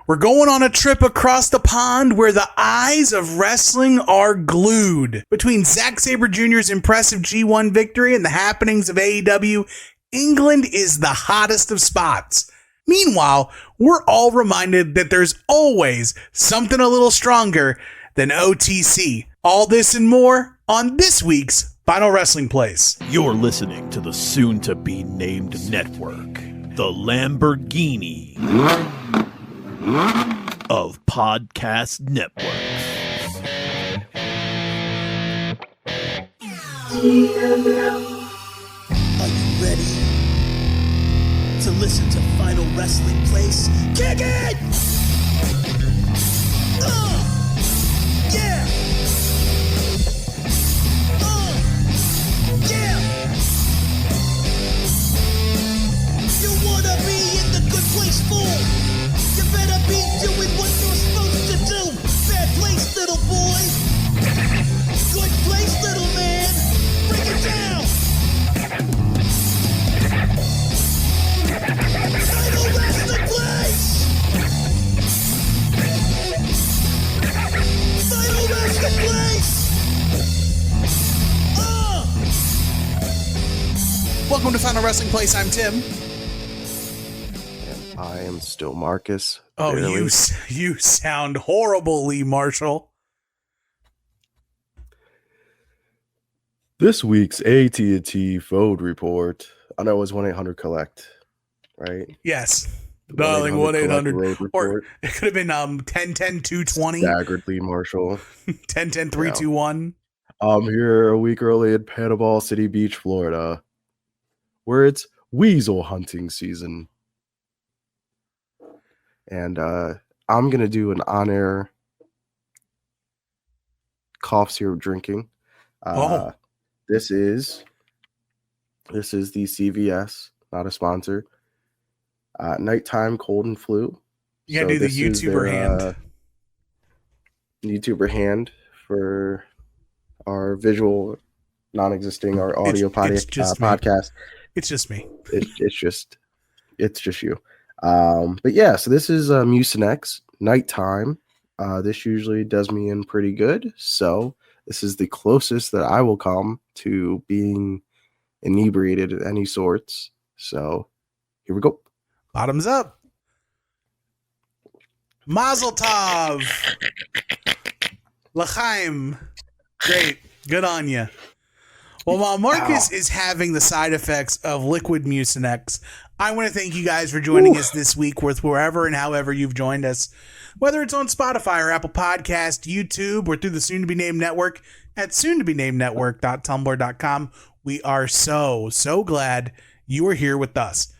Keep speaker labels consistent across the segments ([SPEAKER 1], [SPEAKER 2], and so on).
[SPEAKER 1] We're going on a trip across the pond where the eyes of wrestling are glued. Between Zack Sabre Jr.'s impressive G1 victory and the happenings of AEW, England is the hottest of spots. Meanwhile, we're all reminded that there's always something a little stronger than OTC. All this and more on this week's Final Wrestling Place.
[SPEAKER 2] You're listening to the soon-to-be-named network, the Lamborghini of podcast networks.
[SPEAKER 3] Are you ready to listen to Final Wrestling Place? Kick it! Yeah! Yeah! You wanna be in the good place, fool? You better be doing what you're supposed to do. Bad place, little boy. Good place, little man. Break it down. Final Wrestling Place. Final Wrestling Place.
[SPEAKER 1] Welcome to Final Wrestling Place. I'm Tim.
[SPEAKER 4] I am still Marcus.
[SPEAKER 1] Oh,
[SPEAKER 4] barely.
[SPEAKER 1] you sound horrible, Lee Marshall.
[SPEAKER 4] This week's AT&T phone report. I know it was 1-800-COLLECT, right?
[SPEAKER 1] Yes. Darling, 1-800.
[SPEAKER 4] road
[SPEAKER 1] Or
[SPEAKER 4] report.
[SPEAKER 1] it could have been 10-10-220,
[SPEAKER 4] Staggered Lee Marshall.
[SPEAKER 1] 10-10-321.
[SPEAKER 4] I'm here a week early in Panama City Beach, Florida, where it's weasel hunting season. And I'm going to do an on-air cough syrup drinking. This is the CVS, not a sponsor. Nighttime cold and flu.
[SPEAKER 1] You gotta do the YouTuber hand.
[SPEAKER 4] YouTuber hand for our visual, non-existing, our audio podcast.
[SPEAKER 1] It's just me.
[SPEAKER 4] It's just you. But yeah, so this is Mucinex Nighttime. This usually does me in pretty good. So this is the closest that I will come to being inebriated of any sorts. So here we go.
[SPEAKER 1] Bottoms up. Mazel tov. L'chaim. Great. Good on you. Well, while Marcus is having the side effects of liquid Mucinex, I want to thank you guys for joining us this week with wherever and however you've joined us, whether it's on Spotify or Apple Podcast, YouTube, or through the soon-to-be-named network at soon-to-be-named-network.tumblr.com. We are so glad you are here with us.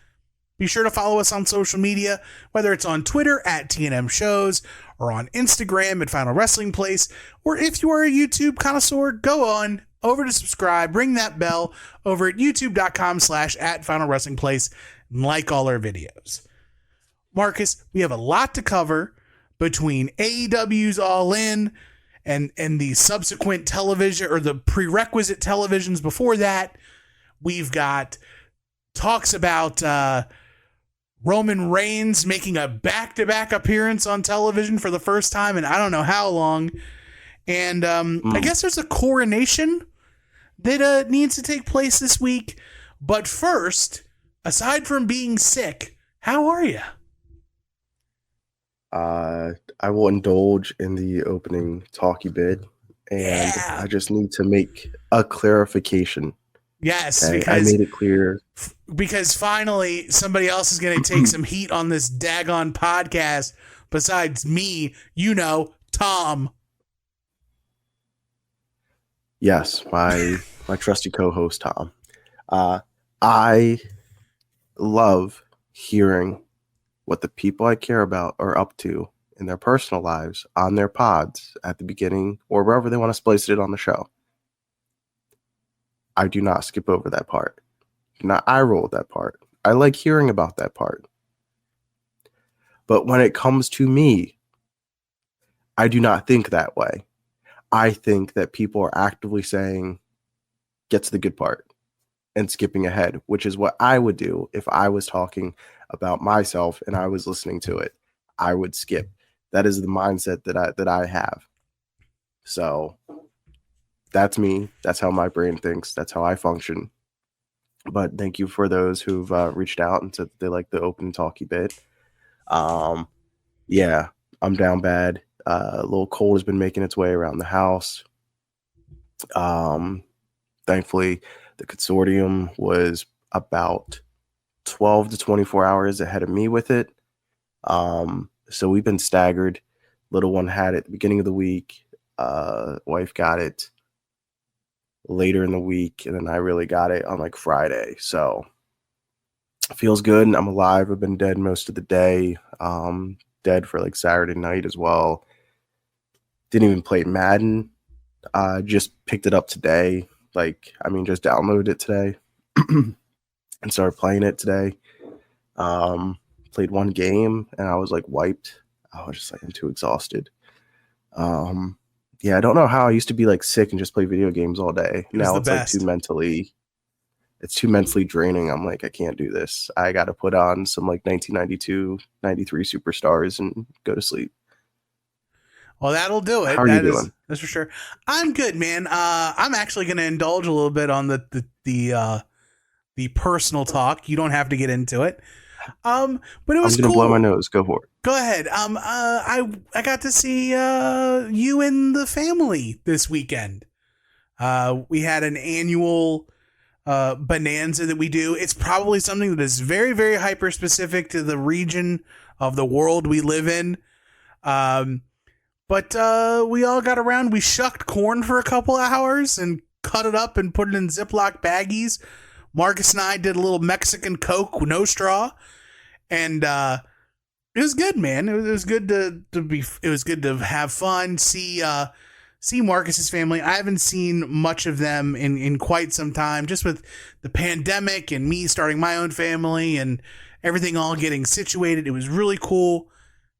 [SPEAKER 1] Be sure to follow us on social media, whether it's on Twitter at TNM Shows or on Instagram at Final Wrestling Place, or if you are a YouTube connoisseur, go on over to subscribe, ring that bell over at youtube.com/@Final Wrestling Place, and like all our videos. Marcus, we have a lot to cover between AEW's All In and the subsequent television or the prerequisite televisions before that. We've got talks about Roman Reigns making a back-to-back appearance on television for the first time in I don't know how long. And I guess there's a coronation that needs to take place this week. But first, aside from being sick, how are you?
[SPEAKER 4] I will indulge in the opening talkie bit, and I just need to make a clarification.
[SPEAKER 1] Yes,
[SPEAKER 4] Okay?
[SPEAKER 1] because
[SPEAKER 4] I made it clear.
[SPEAKER 1] Because finally somebody else is going to take some heat on this daggone podcast besides me, Tom.
[SPEAKER 4] Yes, my trusty co-host Tom. I love hearing what the people I care about are up to in their personal lives on their pods at the beginning or wherever they want to splice it on the show. I do not skip over that part. Do not eye roll that part. I like hearing about that part. But when it comes to me, I do not think that way. I think that people are actively saying, get to the good part and skipping ahead, which is what I would do if I was talking about myself and I was listening to it. I would skip. That is the mindset that I have. So that's me. That's how my brain thinks. That's how I function. But thank you for those who've reached out and said they like the open talky bit. Yeah, I'm down bad. A little cold has been making its way around the house. Thankfully, the consortium was about 12 to 24 hours ahead of me with it. So we've been staggered. Little one had it at the beginning of the week. Wife got it later in the week, and then I really got it on like Friday. So it feels good. I'm alive. I've been dead most of the day. Dead for like Saturday night as well. Didn't even play Madden. Just picked it up today. Just downloaded it today and started playing it today. Played one game and I was like wiped. I was just like, I'm too exhausted. Yeah, I don't know how I used to be like sick and just play video games all day. Now it's like too mentally draining. I'm like, I can't do this. I got to put on some like 1992, 93 Superstars and go to sleep.
[SPEAKER 1] Well, that'll do it.
[SPEAKER 4] How are you doing?
[SPEAKER 1] That's for sure. I'm good, man. I'm actually going to indulge a little bit on the personal talk. You don't have to get into it. But it was
[SPEAKER 4] I'm gonna blow my nose. Go for it.
[SPEAKER 1] Go ahead. I got to see you and the family this weekend. We had an annual bonanza that we do. It's probably something that is very, very hyper specific to the region of the world we live in. But we all got around. We shucked corn for a couple hours and cut it up and put it in Ziploc baggies. Marcus and I did a little Mexican Coke, no straw, and it was good, man. It was good it was good to have fun. See Marcus's family. I haven't seen much of them in quite some time, just with the pandemic and me starting my own family and everything all getting situated. It was really cool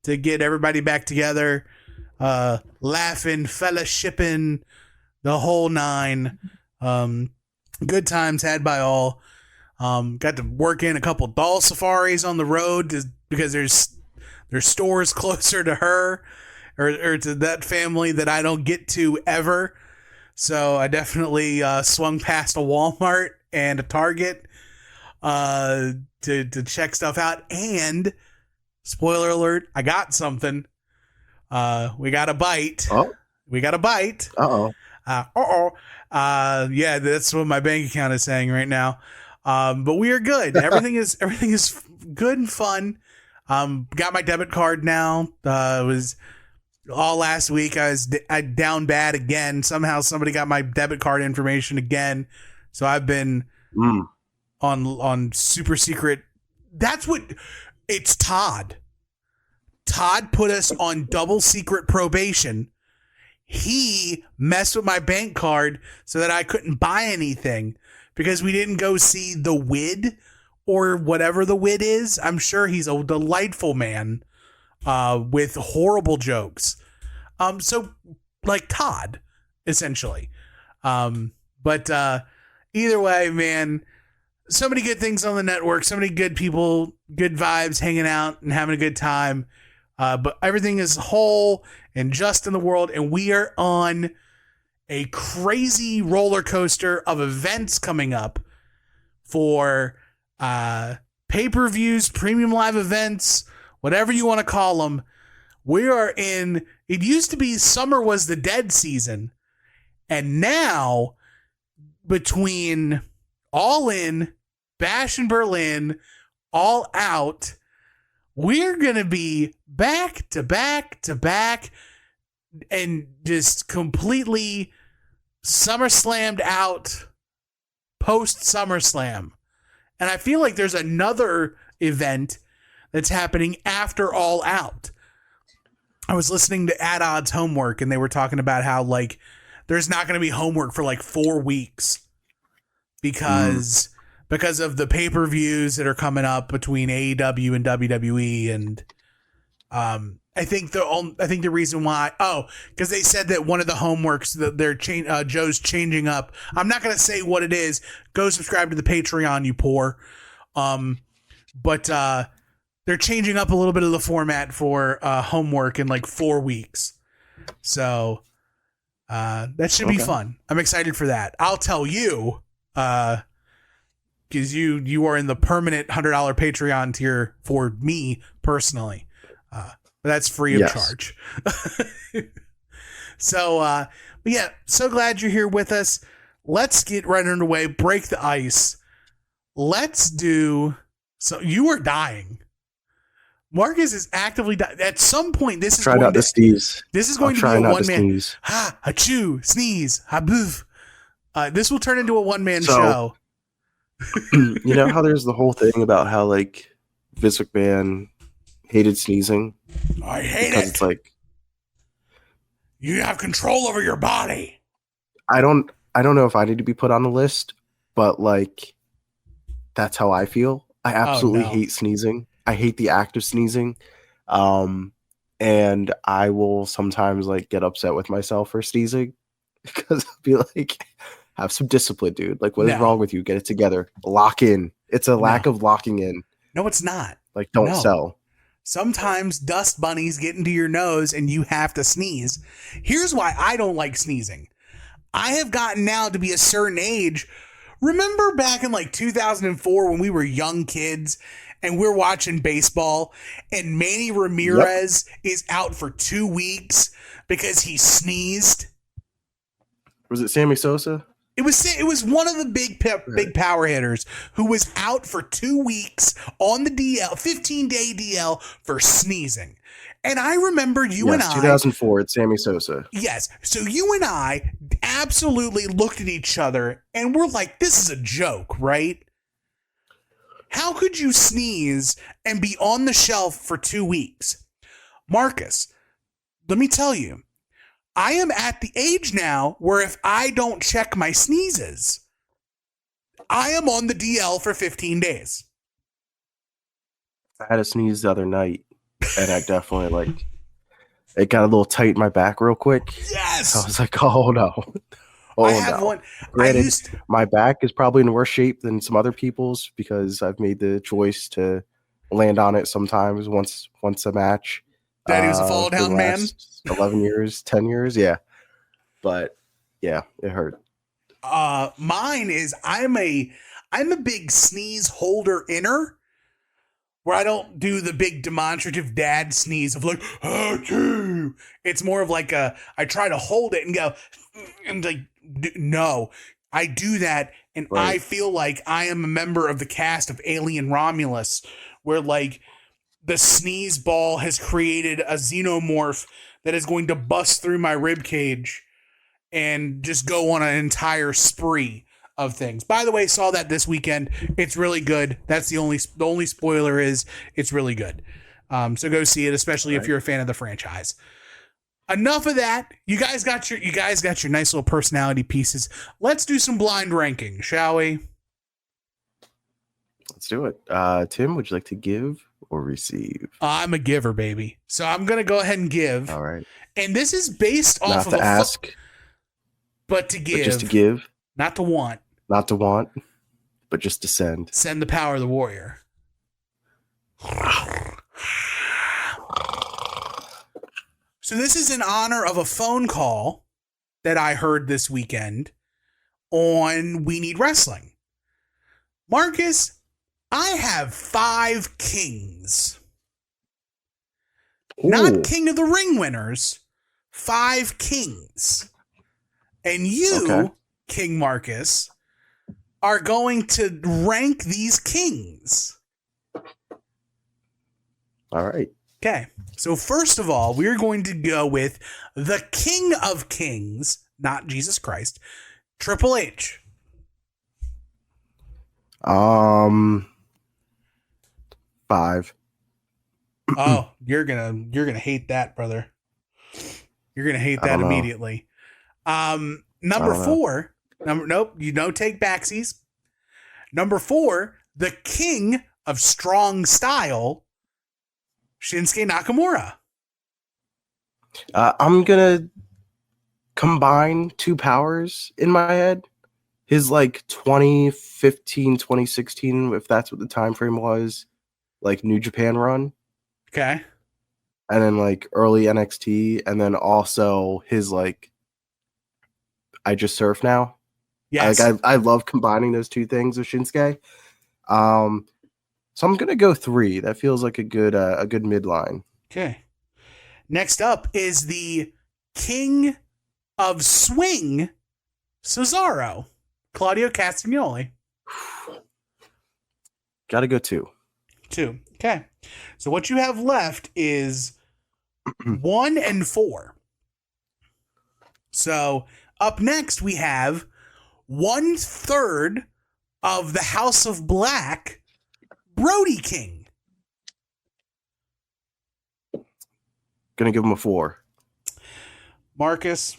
[SPEAKER 1] to get everybody back together, laughing, fellowshipping, the whole nine. Good times had by all. Got to work in a couple doll safaris on the road because there's stores closer to her or to that family that I don't get to ever. So I definitely swung past a Walmart and a Target to check stuff out. And spoiler alert, I got something. We got a bite.
[SPEAKER 4] Oh,
[SPEAKER 1] we got a bite. Yeah, that's what my bank account is saying right now. But we are good. Everything is good and fun. Got my debit card now. It was all last week. I down bad again. Somehow somebody got my debit card information again. So I've been on super secret. That's what it's Todd. Todd put us on double secret probation. He messed with my bank card so that I couldn't buy anything because we didn't go see the WID or whatever the WID is. I'm sure he's a delightful man with horrible jokes. So like Todd, essentially. But either way, man, so many good things on the network, so many good people, good vibes, hanging out and having a good time. But everything is whole and just in the world, and we are on a crazy roller coaster of events coming up for pay-per-views, premium live events, whatever you want to call them. We are in, it used to be summer was the dead season, and now between All In, Bash in Berlin, All Out, we're going to be back to back to back and just completely SummerSlammed out post SummerSlam. And I feel like there's another event that's happening after All Out. I was listening to At Odds Homework and they were talking about how like there's not going to be homework for like 4 weeks because of the pay-per-views that are coming up between AEW and WWE. And I think the reason why, because they said that one of the homeworks that they're Joe's changing up. I'm not going to say what it is. Go subscribe to the Patreon, you poor. But they're changing up a little bit of the format for homework in like 4 weeks. So that should be fun. I'm excited for that. I'll tell you, because you are in the permanent $100 Patreon tier for me personally. But that's free of charge. So, but yeah, so glad you're here with us. Let's get right underway. Break the ice. Let's do. So you are dying. Marcus is actively dying. At some point, this is
[SPEAKER 4] try
[SPEAKER 1] going
[SPEAKER 4] not to sneeze.
[SPEAKER 1] This is going to be a one man. Ha, achoo, sneeze, ha, boof. This will turn into a one man show.
[SPEAKER 4] You know how there's the whole thing about how like Vince McMahon hated sneezing?
[SPEAKER 1] I hate
[SPEAKER 4] because
[SPEAKER 1] it.
[SPEAKER 4] It's like
[SPEAKER 1] you have control over your body.
[SPEAKER 4] I don't know if I need to be put on the list, but like that's how I feel. I absolutely hate sneezing. I hate the act of sneezing. And I will sometimes like get upset with myself for sneezing because I'll be like, have some discipline, dude. Like, what is wrong with you? Get it together. Lock in. It's a lack of locking in.
[SPEAKER 1] No, it's not.
[SPEAKER 4] Like, don't sell.
[SPEAKER 1] Sometimes dust bunnies get into your nose and you have to sneeze. Here's why I don't like sneezing. I have gotten now to be a certain age. Remember back in like 2004 when we were young kids and we're watching baseball and Manny Ramirez is out for 2 weeks because he sneezed?
[SPEAKER 4] Was it Sammy Sosa?
[SPEAKER 1] It was one of the big power hitters who was out for 2 weeks on the DL, 15-day DL for sneezing. And I remember you and I...
[SPEAKER 4] 2004, it's Sammy Sosa.
[SPEAKER 1] Yes. So you and I absolutely looked at each other and we're like, this is a joke, right? How could you sneeze and be on the shelf for 2 weeks? Marcus, let me tell you, I am at the age now where if I don't check my sneezes, I am on the DL for 15 days.
[SPEAKER 4] I had a sneeze the other night, and I definitely like it got a little tight in my back real quick.
[SPEAKER 1] Yes.
[SPEAKER 4] So I was like, oh no.
[SPEAKER 1] I have one.
[SPEAKER 4] Granted, my back is probably in worse shape than some other people's because I've made the choice to land on it sometimes once a match.
[SPEAKER 1] Daddy was a fall down man.
[SPEAKER 4] 11 years, 10 years, yeah. But yeah, it hurt.
[SPEAKER 1] Mine is I'm a big sneeze holder inner, where I don't do the big demonstrative dad sneeze of like, achoo. It's more of like I try to hold it and go, and like, no, I do that. And I feel like I am a member of the cast of Alien Romulus, where like the sneeze ball has created a xenomorph that is going to bust through my rib cage and just go on an entire spree of things. By the way, saw that this weekend. It's really good. That's the only spoiler is it's really good. So go see it, especially if you're a fan of the franchise. Enough of that. You guys got your nice little personality pieces. Let's do some blind ranking, shall we?
[SPEAKER 4] Let's do it. Tim, would you like to give or receive?
[SPEAKER 1] I'm a giver, baby. So I'm going to go ahead and give.
[SPEAKER 4] All right.
[SPEAKER 1] And this is based off of
[SPEAKER 4] not to ask,
[SPEAKER 1] but to give.
[SPEAKER 4] but just to give.
[SPEAKER 1] Not to want.
[SPEAKER 4] Not to want, but just to send.
[SPEAKER 1] Send the power of the warrior. So this is in honor of a phone call that I heard this weekend on We Need Wrestling. Marcus, I have 5 kings.
[SPEAKER 4] Ooh.
[SPEAKER 1] Not King of the Ring winners. 5 kings. And you, King Marcus, are going to rank these kings.
[SPEAKER 4] All right.
[SPEAKER 1] Okay. So first of all, we're going to go with the King of Kings, not Jesus Christ, Triple H.
[SPEAKER 4] 5.
[SPEAKER 1] Oh, you're gonna hate that, brother. You're gonna hate that immediately. Number 4. Nope, you don't take backsies. Number 4, the King of Strong Style, Shinsuke Nakamura.
[SPEAKER 4] I'm gonna combine 2 powers in my head. His like 2015, 2016, if that's what the time frame was, like New Japan run,
[SPEAKER 1] Okay.
[SPEAKER 4] and then like early NXT, and then also his like I Just Surf Now.
[SPEAKER 1] Yes.
[SPEAKER 4] I love combining those two things with Shinsuke. So I'm gonna go 3. That feels like a good midline.
[SPEAKER 1] Okay. Next up is the King of Swing, Cesaro, Claudio Castagnoli.
[SPEAKER 4] Gotta go 2.
[SPEAKER 1] 2. Okay. So what you have left is 1 and 4. So up next we have 1/3 of the House of Black, Brody King.
[SPEAKER 4] Gonna give him a 4.
[SPEAKER 1] Marcus,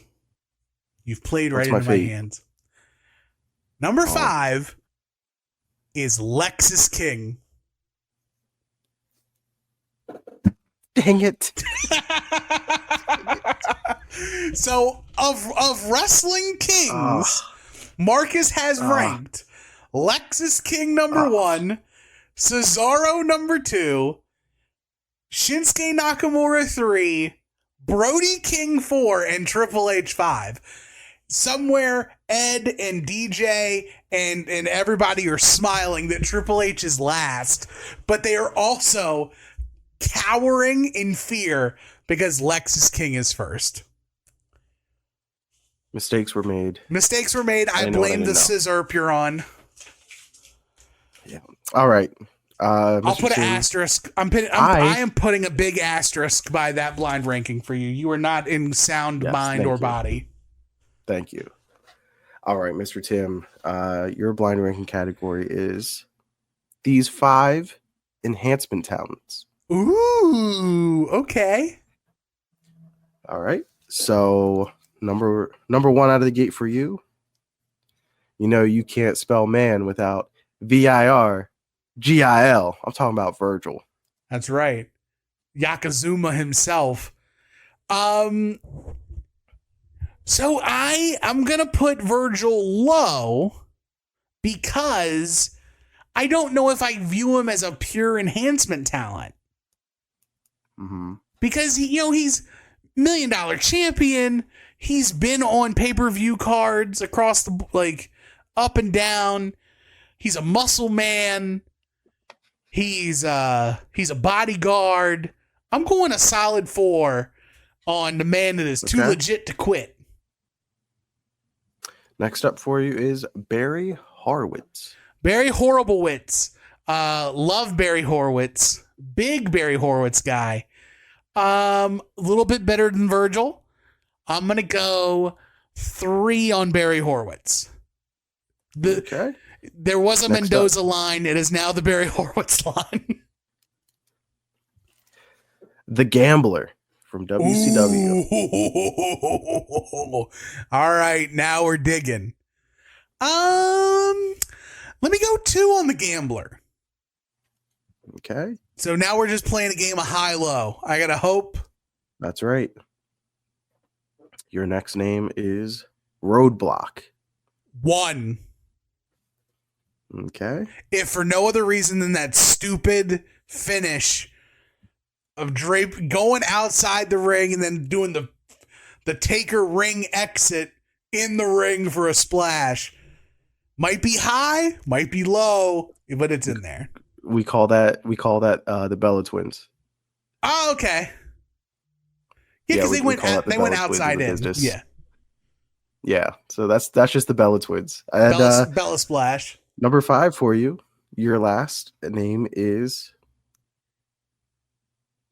[SPEAKER 1] you've played right
[SPEAKER 4] That's my
[SPEAKER 1] into my
[SPEAKER 4] fate.
[SPEAKER 1] hands. Number 5 is Lexus King.
[SPEAKER 4] Dang it.
[SPEAKER 1] So of Wrestling Kings, Marcus has ranked Lexus King number 1, Cesaro number 2, Shinsuke Nakamura 3, Brody King 4, and Triple H 5. Somewhere Ed and DJ and everybody are smiling that Triple H is last, but they are also cowering in fear because Lexus King is first.
[SPEAKER 4] Mistakes were made.
[SPEAKER 1] Mistakes were made. I
[SPEAKER 4] know what I
[SPEAKER 1] blame
[SPEAKER 4] didn't
[SPEAKER 1] the
[SPEAKER 4] know.
[SPEAKER 1] scissor you're on.
[SPEAKER 4] Yeah. All right.
[SPEAKER 1] I'll
[SPEAKER 4] Mr.
[SPEAKER 1] put an
[SPEAKER 4] Tim,
[SPEAKER 1] asterisk. I am putting a big asterisk by that blind ranking for you. You are not in sound
[SPEAKER 4] Yes,
[SPEAKER 1] mind
[SPEAKER 4] thank
[SPEAKER 1] or
[SPEAKER 4] you.
[SPEAKER 1] body.
[SPEAKER 4] Thank you. All right, Mr. Tim. Your blind ranking category is these 5 enhancement talents.
[SPEAKER 1] Ooh, okay.
[SPEAKER 4] All right. So number 1 out of the gate for you. You know you can't spell man without VIRGIL. I'm talking about Virgil.
[SPEAKER 1] That's right. Yakazuma himself. So I'm gonna put Virgil low because I don't know if I view him as a pure enhancement talent.
[SPEAKER 4] Mm-hmm.
[SPEAKER 1] Because he's $1 million champion. He's been on pay-per-view cards across the up and down. He's a muscle man. He's a bodyguard. I'm going a solid 4 on the man that is too
[SPEAKER 4] Okay.
[SPEAKER 1] legit to quit.
[SPEAKER 4] Next up for you is Barry Horowitz.
[SPEAKER 1] Barry Horriblewitz. Love Barry Horowitz. Big Barry Horowitz guy. A little bit better than Virgil. I'm going to go 3 on Barry Horowitz.
[SPEAKER 4] Okay.
[SPEAKER 1] There was a
[SPEAKER 4] Next
[SPEAKER 1] Mendoza line. It is now the Barry Horowitz line.
[SPEAKER 4] The Gambler from WCW.
[SPEAKER 1] Ooh. All right, now we're digging. Let me go 2 on the Gambler.
[SPEAKER 4] Okay.
[SPEAKER 1] So now we're just playing a game of high-low. I gotta hope.
[SPEAKER 4] That's right. Your next name is Roadblock.
[SPEAKER 1] 1.
[SPEAKER 4] Okay.
[SPEAKER 1] If for no other reason than that stupid finish of Drape going outside the ring and then doing the Taker ring exit in the ring for a splash. Might be high, might be low, but it's in there.
[SPEAKER 4] We call that the Bella Twins.
[SPEAKER 1] Oh, okay. Yeah, because
[SPEAKER 4] we
[SPEAKER 1] they
[SPEAKER 4] call that the
[SPEAKER 1] went
[SPEAKER 4] Bella Twins
[SPEAKER 1] outside
[SPEAKER 4] the
[SPEAKER 1] in.
[SPEAKER 4] business.
[SPEAKER 1] Yeah.
[SPEAKER 4] Yeah. So that's just the Bella Twins. And
[SPEAKER 1] Bella Splash.
[SPEAKER 4] number 5 for you. Your last name is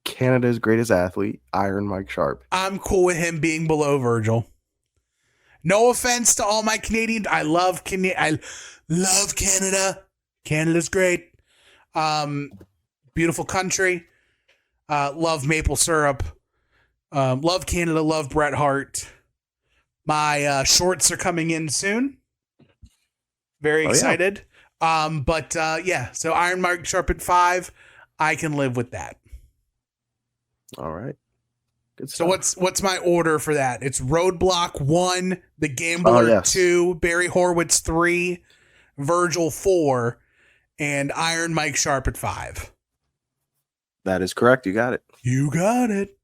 [SPEAKER 4] Canada's greatest athlete, Iron Mike Sharp.
[SPEAKER 1] I'm cool with him being below Virgil. No offense to all my Canadian. I love Canada. Canada's great. Beautiful country. Love maple syrup. Love Canada. Love Bret Hart. My shorts are coming in soon. Very excited. Yeah. So Iron Mike Sharp at 5. I can live with that.
[SPEAKER 4] All right. Good
[SPEAKER 1] So
[SPEAKER 4] stuff.
[SPEAKER 1] what's my order for that? It's Roadblock 1, The Gambler 2, Barry Horowitz 3, Virgil 4, and Iron Mike Sharp at 5.
[SPEAKER 4] That is correct. You got it.
[SPEAKER 1] You got it.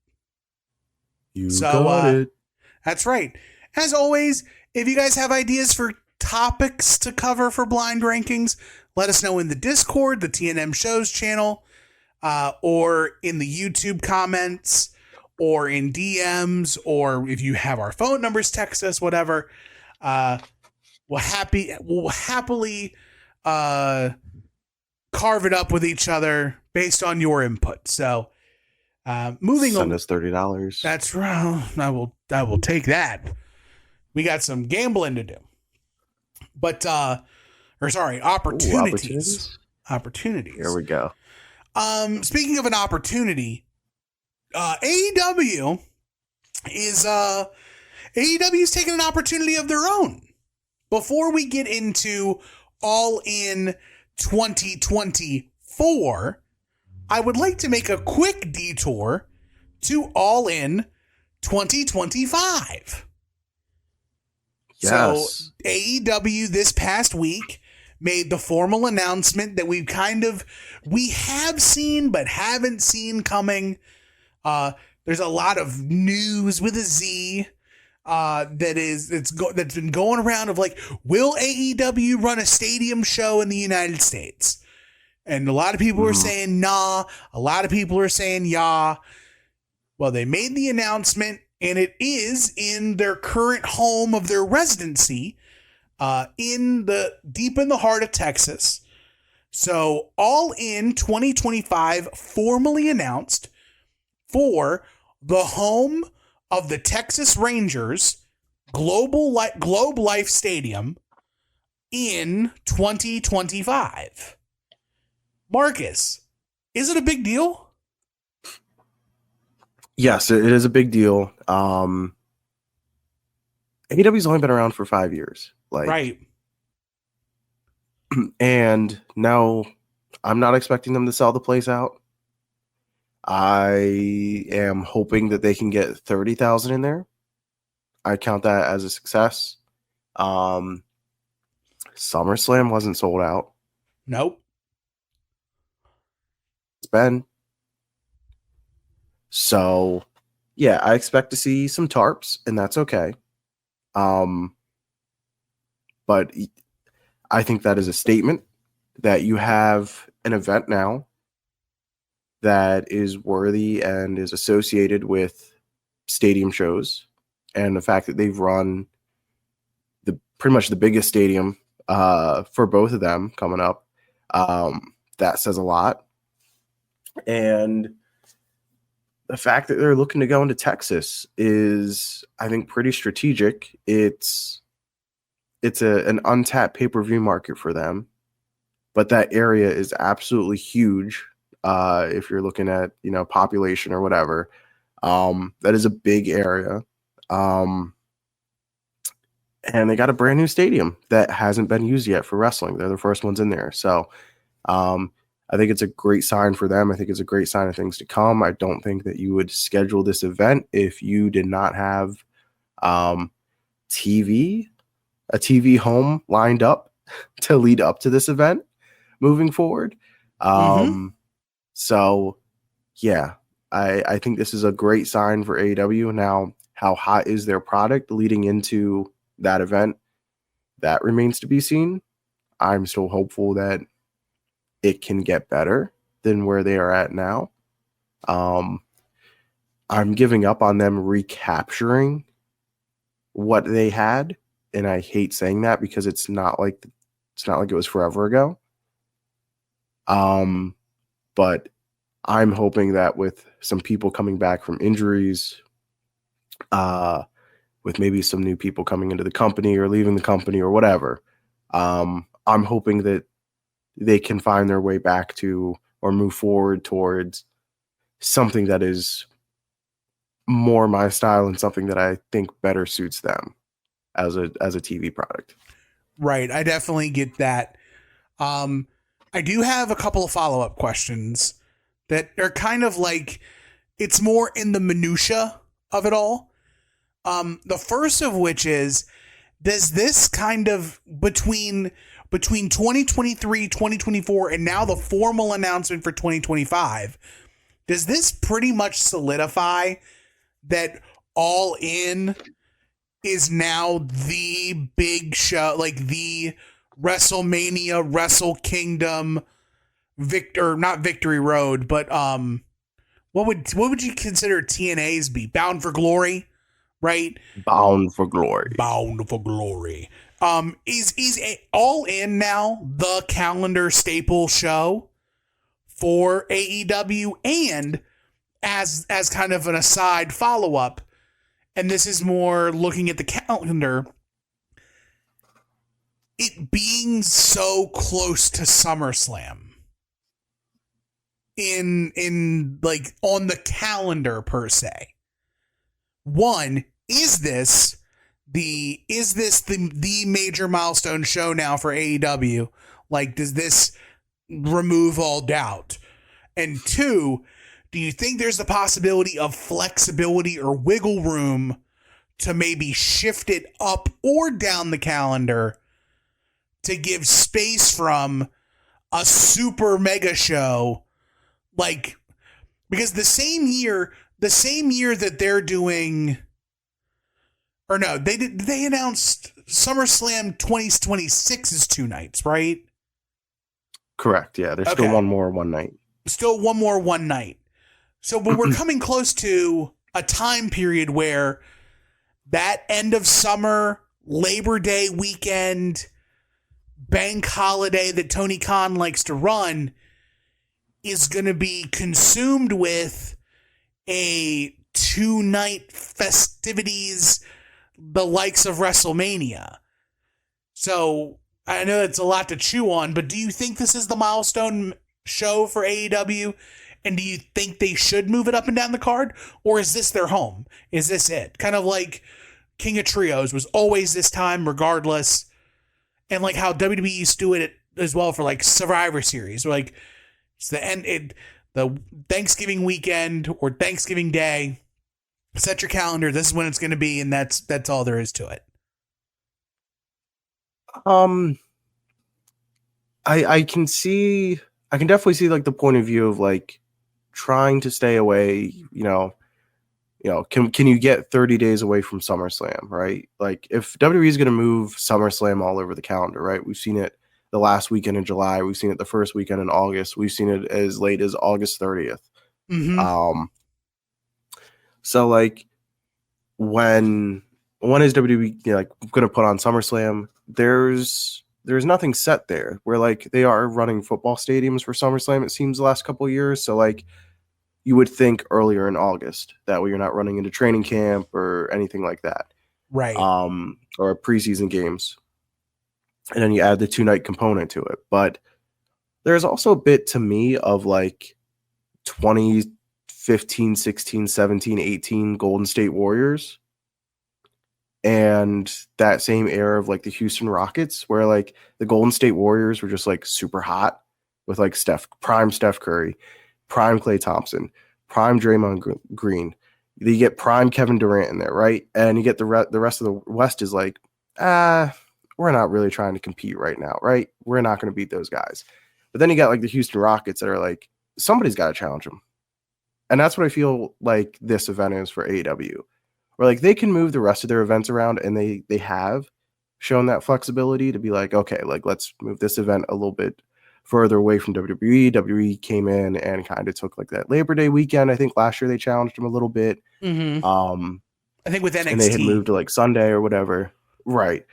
[SPEAKER 4] You
[SPEAKER 1] So,
[SPEAKER 4] got it.
[SPEAKER 1] That's right. As always, if you guys have ideas for topics to cover for blind rankings, let us know in the Discord, the TNM Shows channel, or in the YouTube comments, or in DMs, or if you have our phone numbers, text us, whatever. We'll happily carve it up with each other based on your input. So, moving
[SPEAKER 4] Send
[SPEAKER 1] on.
[SPEAKER 4] us $30.
[SPEAKER 1] That's right. I will take that. We got some gambling to do. But opportunities. Opportunities.
[SPEAKER 4] Here we go.
[SPEAKER 1] Speaking of an opportunity, AEW is taking an opportunity of their own. Before we get into All In 2024, I would like to make a quick detour to All In 2025.
[SPEAKER 4] Yes.
[SPEAKER 1] So AEW this past week made the formal announcement that we have seen but haven't seen coming. There's a lot of news with a Z that's been going around of like, will AEW run a stadium show in the United States? And a lot of people are saying nah. A lot of people are saying yeah. Well, they made the announcement, and it is in their current home of their residency, deep in the heart of Texas. So, All In 2025 formally announced for the home of the Texas Rangers Globe Life Stadium in 2025. Marcus, is it a big deal?
[SPEAKER 4] Yes, it is a big deal. AEW's only been around for 5 years.
[SPEAKER 1] Right.
[SPEAKER 4] And now I'm not expecting them to sell the place out. I am hoping that they can get 30,000 in there. I count that as a success. SummerSlam wasn't sold out.
[SPEAKER 1] Nope.
[SPEAKER 4] It's been. So, yeah, I expect to see some tarps, and that's okay. But I think that is a statement that you have an event now that is worthy and is associated with stadium shows, and the fact that they've run pretty much the biggest stadium for both of them coming up, that says a lot. And the fact that they're looking to go into Texas is, I think, pretty strategic. It's an untapped pay-per-view market for them, but that area is absolutely huge. If you're looking at, population or whatever, that is a big area. And they got a brand new stadium that hasn't been used yet for wrestling. They're the first ones in there. So, I think it's a great sign for them. I think it's a great sign of things to come. I don't think that you would schedule this event if you did not have a TV home lined up to lead up to this event moving forward. So, yeah, I think this is a great sign for AEW. Now, how hot is their product leading into that event? That remains to be seen. I'm still hopeful that it can get better than where they are at now. I'm giving up on them recapturing what they had, and I hate saying that because it's not like it was forever ago. But I'm hoping that with some people coming back from injuries, with maybe some new people coming into the company or leaving the company or whatever, I'm hoping that they can find their way back to or move forward towards something that is more my style and something that I think better suits them as a TV product.
[SPEAKER 1] Right. I definitely get that. I do have a couple of follow-up questions that are kind of like, it's more in the minutia of it all. The first of which is, does this kind of between 2023, 2024, and now the formal announcement for 2025, does this pretty much solidify that All In is now the big show, like the WrestleMania, Wrestle Kingdom, not Victory Road, but what would you consider TNA's be? Bound for Glory, right?
[SPEAKER 4] Bound for Glory.
[SPEAKER 1] Bound for Glory. Is All In now the calendar staple show for AEW? And as kind of an aside follow up, and this is more looking at the calendar, it being so close to SummerSlam in like on the calendar per se. One, is this the major milestone show now for AEW? Like, does this remove all doubt? And two, do you think there's the possibility of flexibility or wiggle room to maybe shift it up or down the calendar to give space from a super mega show? Like, because the same year that they're doing, or no, they announced SummerSlam 2026 is 2 nights, right?
[SPEAKER 4] Correct. Yeah, there's still one more one night.
[SPEAKER 1] Still one more one night. So, but we're coming close to a time period where that end of summer, Labor Day weekend, bank holiday that Tony Khan likes to run is going to be consumed with a 2-night festivities, the likes of WrestleMania. So I know it's a lot to chew on, but do you think this is the milestone show for AEW? And do you think they should move it up and down the card? Or is this their home? Is this it? Kind of like King of Trios was always this time regardless. And like how WWE used to do it as well for like Survivor Series. Like it's the Thanksgiving weekend or Thanksgiving Day. Set your calendar. This is when it's going to be. And that's all there is to it.
[SPEAKER 4] I can definitely see like the point of view of like trying to stay away, can you get 30 days away from SummerSlam, right? Like if WWE is going to move SummerSlam all over the calendar, right? We've seen it the last weekend in July. We've seen it the first weekend in August. We've seen it as late as August 30th.
[SPEAKER 1] Mm-hmm.
[SPEAKER 4] So like when is WWE going to put on SummerSlam? There's nothing set there. Where like they are running football stadiums for SummerSlam, it seems, the last couple of years. So like you would think earlier in August. That way you're not running into training camp or anything like that.
[SPEAKER 1] Right.
[SPEAKER 4] Or preseason games. And then you add the 2-night component to it. But there's also a bit to me of like 2015, 16, 17, 18 Golden State Warriors. And that same era of like the Houston Rockets, where like the Golden State Warriors were just like super hot with like prime Steph Curry, prime Klay Thompson, prime Draymond Green. You get prime Kevin Durant in there, right? And you get the rest of the West is like, we're not really trying to compete right now, right? We're not going to beat those guys. But then you got like the Houston Rockets that are like, somebody's got to challenge them. And that's what I feel like this event is for AEW. Where like they can move the rest of their events around, and they have shown that flexibility to be like, okay, like let's move this event a little bit further away from WWE. WWE came in and kind of took like that Labor Day weekend. I think last year they challenged them a little bit.
[SPEAKER 1] Mm-hmm. I think with NXT.
[SPEAKER 4] And they had moved to like Sunday or whatever. Right.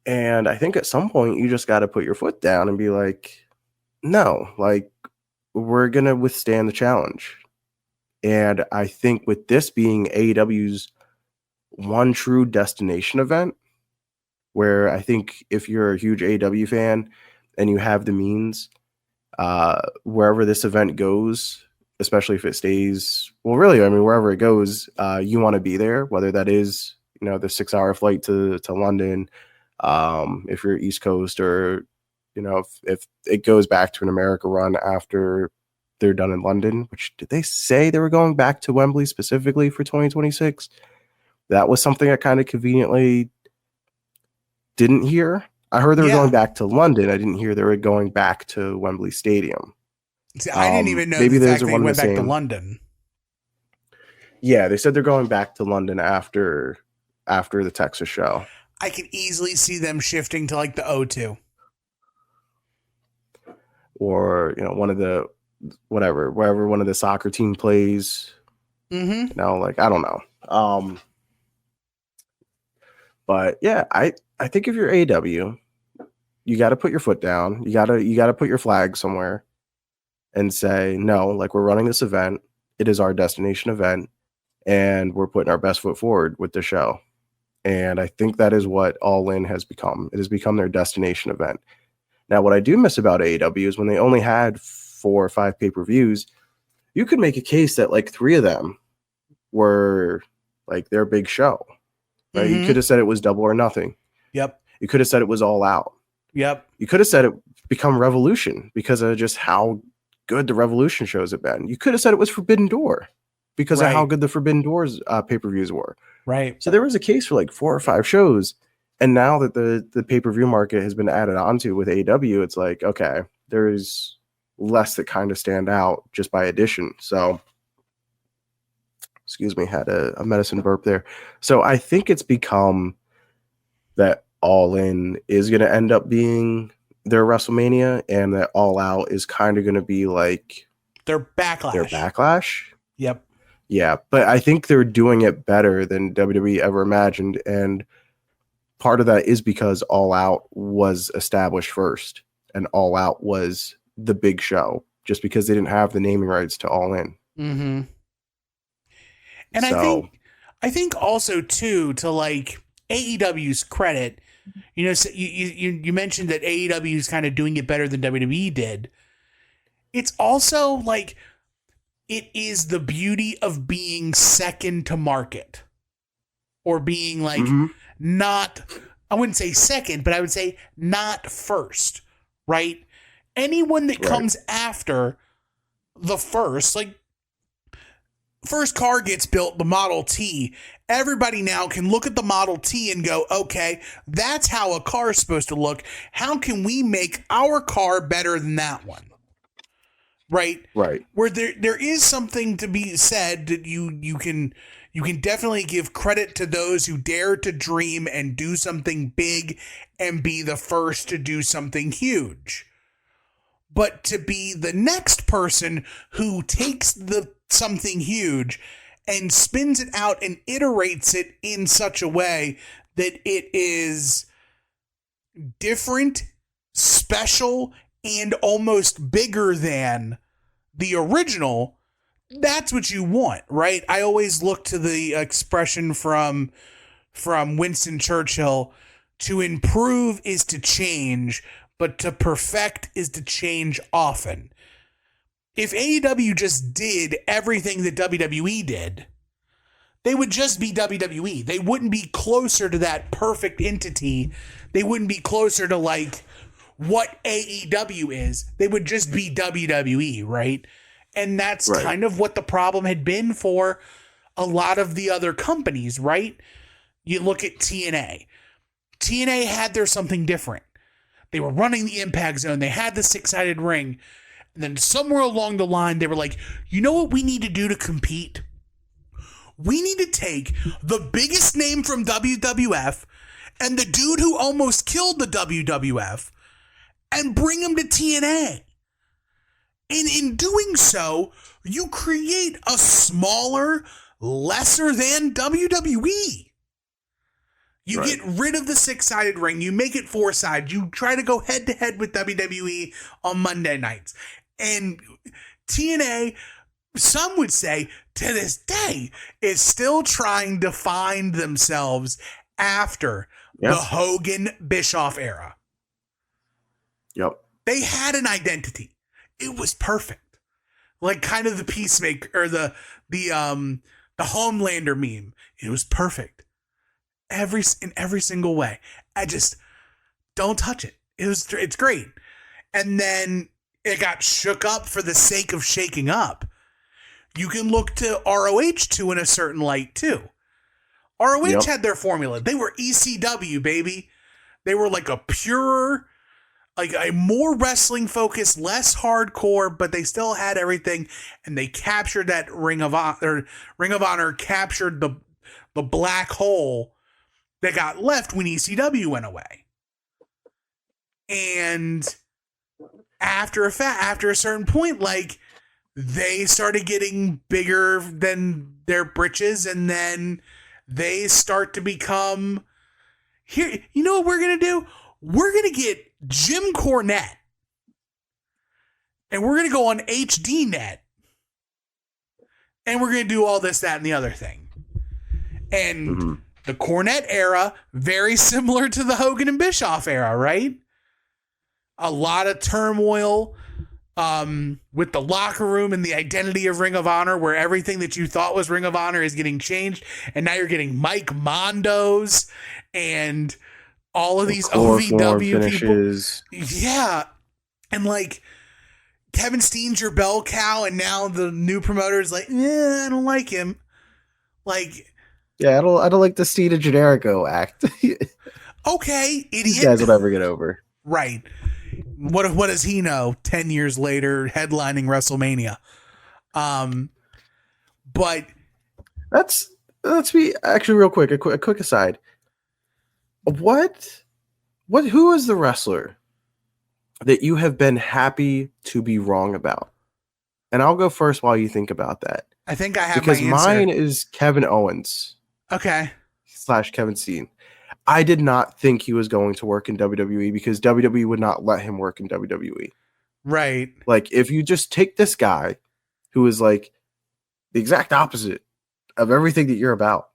[SPEAKER 4] And I think at some point you just got to put your foot down and be like, no, like we're going to withstand the challenge. And I think with this being AEW's one true destination event, where I think if you're a huge AEW fan and you have the means, wherever this event goes, especially if it stays, well, really, I mean, wherever it goes, you want to be there, whether that is, the 6-hour flight to London, if you're East Coast, or, if it goes back to an America run after they're done in London, which did they say they were going back to Wembley specifically for 2026? That was something I kind of conveniently didn't hear. I heard they were going back to London. I didn't hear they were going back to Wembley Stadium.
[SPEAKER 1] See, I didn't even know
[SPEAKER 4] maybe
[SPEAKER 1] the
[SPEAKER 4] those
[SPEAKER 1] fact
[SPEAKER 4] are
[SPEAKER 1] they
[SPEAKER 4] one of
[SPEAKER 1] went
[SPEAKER 4] the
[SPEAKER 1] back to
[SPEAKER 4] same.
[SPEAKER 1] London.
[SPEAKER 4] Yeah, they said they're going back to London after the Texas show.
[SPEAKER 1] I can easily see them shifting to like the O2.
[SPEAKER 4] Or, one of the wherever one of the soccer team plays.
[SPEAKER 1] Mm-hmm.
[SPEAKER 4] I don't know. But yeah, I think if you're AEW, you got to put your foot down. You got to put your flag somewhere and say, no, like, we're running this event. It is our destination event, and we're putting our best foot forward with the show. And I think that is what All In has become. It has become their destination event. Now, what I do miss about AEW is when they only had 4 or 5 pay-per-views, you could make a case that like 3 of them were like their big show. Right?
[SPEAKER 1] Mm-hmm.
[SPEAKER 4] You could have said it was Double or Nothing.
[SPEAKER 1] Yep.
[SPEAKER 4] You could have said it was All Out.
[SPEAKER 1] Yep.
[SPEAKER 4] You could have said it become Revolution because of just how good the Revolution shows have been. You could have said it was Forbidden Door because of how good the Forbidden Doors pay-per-views were.
[SPEAKER 1] Right.
[SPEAKER 4] So there was a case for like 4 or 5 shows. And now that the pay-per-view market has been added onto with AEW, it's like, okay, there's less that kind of stand out just by addition. So, excuse me, had a medicine burp there. So I think it's become that All In is going to end up being their WrestleMania, and that All Out is kind of going to be like
[SPEAKER 1] their backlash.
[SPEAKER 4] Yep. Yeah, but I think they're doing it better than WWE ever imagined, and part of that is because All Out was established first, and All Out was the big show, just because they didn't have the naming rights to All In.
[SPEAKER 1] Mm-hmm. And so, I think also too, to like AEW's credit, so you mentioned that AEW is kind of doing it better than WWE did. It's also like it is the beauty of being second to market, or being like not, I wouldn't say second, but I would say not first, right? Anyone that comes after the first, like, first car gets built, the Model T. Everybody now can look at the Model T and go, okay, that's how a car is supposed to look. How can we make our car better than that one? Right?
[SPEAKER 4] Right.
[SPEAKER 1] Where there is something to be said that you can definitely give credit to those who dare to dream and do something big and be the first to do something huge. But to be the next person who takes the something huge and spins it out and iterates it in such a way that it is different, special, and almost bigger than the original, that's what you want, right? I always look to the expression from Winston Churchill, to improve is to change, but to perfect is to change often. If AEW just did everything that WWE did, they would just be WWE. They wouldn't be closer to that perfect entity. They wouldn't be closer to like what AEW is. They would just be WWE, right? And that's kind of what the problem had been for a lot of the other companies, right? You look at TNA. TNA had their something different. They were running the Impact Zone. They had the 6-sided ring. And then somewhere along the line, they were like, you know what we need to do to compete? We need to take the biggest name from WWF and the dude who almost killed the WWF and bring him to TNA. And in doing so, you create a smaller, lesser than WWE. You get rid of the 6-sided ring. You make it 4-sided. You try to go head to head with WWE on Monday nights. And TNA, some would say, to this day, is still trying to find themselves after the Hogan Bischoff era.
[SPEAKER 4] Yep.
[SPEAKER 1] They had an identity. It was perfect. Like kind of the Peacemaker or the Homelander meme. It was perfect. In every single way. I just don't touch it. It's great. And then it got shook up for the sake of shaking up. You can look to ROH too in a certain light too. ROH had their formula. They were ECW, baby. They were like a pure like a more wrestling focused, less hardcore, but they still had everything, and they captured that Ring of Honor. Ring of Honor captured the black hole that got left when ECW went away. And after a certain point, like, they started getting bigger than their britches, and then they start to become here. You know what we're gonna do? We're gonna get Jim Cornette, and we're gonna go on HDNet, and we're gonna do all this, that, and the other thing. And the Cornette era, very similar to the Hogan and Bischoff era, right? A lot of turmoil with the locker room and the identity of Ring of Honor, where everything that you thought was Ring of Honor is getting changed. And now you're getting Mike Mondos and all of these OVW finishes. People. Yeah. And like Kevin Steen's your bell cow, and now the new promoter is like, I don't like him. Like,
[SPEAKER 4] yeah, I don't like the Steed and Generico act.
[SPEAKER 1] Okay, idiot.
[SPEAKER 4] These guys will never get over.
[SPEAKER 1] Right. What does he know 10 years later headlining WrestleMania? But let's be actually real quick, a quick aside. Who is the wrestler that you have been happy to be wrong about? And I'll go first while you think about that. I think I have
[SPEAKER 4] because
[SPEAKER 1] my answer.
[SPEAKER 4] Mine is Kevin Owens.
[SPEAKER 1] Okay.
[SPEAKER 4] / Kevin Steen. I did not think he was going to work in WWE because WWE would not let him work in WWE.
[SPEAKER 1] Right.
[SPEAKER 4] Like, if you just take this guy who is like the exact opposite of everything that you're about,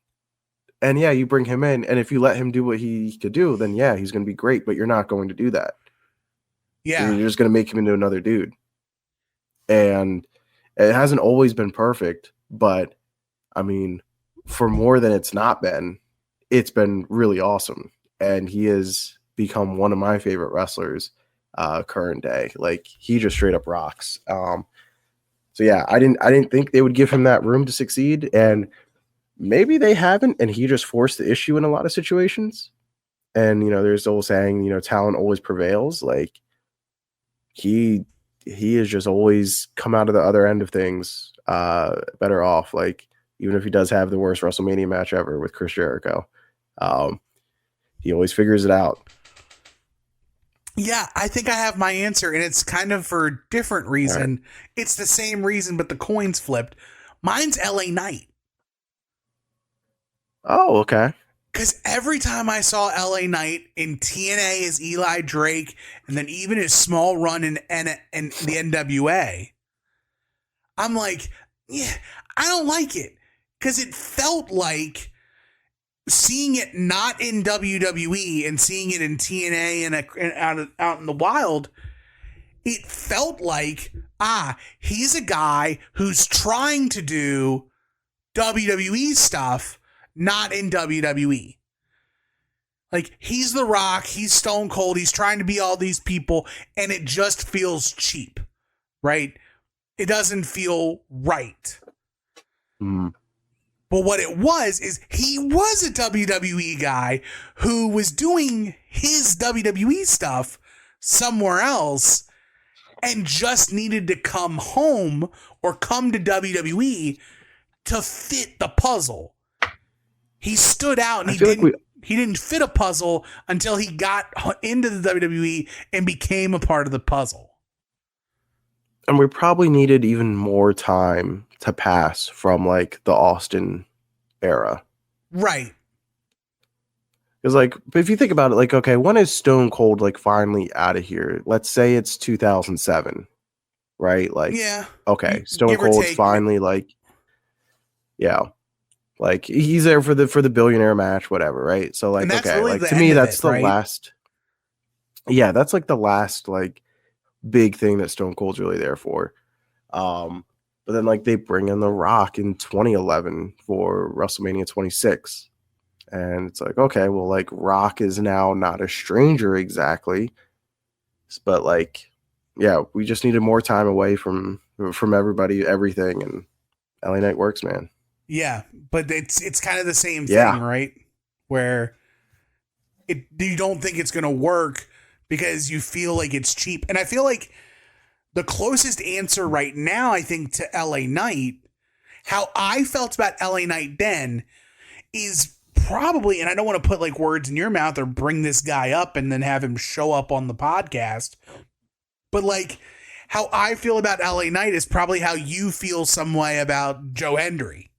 [SPEAKER 4] and yeah, you bring him in, and if you let him do what he could do, then yeah, he's going to be great, but you're not going to do that.
[SPEAKER 1] Yeah.
[SPEAKER 4] You're just going to make him into another dude. And it hasn't always been perfect, but I mean, for more than it's not been, it's been really awesome. And he has become one of my favorite wrestlers current day. Like, he just straight up rocks. So yeah, I didn't think they would give him that room to succeed, and maybe they haven't, and he just forced the issue in a lot of situations. And there's the old saying, talent always prevails. Like, he has just always come out of the other end of things better off. Like, even if he does have the worst WrestleMania match ever with Chris Jericho, he always figures it out.
[SPEAKER 1] Yeah, I think I have my answer, and it's kind of for a different reason. Right. It's the same reason, but the coin's flipped. Mine's LA Knight.
[SPEAKER 4] Oh, okay.
[SPEAKER 1] Because every time I saw LA Knight in TNA as Eli Drake, and then even his small run in the NWA, I'm like, yeah, I don't like it. Because it felt like seeing it not in WWE and seeing it in TNA and out in the wild, it felt like, he's a guy who's trying to do WWE stuff, not in WWE. Like, he's The Rock, he's Stone Cold, he's trying to be all these people, and it just feels cheap, right? It doesn't feel right. But what it was is he was a WWE guy who was doing his WWE stuff somewhere else and just needed to come home or come to WWE to fit the puzzle. He stood out, and he didn't fit a puzzle until he got into the WWE and became a part of the puzzle.
[SPEAKER 4] And we probably needed even more time to pass from like the Austin era.
[SPEAKER 1] Right.
[SPEAKER 4] Because like, if you think about it, like, okay, when is Stone Cold like finally out of here? Let's say it's 2007, right? Like, yeah. Okay, Stone Cold's finally like, yeah, like he's there for the billionaire match, whatever, right? So like, okay, really, like to me, that's the last. Yeah, that's like the last like big thing that Stone Cold's really there for. But then like they bring in The Rock in 2011 for WrestleMania 26. And it's like, okay, well, like Rock is now not a stranger exactly. But like, yeah, we just needed more time away from everybody, everything, and LA Knight works, man.
[SPEAKER 1] Yeah, but it's kind of the same thing, right? Where you don't think it's gonna work because you feel like it's cheap. And I feel like the closest answer right now, I think, to LA Knight, how I felt about LA Knight then is probably, and I don't want to put like words in your mouth or bring this guy up and then have him show up on the podcast, but like how I feel about LA Knight is probably how you feel some way about Joe Hendry.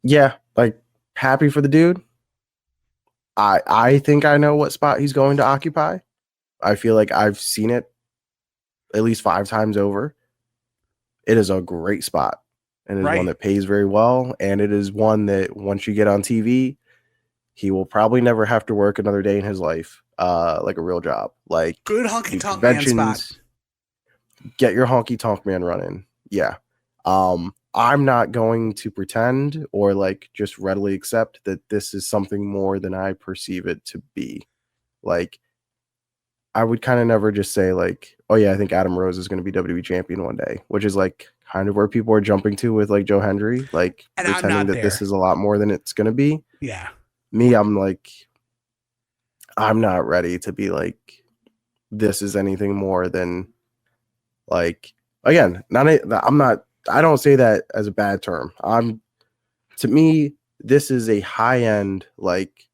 [SPEAKER 4] Yeah, like happy for the dude. I think I know what spot he's going to occupy. I feel like I've seen it at least 5 times over. It is a great spot, and it's one that pays very well, and it is one that once you get on TV, he will probably never have to work another day in his life, like a real job. Like
[SPEAKER 1] good honky tonk man spot.
[SPEAKER 4] Get your honky tonk man running. Yeah. I'm not going to pretend or like just readily accept that this is something more than I perceive it to be. Like, I would kind of never just say like, oh yeah, I think Adam Rose is going to be WWE champion one day, which is like kind of where people are jumping to with like Joe Hendry, like
[SPEAKER 1] and
[SPEAKER 4] pretending that this is a lot more than it's going to be.
[SPEAKER 1] Yeah.
[SPEAKER 4] Me, I'm like, I'm not ready to be like, this is anything more than like, again, I don't say that as a bad term. To me, this is a high end, like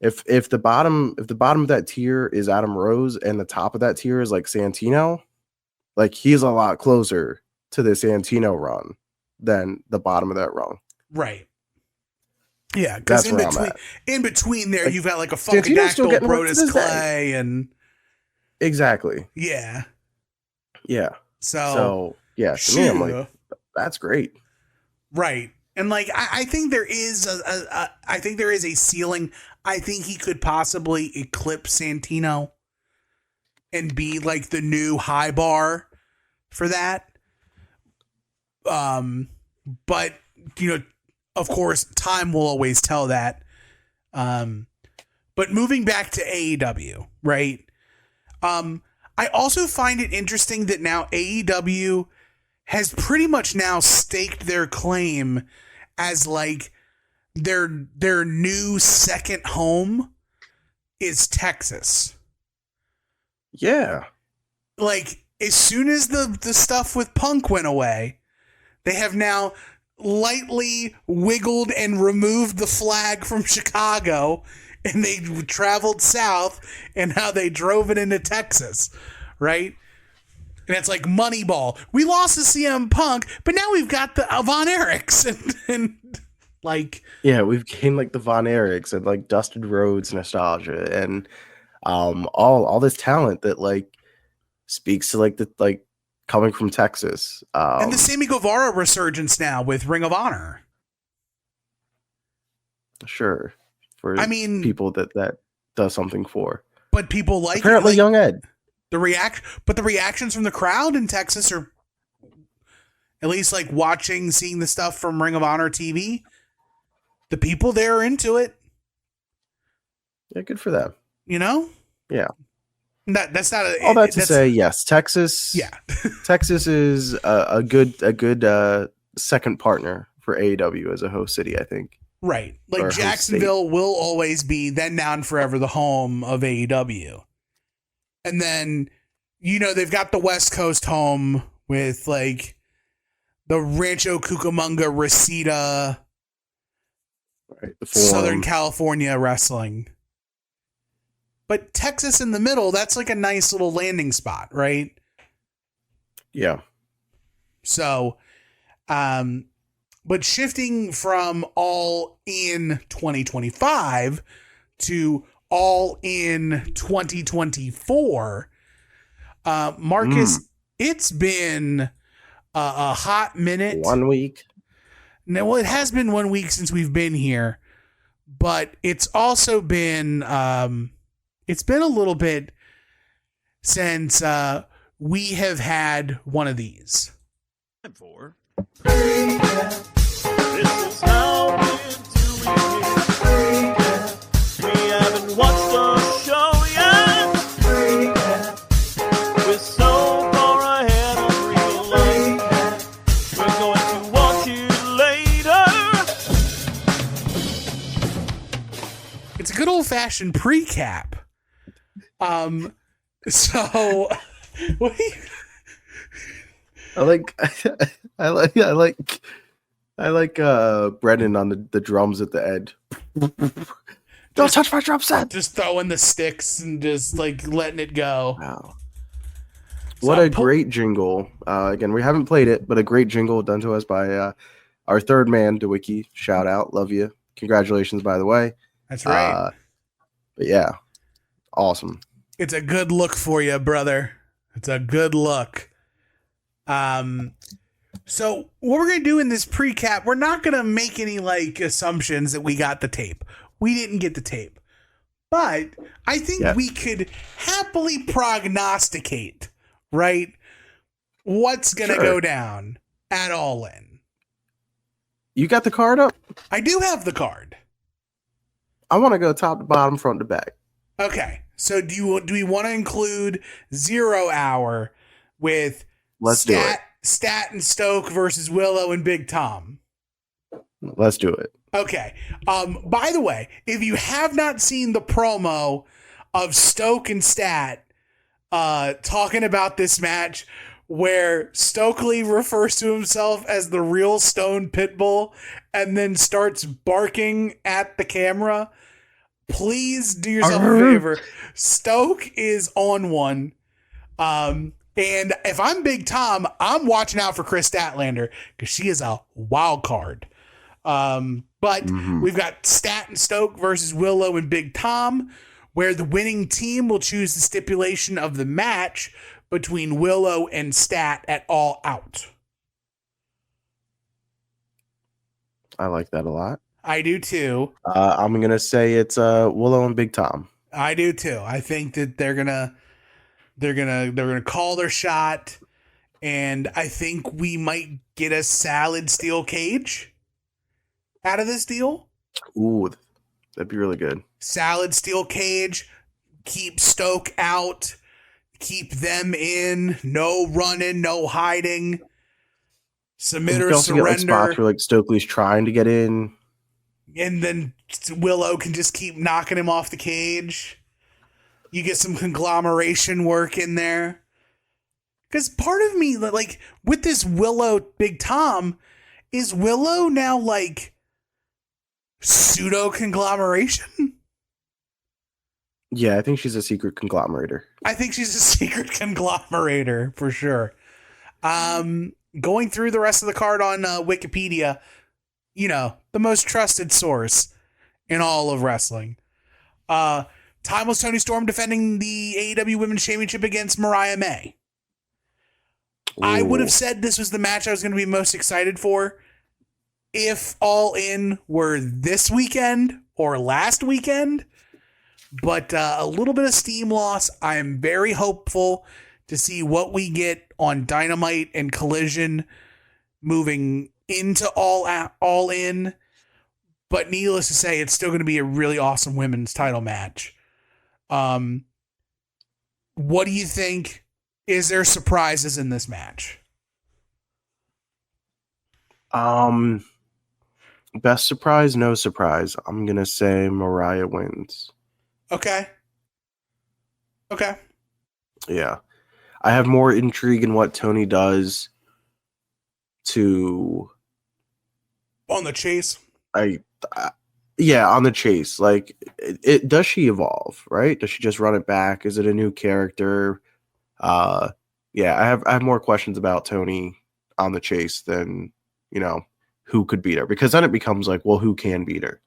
[SPEAKER 4] if the bottom of that tier is Adam Rose and the top of that tier is like Santino, like he's a lot closer to the Santino run than the bottom of that rung.
[SPEAKER 1] Right. Yeah, because in between there, like, you've got like a fucking Dactyl, Brodus Clay, and
[SPEAKER 4] exactly.
[SPEAKER 1] Yeah.
[SPEAKER 4] Yeah.
[SPEAKER 1] So
[SPEAKER 4] yeah, to me, I'm like, that's great.
[SPEAKER 1] Right. And like, I think there is I think there is a ceiling. I think he could possibly eclipse Santino and be like the new high bar for that. But you know, of course, time will always tell that. But moving back to AEW, right? I also find it interesting that now AEW has pretty much now staked their claim as like their new second home is Texas.
[SPEAKER 4] Yeah.
[SPEAKER 1] Like as soon as the stuff with Punk went away, they have now lightly wiggled and removed the flag from Chicago, and they traveled south, and now they drove it into Texas, right? And it's like Moneyball. We lost to CM Punk, but now we've got the Von Erichs and like,
[SPEAKER 4] yeah, we've gained like the Von Erichs and like Dustin Rhodes nostalgia and all this talent that like speaks to like the like coming from Texas.
[SPEAKER 1] And the Sammy Guevara resurgence now with Ring of Honor.
[SPEAKER 4] Sure. I mean, people that does something for.
[SPEAKER 1] But people like
[SPEAKER 4] apparently Young Ed.
[SPEAKER 1] The reactions from the crowd in Texas are at least like seeing the stuff from Ring of Honor TV. The people there are into it.
[SPEAKER 4] Yeah, good for them.
[SPEAKER 1] You know?
[SPEAKER 4] Yeah.
[SPEAKER 1] That's not
[SPEAKER 4] all that to say, yes, Texas.
[SPEAKER 1] Yeah.
[SPEAKER 4] Texas is a good second partner for AEW as a host city, I think.
[SPEAKER 1] Right. Like Jacksonville will always be then now and forever the home of AEW. And then, you know, they've got the West Coast home with like the Rancho Cucamonga Reseda,
[SPEAKER 4] right,
[SPEAKER 1] Southern California wrestling. But Texas in the middle, that's like a nice little landing spot, right?
[SPEAKER 4] Yeah.
[SPEAKER 1] So, but shifting from All In 2025 to All In 2024, Marcus, it's been a hot minute.
[SPEAKER 4] 1 week.
[SPEAKER 1] No, well, it has been 1 week since we've been here, but it's also been it's been a little bit since we have had one of these.
[SPEAKER 2] For this is how we haven't watched the show yet. We're so far ahead of real life. We're going to watch it later.
[SPEAKER 1] old-fashioned pre-cap. So what do you...
[SPEAKER 4] I like Brennan on the drums at the end. Don't touch my drum set.
[SPEAKER 1] Just throwing the sticks and just like letting it go.
[SPEAKER 4] Wow. What a great jingle. Again, we haven't played it, but a great jingle done to us by our third man, DeWicki. Shout out. Love you. Congratulations, by the way.
[SPEAKER 1] That's right.
[SPEAKER 4] But yeah, awesome.
[SPEAKER 1] It's a good look for you, brother. It's a good look. So what we're going to do in this pre-cap, we're not going to make any like assumptions that we got the tape. We didn't get the tape. But I think we could happily prognosticate, right? What's going to go down at All In.
[SPEAKER 4] You got the card up?
[SPEAKER 1] I do have the card.
[SPEAKER 4] I want to go top to bottom, front to back.
[SPEAKER 1] Okay. So do we want to include 0 Hour with Stat and Stoke versus Willow and Big Tom?
[SPEAKER 4] Let's do it.
[SPEAKER 1] Okay. By the way, if you have not seen the promo of Stoke and Stat talking about this match, where Stokely refers to himself as the real Stone Pitbull and then starts barking at the camera, please do yourself a favor. Stoke is on one. And if I'm Big Tom, I'm watching out for Chris Statlander because she is a wild card. But we've got Stat and Stoke versus Willow and Big Tom, where the winning team will choose the stipulation of the match between Willow and Stat at All Out.
[SPEAKER 4] I like that a lot.
[SPEAKER 1] I do too.
[SPEAKER 4] I'm going to say it's Willow and Big Tom.
[SPEAKER 1] I do too. I think that they're gonna call their shot, and I think we might get a salad steel cage out of this deal.
[SPEAKER 4] Ooh, that'd be really good.
[SPEAKER 1] Salad steel cage, keep Stoke out, keep them in, no running, no hiding. Submit or surrender. Get, like, spots
[SPEAKER 4] where like Stokely's trying to get in,
[SPEAKER 1] and then Willow can just keep knocking him off the cage. You get some conglomeration work in there. Because part of me, like, with this Willow Big Tom, is Willow now, like, pseudo-conglomeration?
[SPEAKER 4] Yeah, I think she's a secret conglomerator.
[SPEAKER 1] I think she's a secret conglomerator, for sure. Going through the rest of the card on Wikipedia, you know, the most trusted source in all of wrestling. Timeless Tony Storm defending the AEW Women's Championship against Mariah May. Ooh. I would have said this was the match I was going to be most excited for if All In were this weekend or last weekend. But a little bit of steam loss. I am very hopeful to see what we get on Dynamite and Collision moving into All In. But needless to say, it's still going to be a really awesome women's title match. What do you think? Is there surprises in this match?
[SPEAKER 4] Best surprise, no surprise. I'm going to say Mariah wins.
[SPEAKER 1] Okay.
[SPEAKER 4] Yeah. I have more intrigue in what Tony does to...
[SPEAKER 1] On the chase?
[SPEAKER 4] Yeah, on the chase. Like, does she evolve, right? Does she just run it back? Is it a new character? Yeah, I have more questions about Tony on the chase than, you know, who could beat her. Because then it becomes like, well, who can beat her?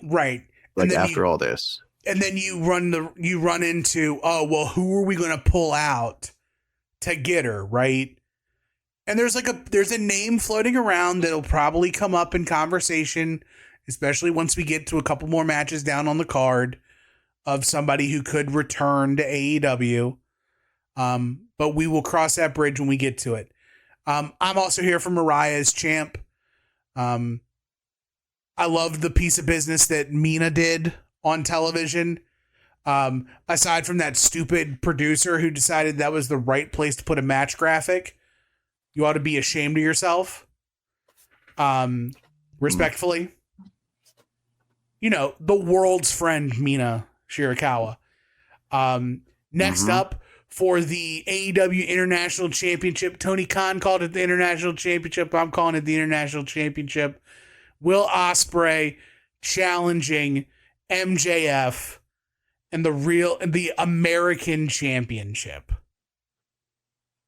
[SPEAKER 1] Right.
[SPEAKER 4] Like, after all this.
[SPEAKER 1] And then you run into, oh, well, who are we going to pull out to get her, right? And there's a name floating around that'll probably come up in conversation, especially once we get to a couple more matches down on the card, of somebody who could return to AEW. But we will cross that bridge when we get to it. I'm also here for Mariah as champ. I loved the piece of business that Mina did on television. Aside from that stupid producer who decided that was the right place to put a match graphic, you ought to be ashamed of yourself. Respectfully. the world's friend, Mina Shirakawa. Next up for the AEW International Championship, Tony Khan called it the International Championship. I'm calling it the International Championship. Will Ospreay challenging MJF and the American Championship.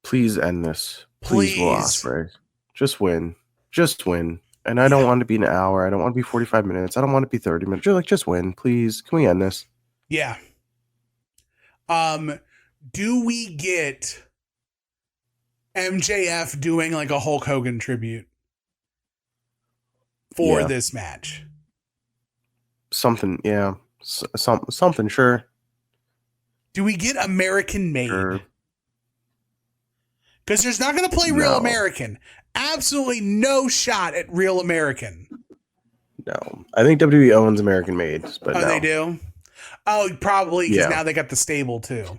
[SPEAKER 4] Please end this. Please, Will
[SPEAKER 1] Please.
[SPEAKER 4] Ospreay. Just win. Just win. And I don't want to be an hour. I don't want to be 45 minutes. I don't want to be 30 minutes. Just win, please. Can we end this?
[SPEAKER 1] Yeah. Do we get MJF doing like a Hulk Hogan tribute for this match?
[SPEAKER 4] Something, yeah. Something, sure.
[SPEAKER 1] Do we get American made?
[SPEAKER 4] Sure.
[SPEAKER 1] Because there's not going to play Real American. Absolutely no shot at Real American.
[SPEAKER 4] No. I think WWE owns American made, but no.
[SPEAKER 1] They do? Oh, probably because now they got the stable too.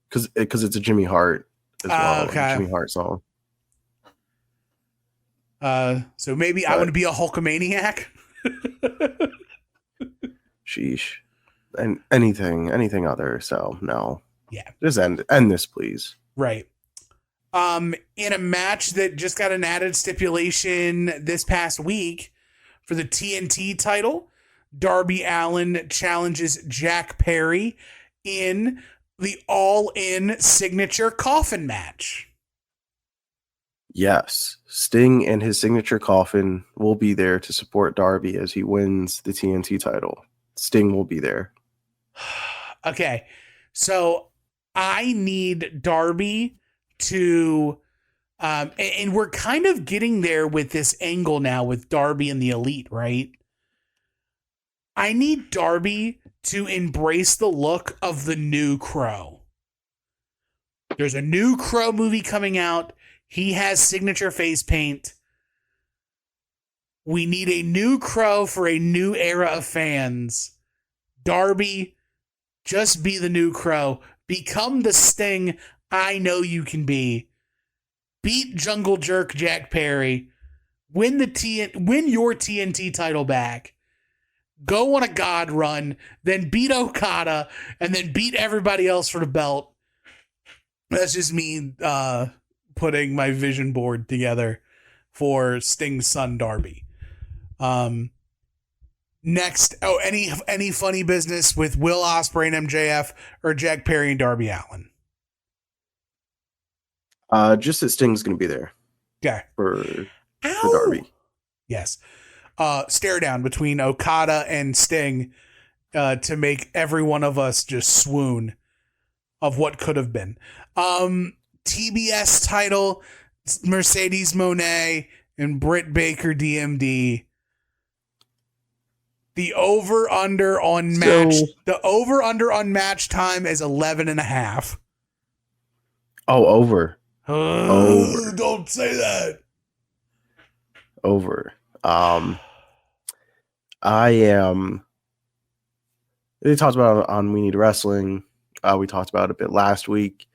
[SPEAKER 4] Because it's a Jimmy Hart as well.
[SPEAKER 1] Okay.
[SPEAKER 4] Jimmy Hart song.
[SPEAKER 1] So maybe I want to be a Hulkamaniac.
[SPEAKER 4] Sheesh. And anything other. So no.
[SPEAKER 1] Yeah.
[SPEAKER 4] Just end this, please.
[SPEAKER 1] Right. In a match that just got an added stipulation this past week for the TNT title, Darby Allin challenges Jack Perry in the All-In signature coffin match.
[SPEAKER 4] Yes. Sting and his signature coffin will be there to support Darby as he wins the TNT title. Sting will be there.
[SPEAKER 1] Okay. So I need Darby to and we're kind of getting there with this angle now with Darby and the Elite, right? I need Darby to embrace the look of the new Crow. There's a new Crow movie coming out. He has signature face paint. We need a new Crow for a new era of fans. Darby, just be the new Crow. Become the Sting I know you can be. Beat Jungle Jerk Jack Perry. Win your TNT title back. Go on a God run, then beat Okada, and then beat everybody else for the belt. That's just me putting my vision board together for Sting's son Darby. Next, any funny business with Will Ospreay and MJF or Jack Perry and Darby Allin?
[SPEAKER 4] Just that Sting's going to be there.
[SPEAKER 1] Okay.
[SPEAKER 4] For Darby.
[SPEAKER 1] Yes. Stare down between Okada and Sting to make every one of us just swoon of what could have been. TBS title, Mercedes Moné and Britt Baker DMD. The over-under on match time is 11.5.
[SPEAKER 4] Oh, over. Over.
[SPEAKER 1] Don't say that.
[SPEAKER 4] Over. I am. They talked about it on We Need Wrestling. We talked about it a bit last week.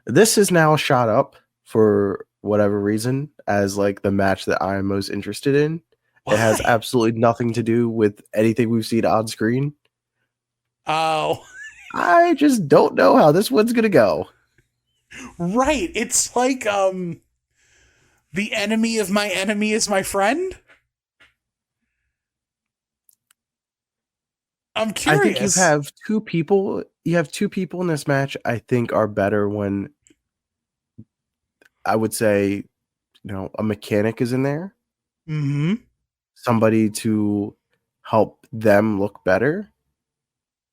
[SPEAKER 4] This is now shot up for whatever reason as like the match that I'm most interested in. Why? It has absolutely nothing to do with anything we've seen on screen.
[SPEAKER 1] Oh.
[SPEAKER 4] I just don't know how this one's gonna go.
[SPEAKER 1] Right. It's like the enemy of my enemy is my friend. I'm curious.
[SPEAKER 4] I think you have two people in this match I think are better when I would say, a mechanic is in there.
[SPEAKER 1] Mm-hmm.
[SPEAKER 4] Somebody to help them look better.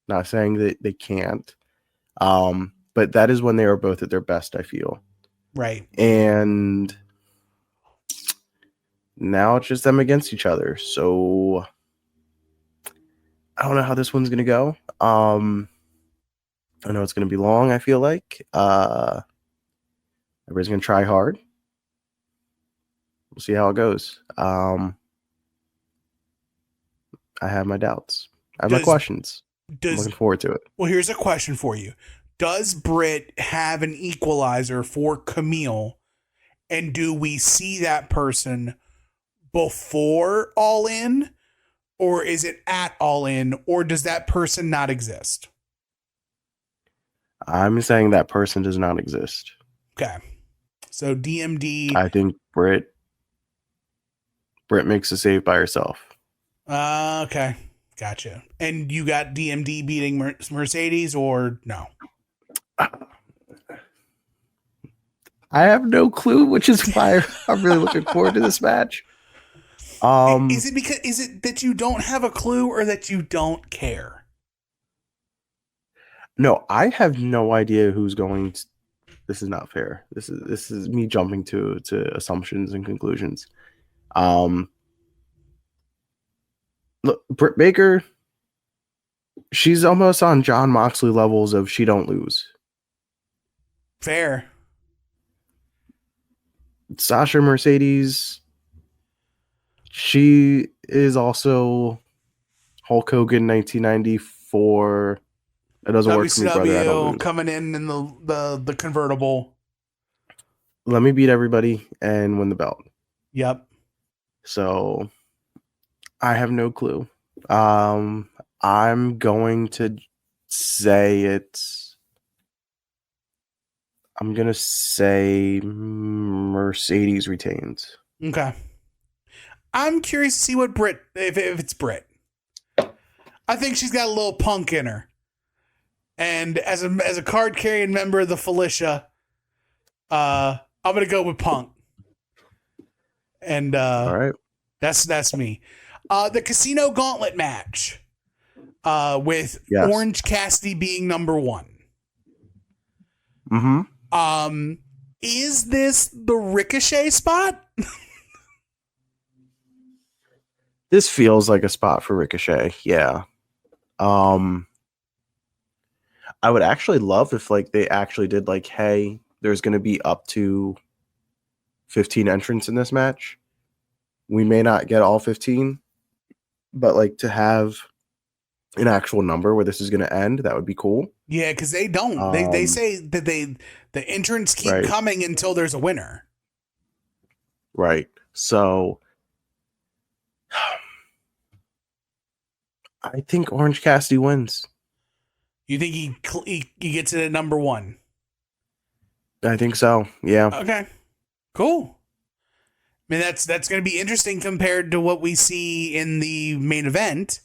[SPEAKER 4] Not saying that they can't. But that is when they are both at their best, I feel.
[SPEAKER 1] Right.
[SPEAKER 4] And now it's just them against each other. So I don't know how this one's going to go. I know it's going to be long, I feel like. Everybody's going to try hard. We'll see how it goes. I have my doubts. I have my questions. I'm looking forward to it.
[SPEAKER 1] Well, here's a question for you. Does Britt have an equalizer for Camille? And do we see that person before All In? or is it at All In, or does that person not exist?
[SPEAKER 4] I'm saying that person does not exist.
[SPEAKER 1] Okay. So DMD.
[SPEAKER 4] I think Britt makes a save by herself.
[SPEAKER 1] Okay. Gotcha. And you got DMD beating Mercedes, or no?
[SPEAKER 4] I have no clue, which is why I'm really looking forward to this match.
[SPEAKER 1] Is it that you don't have a clue, or that you don't care?
[SPEAKER 4] No, I have no idea who's going to. This is not fair. This is me jumping to assumptions and conclusions. Look, Britt Baker, she's almost on Jon Moxley levels of she don't lose.
[SPEAKER 1] Fair.
[SPEAKER 4] Sasha Mercedes, she is also Hulk Hogan 1994. It doesn't work for me, brother. I don't lose.
[SPEAKER 1] Coming in the convertible.
[SPEAKER 4] Let me beat everybody and win the belt.
[SPEAKER 1] Yep.
[SPEAKER 4] So I have no clue. I'm going to say it's. I'm gonna say Mercedes retains.
[SPEAKER 1] Okay. I'm curious to see what Britt, if it's Britt. I think she's got a little punk in her. And as a card carrying member of the Felicia, I'm gonna go with Punk. And
[SPEAKER 4] all right,
[SPEAKER 1] that's me. The Casino Gauntlet match, with Orange Cassidy being number 1.
[SPEAKER 4] Mm-hmm.
[SPEAKER 1] Is this the Ricochet spot?
[SPEAKER 4] This feels like a spot for Ricochet. Yeah. I would actually love if they actually did hey, there's going to be up to 15 entrants in this match. We may not get all 15, but to have an actual number where this is going to end, that would be cool.
[SPEAKER 1] Yeah, because they don't. They say that the entrants keep coming until there's a winner.
[SPEAKER 4] Right. So I think Orange Cassidy wins.
[SPEAKER 1] You think he gets it at number 1?
[SPEAKER 4] I think so. Yeah.
[SPEAKER 1] Okay. Cool. I mean, that's going to be interesting compared to what we see in the main event,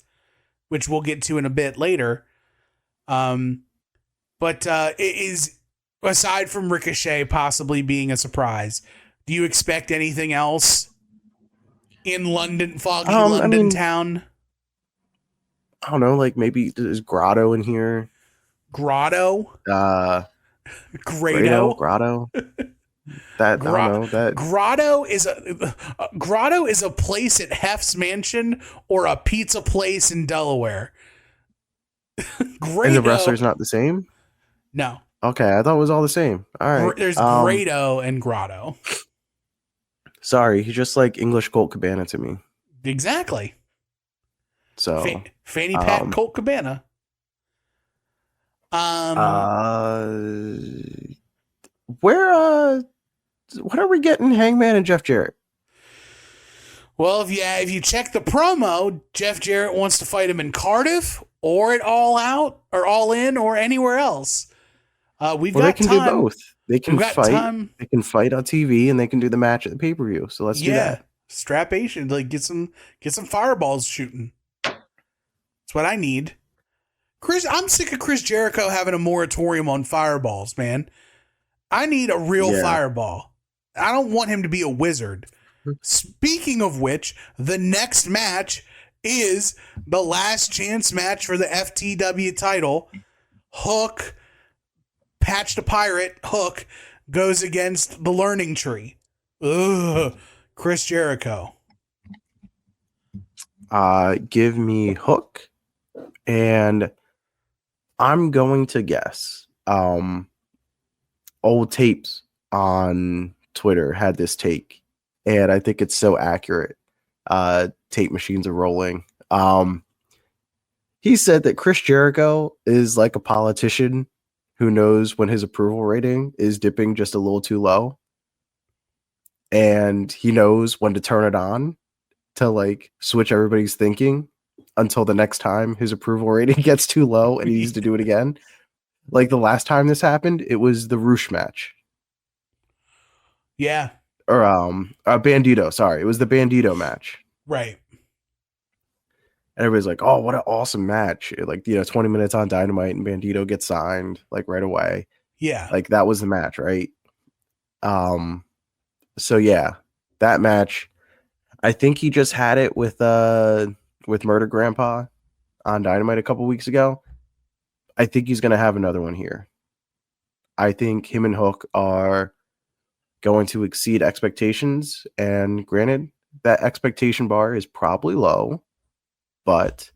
[SPEAKER 1] which we'll get to in a bit later. But it is, aside from Ricochet possibly being a surprise, do you expect anything else in London, foggy London town?
[SPEAKER 4] I don't know, maybe there's Grotto in here.
[SPEAKER 1] Grotto?
[SPEAKER 4] Grotto. I don't know that.
[SPEAKER 1] Grotto is a place at Hef's Mansion or a pizza place in Delaware.
[SPEAKER 4] And the wrestler's not the same?
[SPEAKER 1] No.
[SPEAKER 4] Okay, I thought it was all the same. All right.
[SPEAKER 1] There's Grado and Grotto.
[SPEAKER 4] Sorry, he's just like English Colt Cabana to me.
[SPEAKER 1] Exactly.
[SPEAKER 4] So
[SPEAKER 1] Fanny Pat Colt Cabana.
[SPEAKER 4] What are we getting Hangman and Jeff Jarrett?
[SPEAKER 1] Well, if you check the promo, Jeff Jarrett wants to fight him in Cardiff or at All Out or All In or anywhere else. They can do both. They can fight. They can fight on TV and they can do the match at the pay-per-view. So let's do that. Strapation, get some fireballs shooting. That's what I need. I'm sick of Chris Jericho having a moratorium on fireballs, man. I need a real fireball. I don't want him to be a wizard. Speaking of which, the next match is the last chance match for the FTW title. Hook, Patch the Pirate, Hook, goes against the Learning Tree. Ugh, Chris Jericho.
[SPEAKER 4] Give me Hook, and I'm going to guess. Old Tapes on Twitter had this take, and I think it's so accurate. Tape machines are rolling. He said that Chris Jericho is like a politician who knows when his approval rating is dipping just a little too low, and he knows when to turn it on to switch everybody's thinking until the next time his approval rating gets too low and he needs to do it again. Like the last time this happened, it was the Roosh match.
[SPEAKER 1] Yeah.
[SPEAKER 4] Or Bandito, sorry. It was the Bandito match.
[SPEAKER 1] Right.
[SPEAKER 4] And everybody's like, oh, what an awesome match. Like, 20 minutes on Dynamite and Bandito gets signed like right away.
[SPEAKER 1] Yeah.
[SPEAKER 4] Like that was the match, right? So yeah, that match, I think he just had it with Murder Grandpa on Dynamite a couple weeks ago. I think he's gonna have another one here. I think him and Hook are going to exceed expectations, and granted, that expectation bar is probably low, but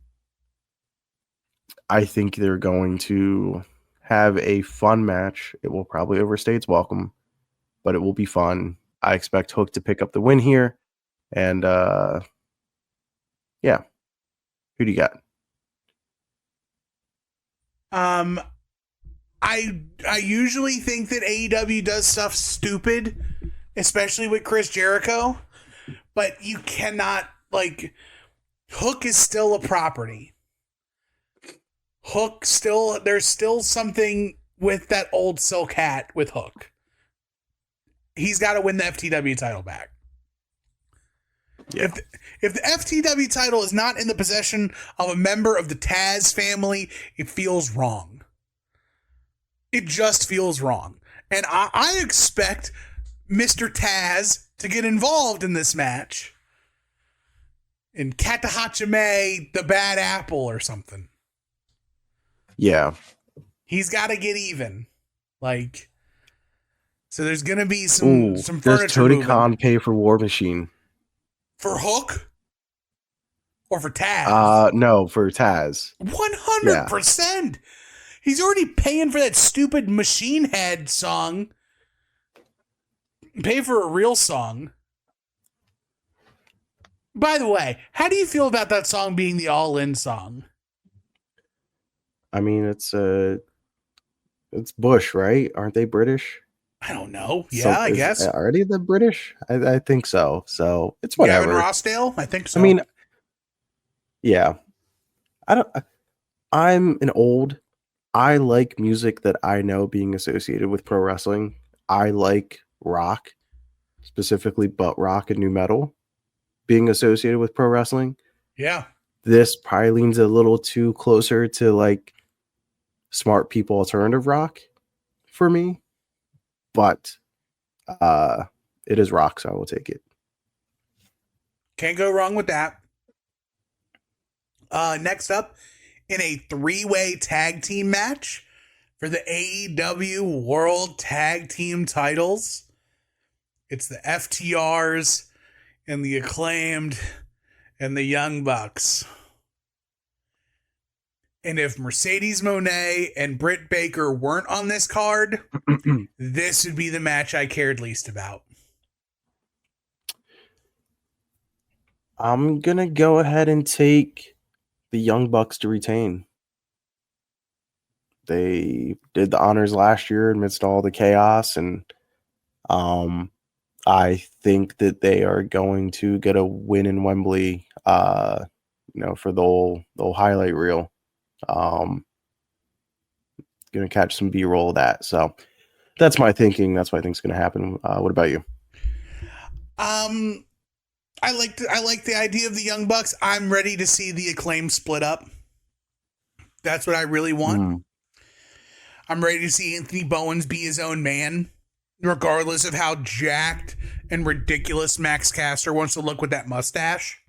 [SPEAKER 4] I think they're going to have a fun match. It will probably overstay its welcome, but it will be fun. I expect Hook to pick up the win here. And yeah. Who do you got?
[SPEAKER 1] I usually think that AEW does stuff stupid, especially with Chris Jericho, but you cannot, like, Hook is still a property. There's still something with that old silk hat with Hook. He's got to win the FTW title back.
[SPEAKER 4] Yeah.
[SPEAKER 1] If the FTW title is not in the possession of a member of the Taz family, it feels wrong. It just feels wrong. And I expect Mr. Taz to get involved in this match. In Katahachime, the Bad Apple or something.
[SPEAKER 4] Yeah.
[SPEAKER 1] He's got to get even. Like, so there's going to be some furniture
[SPEAKER 4] does Tony
[SPEAKER 1] moving.
[SPEAKER 4] Khan pay for War Machine?
[SPEAKER 1] For Hook? Or for Taz?
[SPEAKER 4] No, for Taz.
[SPEAKER 1] 100%. Yeah. He's already paying for that stupid Machine Head song. Pay for a real song. By the way, how do you feel about that song being the all-in song?
[SPEAKER 4] I mean, it's Bush, right? Aren't they British?
[SPEAKER 1] I don't know. Yeah, I guess.
[SPEAKER 4] Are they the British? I think so. So it's whatever.
[SPEAKER 1] Gavin Rossdale? I think so.
[SPEAKER 4] I mean, yeah. I'm an old. I like music that I know being associated with pro wrestling. I like rock, specifically butt rock and nu metal being associated with pro wrestling.
[SPEAKER 1] Yeah.
[SPEAKER 4] This probably leans a little too closer to like smart people alternative rock for me. But it is rock, so I will take it.
[SPEAKER 1] Can't go wrong with that. Next up, in a 3-way tag team match for the AEW World Tag Team titles, it's the FTRs and the Acclaimed and the Young Bucks. And if Mercedes Moné and Britt Baker weren't on this card, this would be the match I cared least about.
[SPEAKER 4] I'm going to go ahead and take the Young Bucks to retain. They did the honors last year amidst all the chaos, and I think that they are going to get a win in Wembley, for the whole highlight reel. Gonna catch some B-roll of that. So that's my thinking. That's what I think is gonna happen. What about you?
[SPEAKER 1] I like the idea of the Young Bucks. I'm ready to see the Acclaim split up. That's what I really want. I'm ready to see Anthony Bowens be his own man, regardless of how jacked and ridiculous Max Caster wants to look with that mustache.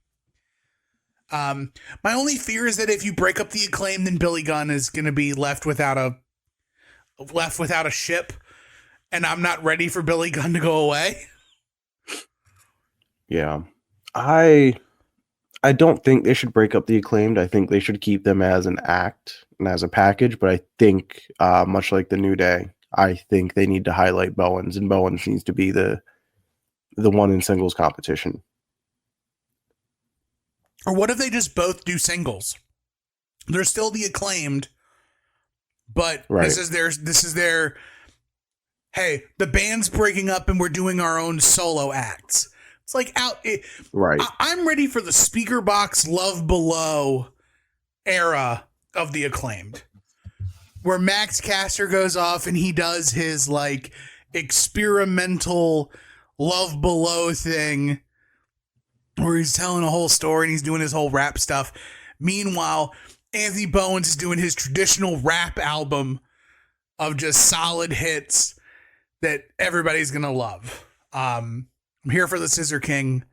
[SPEAKER 1] My only fear is that if you break up the Acclaim, then Billy Gunn is going to be left without a ship, and I'm not ready for Billy Gunn to go away.
[SPEAKER 4] Yeah, I don't think they should break up the Acclaimed. I think they should keep them as an act and as a package. But I think, much like the New Day, I think they need to highlight Bowens, and Bowens needs to be the one in singles competition.
[SPEAKER 1] Or what if they just both do singles? They're still the Acclaimed, but
[SPEAKER 4] right.
[SPEAKER 1] This is their hey, the band's breaking up and we're doing our own solo acts. It's like right. I'm ready for the Speaker Box Love Below era of the Acclaimed, where Max Caster goes off and he does his like experimental Love Below thing where he's telling a whole story and he's doing his whole rap stuff. Meanwhile, Anthony Bowens is doing his traditional rap album of just solid hits that everybody's going to love. I'm here for the Scissor King.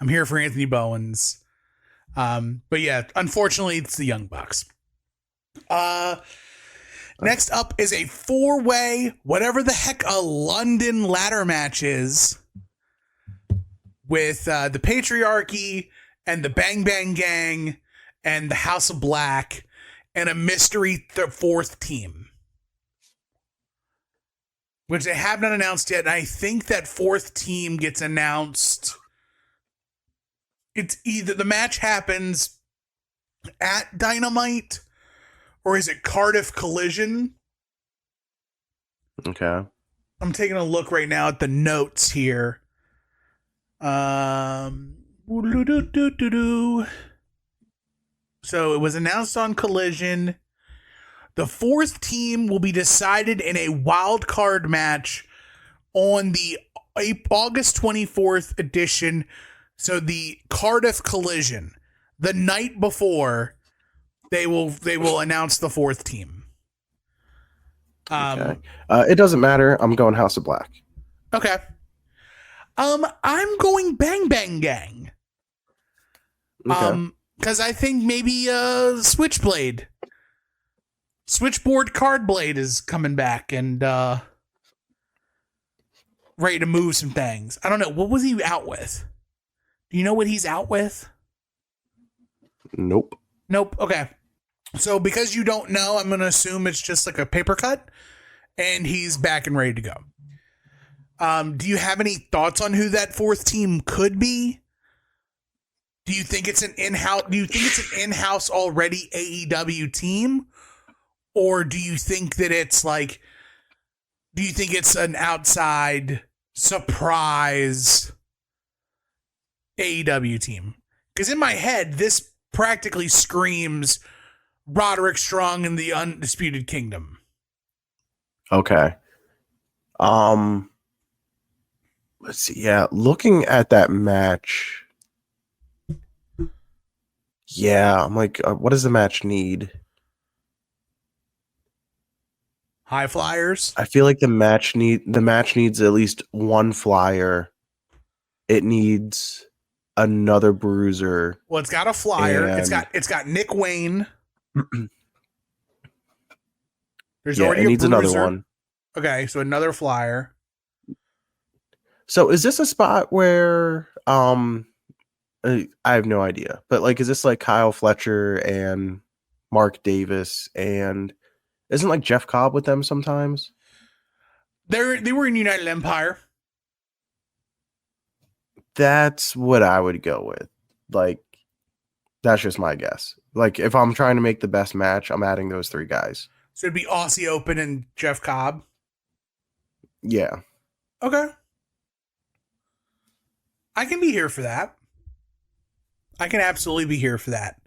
[SPEAKER 1] I'm here for Anthony Bowens. But yeah, unfortunately, it's the Young Bucks. Next up is a 4-way, whatever the heck a London ladder match is, with the Patriarchy and the Bang Bang Gang and the House of Black and a mystery fourth team, which they have not announced yet. And I think that fourth team gets announced. It's either the match happens at Dynamite or is it Cardiff Collision?
[SPEAKER 4] Okay.
[SPEAKER 1] I'm taking a look right now at the notes here. So it was announced on Collision. The fourth team will be decided in a wild card match on the August 24th edition. So the Cardiff Collision, the night before, they will announce the fourth team.
[SPEAKER 4] Okay. It doesn't matter. I'm going House of Black.
[SPEAKER 1] Okay. I'm going Bang Bang Gang.
[SPEAKER 4] Okay.
[SPEAKER 1] Because I think maybe Switchboard Card Blade is coming back and ready to move some things. I don't know. What was he out with? Do you know what he's out with?
[SPEAKER 4] Nope.
[SPEAKER 1] Okay. So because you don't know, I'm going to assume it's just like a paper cut and he's back and ready to go. Do you have any thoughts on who that fourth team could be? Do you think it's an in-house already AEW team? Or do you think that it's like, do you think it's an outside surprise AEW team? Because in my head, this practically screams Roderick Strong and the Undisputed Kingdom.
[SPEAKER 4] Okay. Let's see. Yeah, looking at that match. Yeah, I'm like, what does the match need?
[SPEAKER 1] High flyers.
[SPEAKER 4] I feel like the match needs at least one flyer. It needs another bruiser.
[SPEAKER 1] Well, it's got a flyer.
[SPEAKER 4] And
[SPEAKER 1] It's got Nick Wayne. There's
[SPEAKER 4] yeah,
[SPEAKER 1] already
[SPEAKER 4] it
[SPEAKER 1] a
[SPEAKER 4] needs
[SPEAKER 1] bruiser.
[SPEAKER 4] another one.
[SPEAKER 1] Okay, so another flyer.
[SPEAKER 4] So is this a spot where I have no idea, but like, is this like Kyle Fletcher and Mark Davis, and isn't like Jeff Cobb with them sometimes?
[SPEAKER 1] They were in United Empire.
[SPEAKER 4] That's what I would go with. Like, that's just my guess. Like, if I'm trying to make the best match, I'm adding those three guys.
[SPEAKER 1] So it'd be Aussie Open and Jeff Cobb.
[SPEAKER 4] Yeah.
[SPEAKER 1] Okay. I can be here for that. I can absolutely be here for that.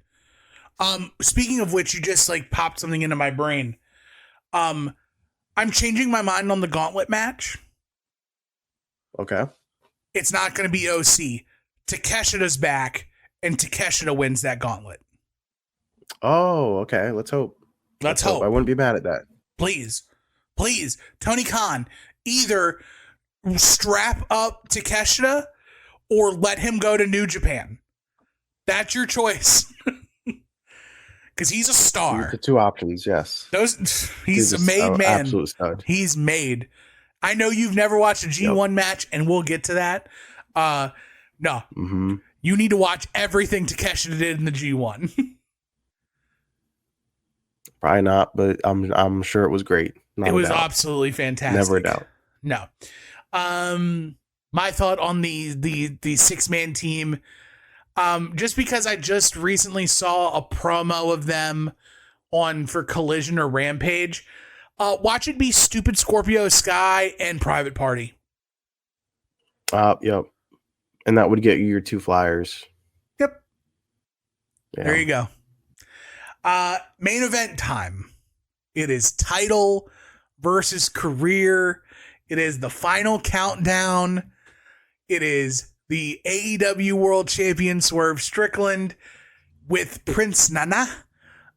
[SPEAKER 1] Speaking of which, you just like popped something into my brain. I'm changing my mind on the gauntlet match.
[SPEAKER 4] Okay.
[SPEAKER 1] It's not going to be OC. Takeshita's back, and Takeshita wins that gauntlet.
[SPEAKER 4] Oh, okay. Let's hope.
[SPEAKER 1] Let's hope.
[SPEAKER 4] I wouldn't be mad at that.
[SPEAKER 1] Please. Tony Khan, either strap up Takeshita or let him go to New Japan. That's your choice. Because he's a star.
[SPEAKER 4] The two options, yes.
[SPEAKER 1] He's a made man.
[SPEAKER 4] Absolute stud.
[SPEAKER 1] He's made. I know you've never watched a G1 match, and we'll get to that. No.
[SPEAKER 4] Mm-hmm.
[SPEAKER 1] You need to watch everything Takeshita did in the G1.
[SPEAKER 4] Probably not, but I'm sure it was great.
[SPEAKER 1] It was absolutely fantastic.
[SPEAKER 4] Never a doubt.
[SPEAKER 1] No. My thought on the 6-man team, just because I just recently saw a promo of them for Collision or Rampage, watch it be Stupid Scorpio Sky and Private Party.
[SPEAKER 4] Yep. And that would get you your two flyers.
[SPEAKER 1] Yep.
[SPEAKER 4] Yeah.
[SPEAKER 1] There you go. Main event time. It is title versus career. It is the final countdown. It is the AEW World Champion Swerve Strickland with Prince Nana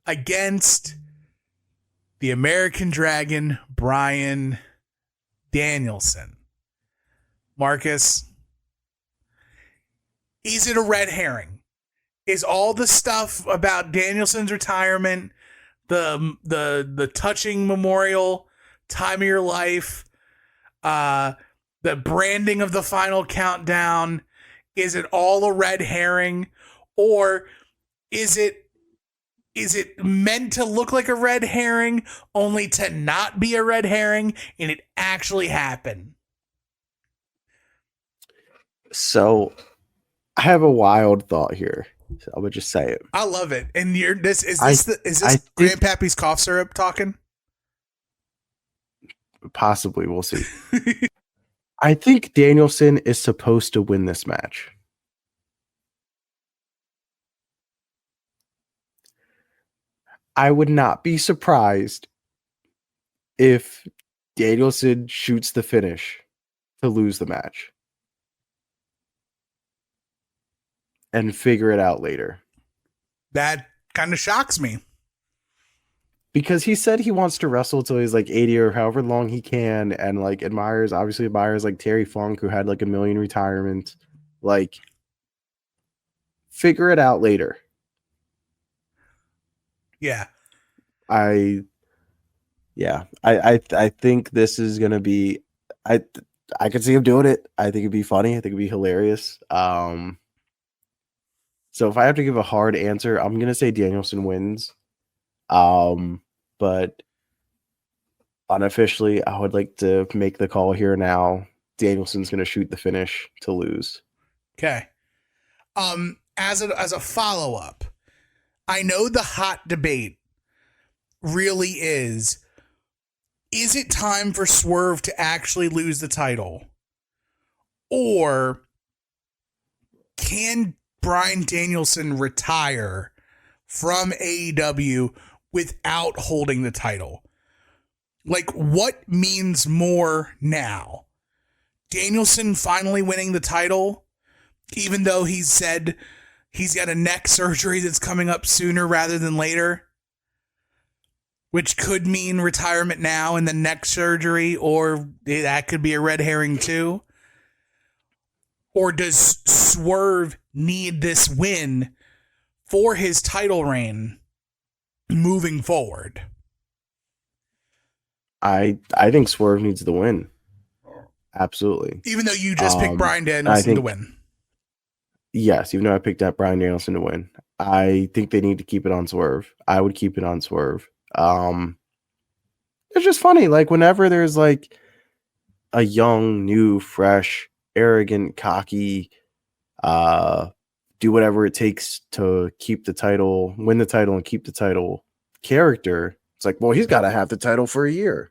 [SPEAKER 1] against the American Dragon Bryan Danielson. Marcus, is it a red herring? Is all the stuff about Danielson's retirement, the touching memorial, time of your life, the branding of the final countdown, is it all a red herring? Or is it meant to look like a red herring only to not be a red herring and it actually happened?
[SPEAKER 4] So I have a wild thought here. So I would just say it.
[SPEAKER 1] I love it. And is this
[SPEAKER 4] I think-
[SPEAKER 1] Grandpappy's cough syrup talking?
[SPEAKER 4] Possibly, we'll see. I think Danielson is supposed to win this match. I would not be surprised if Danielson shoots the finish to lose the match and figure it out later.
[SPEAKER 1] That kind of shocks me.
[SPEAKER 4] Because he said he wants to wrestle till he's like 80 or however long he can, and like admires like Terry Funk, who had like 1 million retirements. Like, figure it out later.
[SPEAKER 1] Yeah.
[SPEAKER 4] I think this is gonna be. I could see him doing it. I think it'd be funny. I think it'd be hilarious. So if I have to give a hard answer, I'm gonna say Danielson wins. But unofficially, I would like to make the call here now. Danielson's gonna shoot the finish to lose.
[SPEAKER 1] Okay. As a follow-up, I know the hot debate really is it time for Swerve to actually lose the title? Or can Bryan Danielson retire from AEW without holding the title? Like, what means more now? Danielson finally winning the title, even though he's said he's got a neck surgery that's coming up sooner rather than later, which could mean retirement now and the neck surgery, or that could be a red herring too. Or does Swerve need this win for his title reign moving forward?
[SPEAKER 4] I think Swerve needs the win. Absolutely.
[SPEAKER 1] Even though you just picked Bryan Danielson to win.
[SPEAKER 4] Yes, even though I picked up Bryan Danielson to win. I think they need to keep it on Swerve. I would keep it on Swerve. It's just funny. Like, whenever there's like a young, new, fresh, arrogant, cocky, do whatever it takes to keep the title, win the title, and keep the title character, it's like, well, he's got to have the title for a year.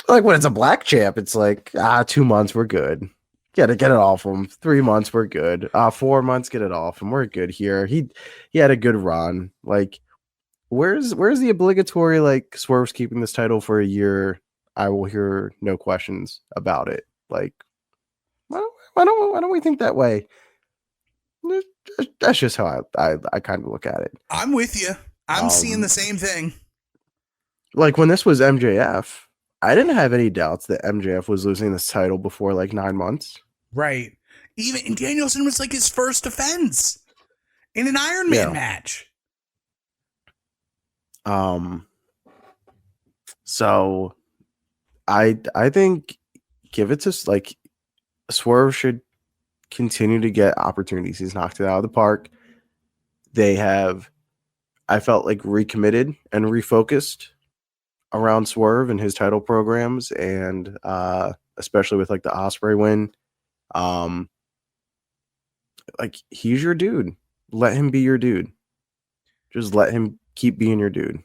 [SPEAKER 4] Like, when it's a black champ, it's like, 2 months, we're good. Get it off him. 3 months, we're good. 4 months, get it off him. We're good here. He had a good run. Like, where's the obligatory, like, Swerve's keeping this title for a year? I will hear no questions about it. Like, why don't we think that way? That's just how I kind of look at it.
[SPEAKER 1] I'm with you. I'm seeing the same thing.
[SPEAKER 4] Like, when this was MJF, I didn't have any doubts that MJF was losing this title before like 9 months.
[SPEAKER 1] Right. Even Danielson was like his first defense in an Iron Man match.
[SPEAKER 4] So I think give it to, like, Swerve should continue to get opportunities. He's knocked it out of the park. They have, I felt like, recommitted and refocused around Swerve and his title programs, and especially with like the Ospreay win. Like, he's your dude. Let him be your dude. Just let him keep being your dude.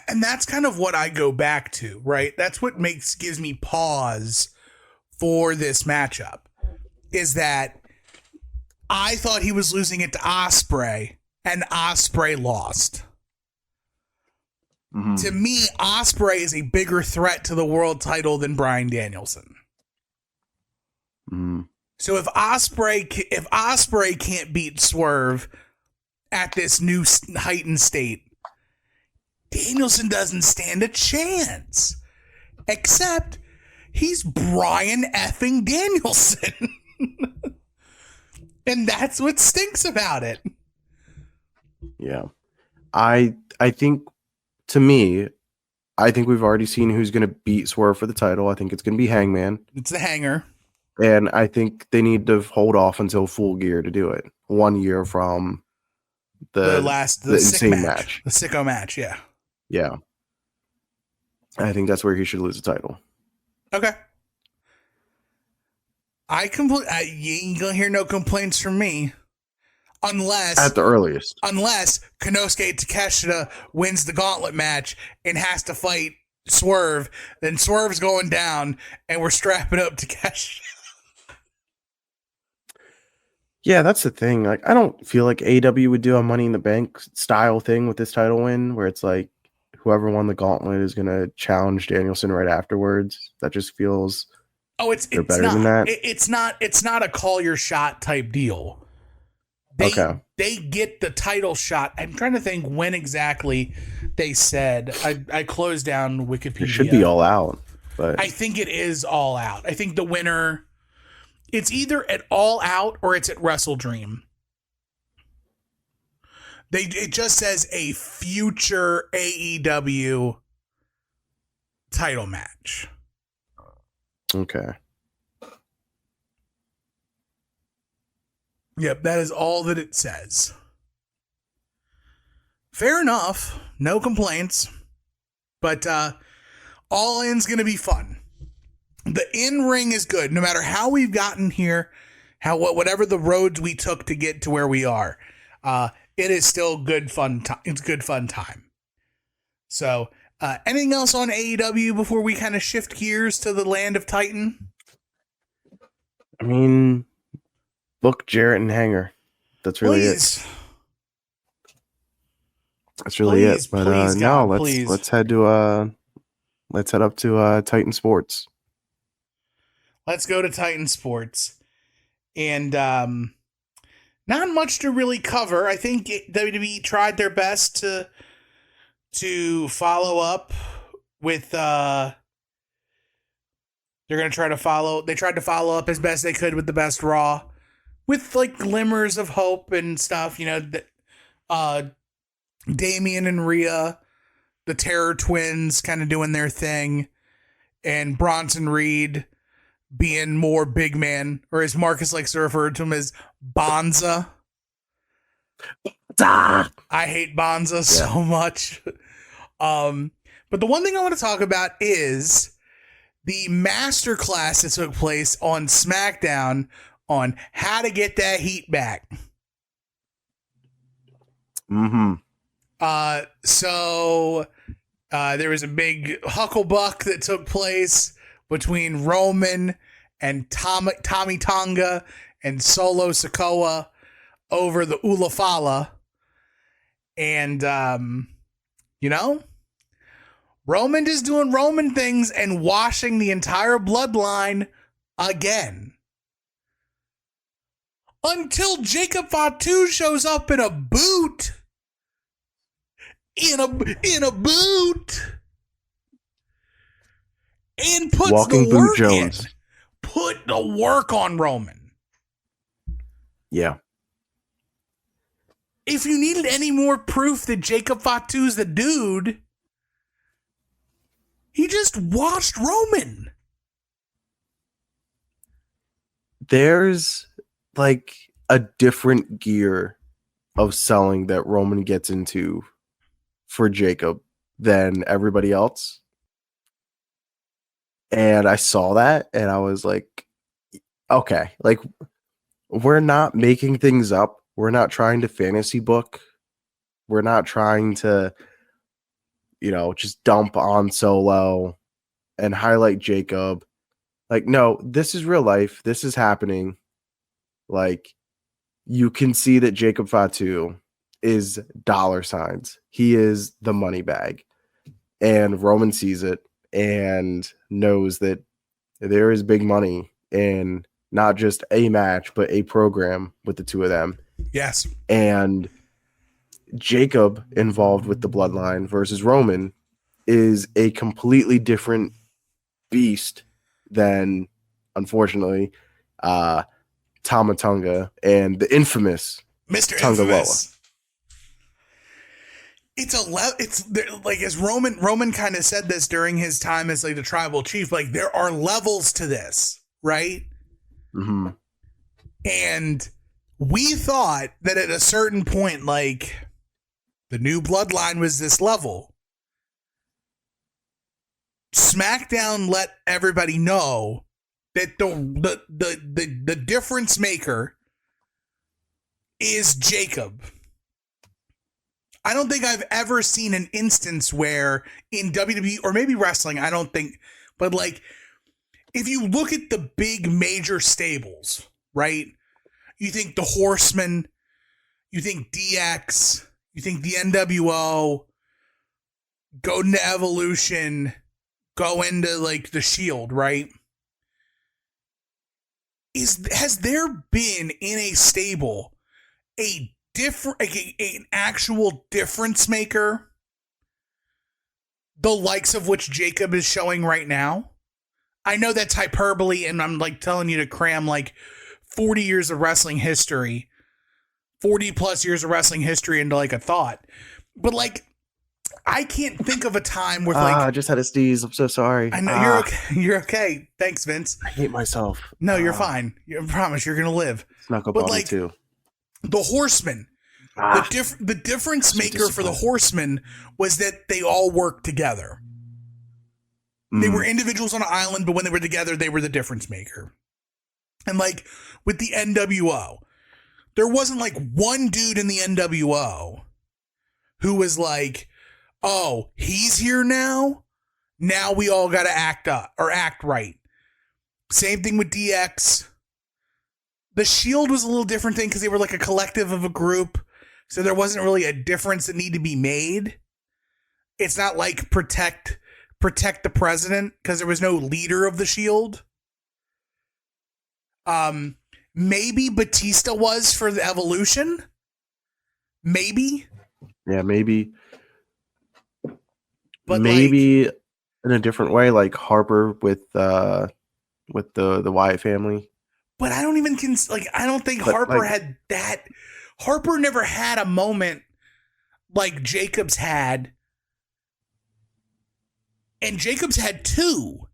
[SPEAKER 1] And that's kind of what I go back to, right? That's what gives me pause for this matchup, is that I thought he was losing it to Ospreay and Ospreay lost.
[SPEAKER 4] Mhm.
[SPEAKER 1] To me, Ospreay is a bigger threat to the world title than Bryan Danielson.
[SPEAKER 4] Mhm.
[SPEAKER 1] So if Ospreay can't beat Swerve at this new heightened state, Danielson doesn't stand a chance. Except he's Bryan effing Danielson. And that's what stinks about it.
[SPEAKER 4] Yeah. I think, to me, I think we've already seen who's going to beat Swerve for the title. I think it's going to be Hangman.
[SPEAKER 1] It's the hanger.
[SPEAKER 4] And I think they need to hold off until Full Gear to do it. 1 year from the
[SPEAKER 1] sick
[SPEAKER 4] insane
[SPEAKER 1] match. The sicko match, yeah.
[SPEAKER 4] Yeah. I think that's where he should lose the title.
[SPEAKER 1] Okay. You ain't gonna hear no complaints from me. Unless
[SPEAKER 4] At the earliest.
[SPEAKER 1] Konosuke Takeshita wins the gauntlet match and has to fight Swerve, then Swerve's going down and we're strapping up Takeshita.
[SPEAKER 4] Yeah, that's the thing. Like, I don't feel like AEW would do a Money in the Bank style thing with this title win, where it's like whoever won the gauntlet is going to challenge Danielson right afterwards. That just feels
[SPEAKER 1] it's
[SPEAKER 4] better
[SPEAKER 1] not,
[SPEAKER 4] than that.
[SPEAKER 1] It's not a call your shot type deal. They get the title shot. I'm trying to think when exactly they said. I closed down Wikipedia.
[SPEAKER 4] It should be All Out, but
[SPEAKER 1] I think it is All Out. I think the winner, it's either at All Out or it's at Wrestle Dream. It just says a future AEW title match.
[SPEAKER 4] okay.
[SPEAKER 1] Yep, that is all that it says. Fair enough. No complaints. But All In's going to be fun. The in-ring is good. No matter how we've gotten here, whatever the roads we took to get to where we are, it is still good fun. It's good fun time. So, anything else on AEW before we kind of shift gears to the land of Titan?
[SPEAKER 4] I mean, book Jarrett and Hanger. That's really it. That's really it. But let's head up to Titan Sports.
[SPEAKER 1] Let's go to Titan Sports. And not much to really cover. I think WWE tried their best to follow up with they're going to try to follow. They tried to follow up as best they could with the best Raw, with like glimmers of hope and stuff. You know, Damian and Rhea, the Terror Twins, kind of doing their thing, and Bronson Reed being more big man, or as Marcus likes to refer to him as Bonza. I hate Bonza so much. But the one thing I want to talk about is the masterclass that took place on SmackDown on how to get that heat back.
[SPEAKER 4] Mm-hmm.
[SPEAKER 1] So there was a big hucklebuck that took place between Roman and Tommy Tonga and Solo Sikoa over the Ulafala. And, Roman just doing Roman things and washing the entire bloodline again. Until Jacob Fatu shows up in a boot. In a boot. And puts
[SPEAKER 4] Walking
[SPEAKER 1] the work
[SPEAKER 4] Jones.
[SPEAKER 1] in. Put the work on Roman.
[SPEAKER 4] Yeah.
[SPEAKER 1] If you needed any more proof that Jacob Fatu's the dude, he just washed Roman.
[SPEAKER 4] There's like a different gear of selling that Roman gets into for Jacob than everybody else. And I saw that and I was like, okay, like we're not making things up. We're not trying to fantasy book. We're not trying to, just dump on Solo and highlight Jacob. Like, no, this is real life. This is happening. Like, you can see that Jacob Fatu is dollar signs. He is the money bag. And Roman sees it and knows that there is big money in not just a match, but a program with the two of them.
[SPEAKER 1] Yes.
[SPEAKER 4] And Jacob involved with the bloodline versus Roman is a completely different beast than, unfortunately, Tama Tonga and the infamous
[SPEAKER 1] Mr.
[SPEAKER 4] Tonga
[SPEAKER 1] Infamous. It's like, as Roman kind of said this during his time as like the tribal chief, like there are levels to this, right?
[SPEAKER 4] Mm-hmm.
[SPEAKER 1] And we thought that at a certain point, like the new bloodline was this level. SmackDown let everybody know that the difference maker is Jacob. I don't think I've ever seen an instance where in WWE or maybe wrestling, I don't think, but like if you look at the big major stables, right? You think the Horsemen, you think DX, you think the NWO, go into Evolution, go into like the Shield, right? Has there been in a stable an actual difference maker, the likes of which Jacob is showing right now? I know that's hyperbole, and I'm like telling you to cram like 40 years of wrestling history, 40 plus years of wrestling history into like a thought, but like I can't think of a time where like
[SPEAKER 4] I just had a sneeze. I'm so sorry.
[SPEAKER 1] I know you're okay. You're okay. Thanks, Vince.
[SPEAKER 4] I hate myself.
[SPEAKER 1] No, you're fine. I promise you're gonna live.
[SPEAKER 4] Snuggle
[SPEAKER 1] But
[SPEAKER 4] Bobby
[SPEAKER 1] like
[SPEAKER 4] too.
[SPEAKER 1] the Horsemen, the difference maker for the Horsemen was that they all worked together. They were individuals on an island, but when they were together, they were the difference maker. And like with the NWO, there wasn't like one dude in the NWO who was like, oh, he's here now. Now we all got to act up or act right. Same thing with DX. The Shield was a little different thing because they were like a collective of a group. So there wasn't really a difference that needed to be made. It's not like protect the president because there was no leader of the Shield. Maybe Batista was for the Evolution. Maybe.
[SPEAKER 4] Yeah, maybe.
[SPEAKER 1] But
[SPEAKER 4] maybe like, in a different way, like Harper with the Wyatt family.
[SPEAKER 1] But I don't even I don't think Harper had that. Harper never had a moment like Jacobs had. And Jacobs had two.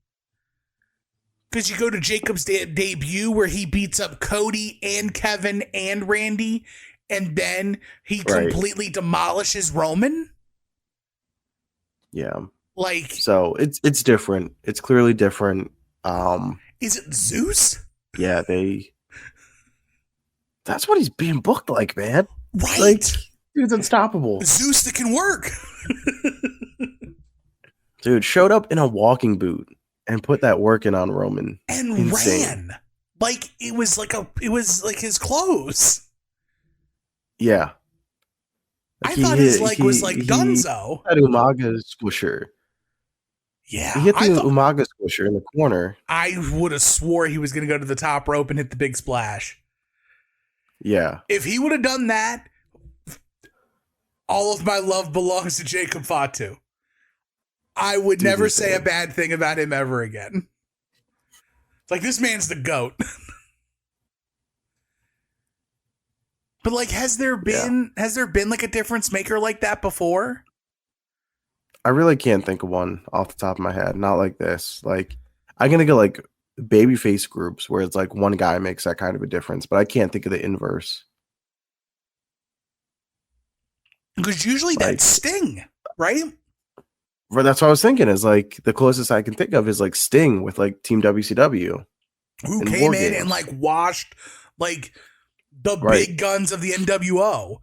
[SPEAKER 1] Because you go to Jacobs' debut where he beats up Cody and Kevin and Randy, and then he completely demolishes Roman.
[SPEAKER 4] Yeah.
[SPEAKER 1] Like,
[SPEAKER 4] so it's different. It's clearly different.
[SPEAKER 1] Is it Zeus?
[SPEAKER 4] Yeah, that's what he's being booked like, man.
[SPEAKER 1] Right.
[SPEAKER 4] Like, dude's unstoppable.
[SPEAKER 1] Zeus that can work.
[SPEAKER 4] Dude showed up in a walking boot and put that work in on Roman.
[SPEAKER 1] And
[SPEAKER 4] insane.
[SPEAKER 1] ran. Like it was like his clothes.
[SPEAKER 4] Yeah.
[SPEAKER 1] Like I thought his leg was like Dunzo.
[SPEAKER 4] That Umaga squisher.
[SPEAKER 1] Yeah.
[SPEAKER 4] He hit the Umaga squisher in the corner.
[SPEAKER 1] I would have swore he was going to go to the top rope and hit the big splash.
[SPEAKER 4] Yeah.
[SPEAKER 1] If he would have done that, all of my love belongs to Jacob Fatu. I would never say a bad thing about him ever again. It's like, this man's the GOAT. But like, has there been like a difference maker like that before?
[SPEAKER 4] I really can't think of one off the top of my head. Not like this. Like, I'm gonna go like babyface groups where it's like one guy makes that kind of a difference, but I can't think of the inverse.
[SPEAKER 1] Because usually that's Sting, right?
[SPEAKER 4] But that's what I was thinking. Is like the closest I can think of is like Sting with like Team WCW,
[SPEAKER 1] who came in and like washed like the big guns of the NWO.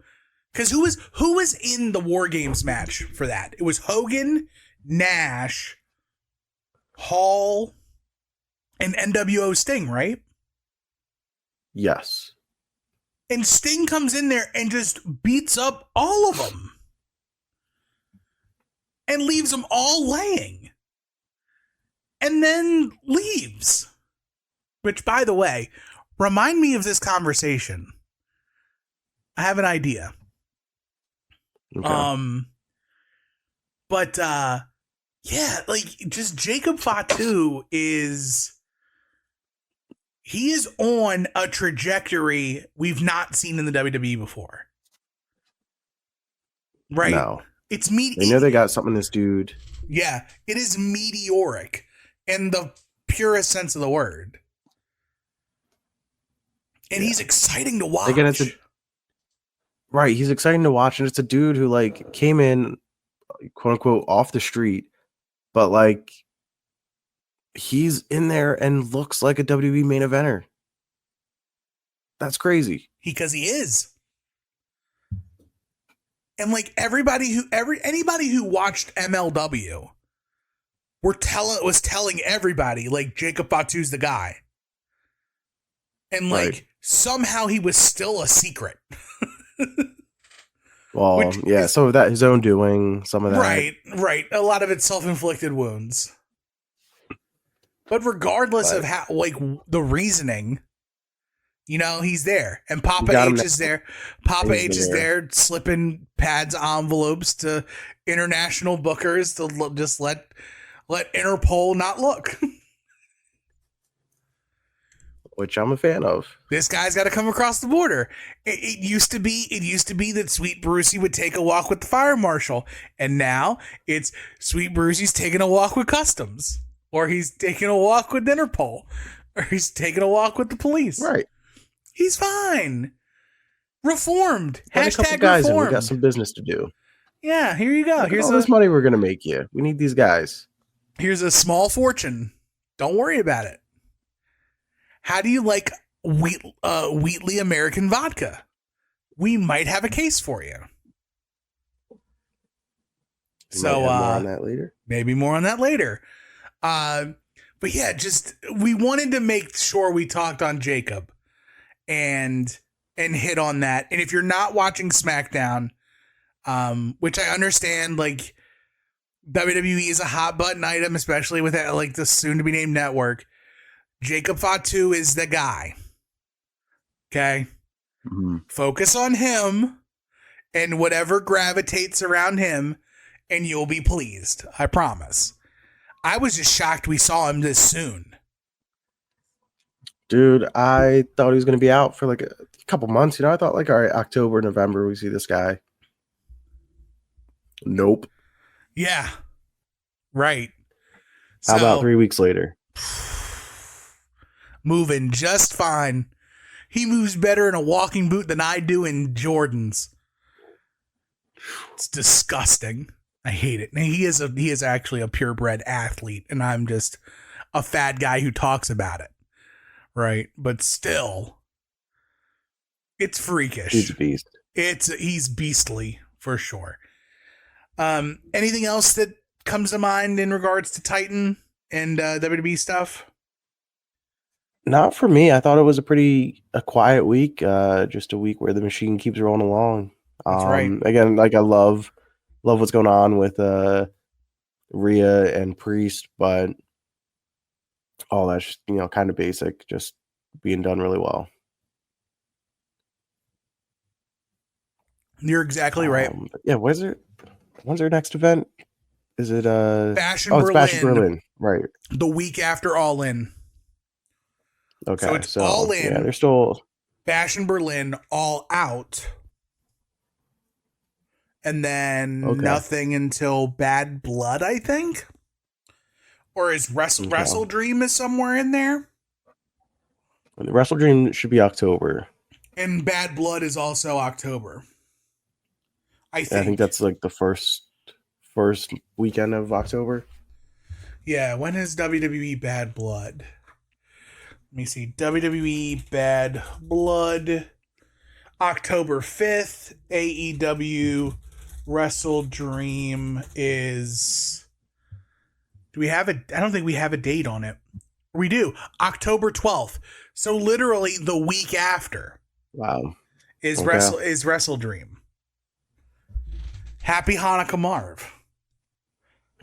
[SPEAKER 1] Because who was in the War Games match for that? It was Hogan, Nash, Hall, and NWO Sting, right?
[SPEAKER 4] Yes.
[SPEAKER 1] And Sting comes in there and just beats up all of them. And leaves them all laying. And then leaves. Which, by the way, remind me of this conversation. I have an idea.
[SPEAKER 4] Okay.
[SPEAKER 1] But yeah, like just Jacob Fatu he is on a trajectory we've not seen in the WWE before. Right?
[SPEAKER 4] No.
[SPEAKER 1] It's
[SPEAKER 4] They know they got something in this dude.
[SPEAKER 1] Yeah, it is meteoric in the purest sense of the word. And he's exciting to watch.
[SPEAKER 4] Again, right, he's exciting to watch, and it's a dude who like came in, quote unquote, off the street, but like he's in there and looks like a WWE main eventer. That's crazy.
[SPEAKER 1] Because he is. And like anybody who watched MLW was telling everybody like Jacob Fatu's the guy. And like somehow he was still a secret.
[SPEAKER 4] Well, some of that his own doing, some of that.
[SPEAKER 1] Right. A lot of it's self-inflicted wounds. But regardless of how like the reasoning, you know, he's there. And Papa H is there. Papa H is there slipping pads, envelopes to international bookers to just let Interpol not look.
[SPEAKER 4] Which I'm a fan of.
[SPEAKER 1] This guy's got to come across the border. It used to be that Sweet Brucey would take a walk with the fire marshal, and now it's Sweet Brucey's taking a walk with customs, or he's taking a walk with Interpol, or he's taking a walk with the police.
[SPEAKER 4] Right.
[SPEAKER 1] He's fine. Reformed.
[SPEAKER 4] Had a couple guys reformed. And we got some business to do.
[SPEAKER 1] Yeah, here you go.
[SPEAKER 4] Here's all this money we're gonna make you. We need these guys.
[SPEAKER 1] Here's a small fortune. Don't worry about it. How do you like Wheatley American vodka? We might have a case for you. So
[SPEAKER 4] more on that later.
[SPEAKER 1] Maybe more on that later. But yeah, just we wanted to make sure we talked on Jacob and hit on that. And if you're not watching SmackDown, which I understand, like WWE is a hot button item, especially with that, like the soon to be named network. Jacob Fatu is the guy. Okay?
[SPEAKER 4] Mm-hmm.
[SPEAKER 1] Focus on him and whatever gravitates around him, and you'll be pleased. I promise. I was just shocked we saw him this soon.
[SPEAKER 4] Dude, I thought he was going to be out for like a couple months. You know, I thought like, all right, October, November, we see this guy. Nope.
[SPEAKER 1] Yeah. Right.
[SPEAKER 4] How about 3 weeks later?
[SPEAKER 1] Moving just fine. He moves better in a walking boot than I do in Jordans. It's disgusting. I hate it. And he is actually a purebred athlete, and I'm just a fat guy who talks about it. Right? But still, it's freakish.
[SPEAKER 4] He's a beast.
[SPEAKER 1] He's beastly for sure. Anything else that comes to mind in regards to Titan and WWE stuff?
[SPEAKER 4] Not for me. I thought it was a quiet week. Just a week where the machine keeps rolling along.
[SPEAKER 1] That's right.
[SPEAKER 4] Again, like I love what's going on with Rhea and Priest, but all that's kind of basic, just being done really well.
[SPEAKER 1] You're exactly right.
[SPEAKER 4] Yeah, when's their next event? Is it
[SPEAKER 1] Bash in Berlin?
[SPEAKER 4] It's Bash in Berlin, right?
[SPEAKER 1] The week after All In.
[SPEAKER 4] Okay,
[SPEAKER 1] so it's All In.
[SPEAKER 4] Yeah, they're still
[SPEAKER 1] Bash in Berlin, All Out, and then nothing until Bad Blood, I think. Or is Wrestle Dream is somewhere in there?
[SPEAKER 4] The Wrestle Dream should be October,
[SPEAKER 1] and Bad Blood is also October. I think
[SPEAKER 4] that's like the first weekend of October.
[SPEAKER 1] Yeah, when is WWE Bad Blood? Let me see. WWE Bad Blood, October 5th. AEW Wrestle Dream is... Do we have I don't think we have a date on it. We do. October 12th. So literally the week after.
[SPEAKER 4] Wow.
[SPEAKER 1] is
[SPEAKER 4] Okay.
[SPEAKER 1] Wrestle Dream. Happy Hanukkah, Marv.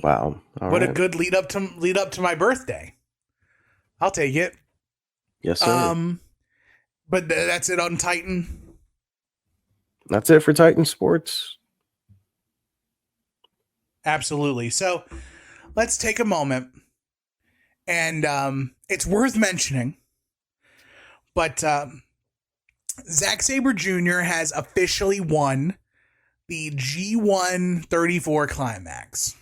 [SPEAKER 4] Wow. All
[SPEAKER 1] What a
[SPEAKER 4] right.
[SPEAKER 1] good lead up to my birthday. I'll take it.
[SPEAKER 4] Yes, sir.
[SPEAKER 1] But that's it on Titan.
[SPEAKER 4] That's it for Titan Sports.
[SPEAKER 1] Absolutely. So let's take a moment, and it's worth mentioning, but Zack Sabre Jr. has officially won the G1 34 Climax,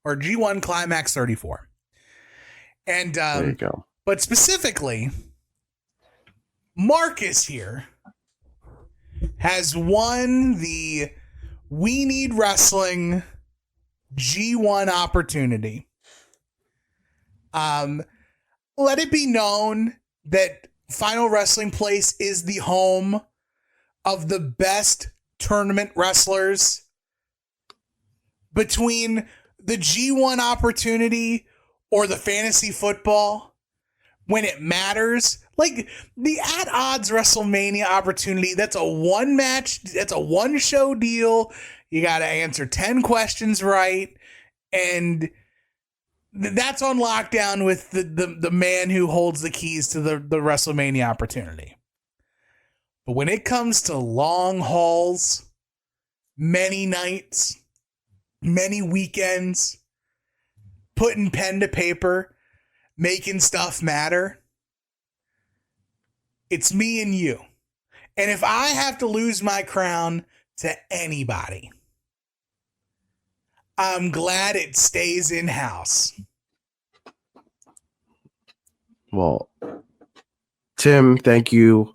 [SPEAKER 1] or G1 Climax 34. And
[SPEAKER 4] There you go.
[SPEAKER 1] but specifically, Marcus here has won the We Need Wrestling G1 opportunity. Let it be known that Final Wrestling Place is the home of the best tournament wrestlers. Between the G1 opportunity or the fantasy football, when it matters, like the At Odds WrestleMania opportunity, that's a one match, that's a one show deal. You got to answer 10 questions right. And that's on lockdown with the man who holds the keys to the WrestleMania opportunity. But when it comes to long hauls, many nights, many weekends, putting pen to paper, making stuff matter, it's me and you. And if I have to lose my crown to anybody, I'm glad it stays in-house.
[SPEAKER 4] Well, Tim, thank you.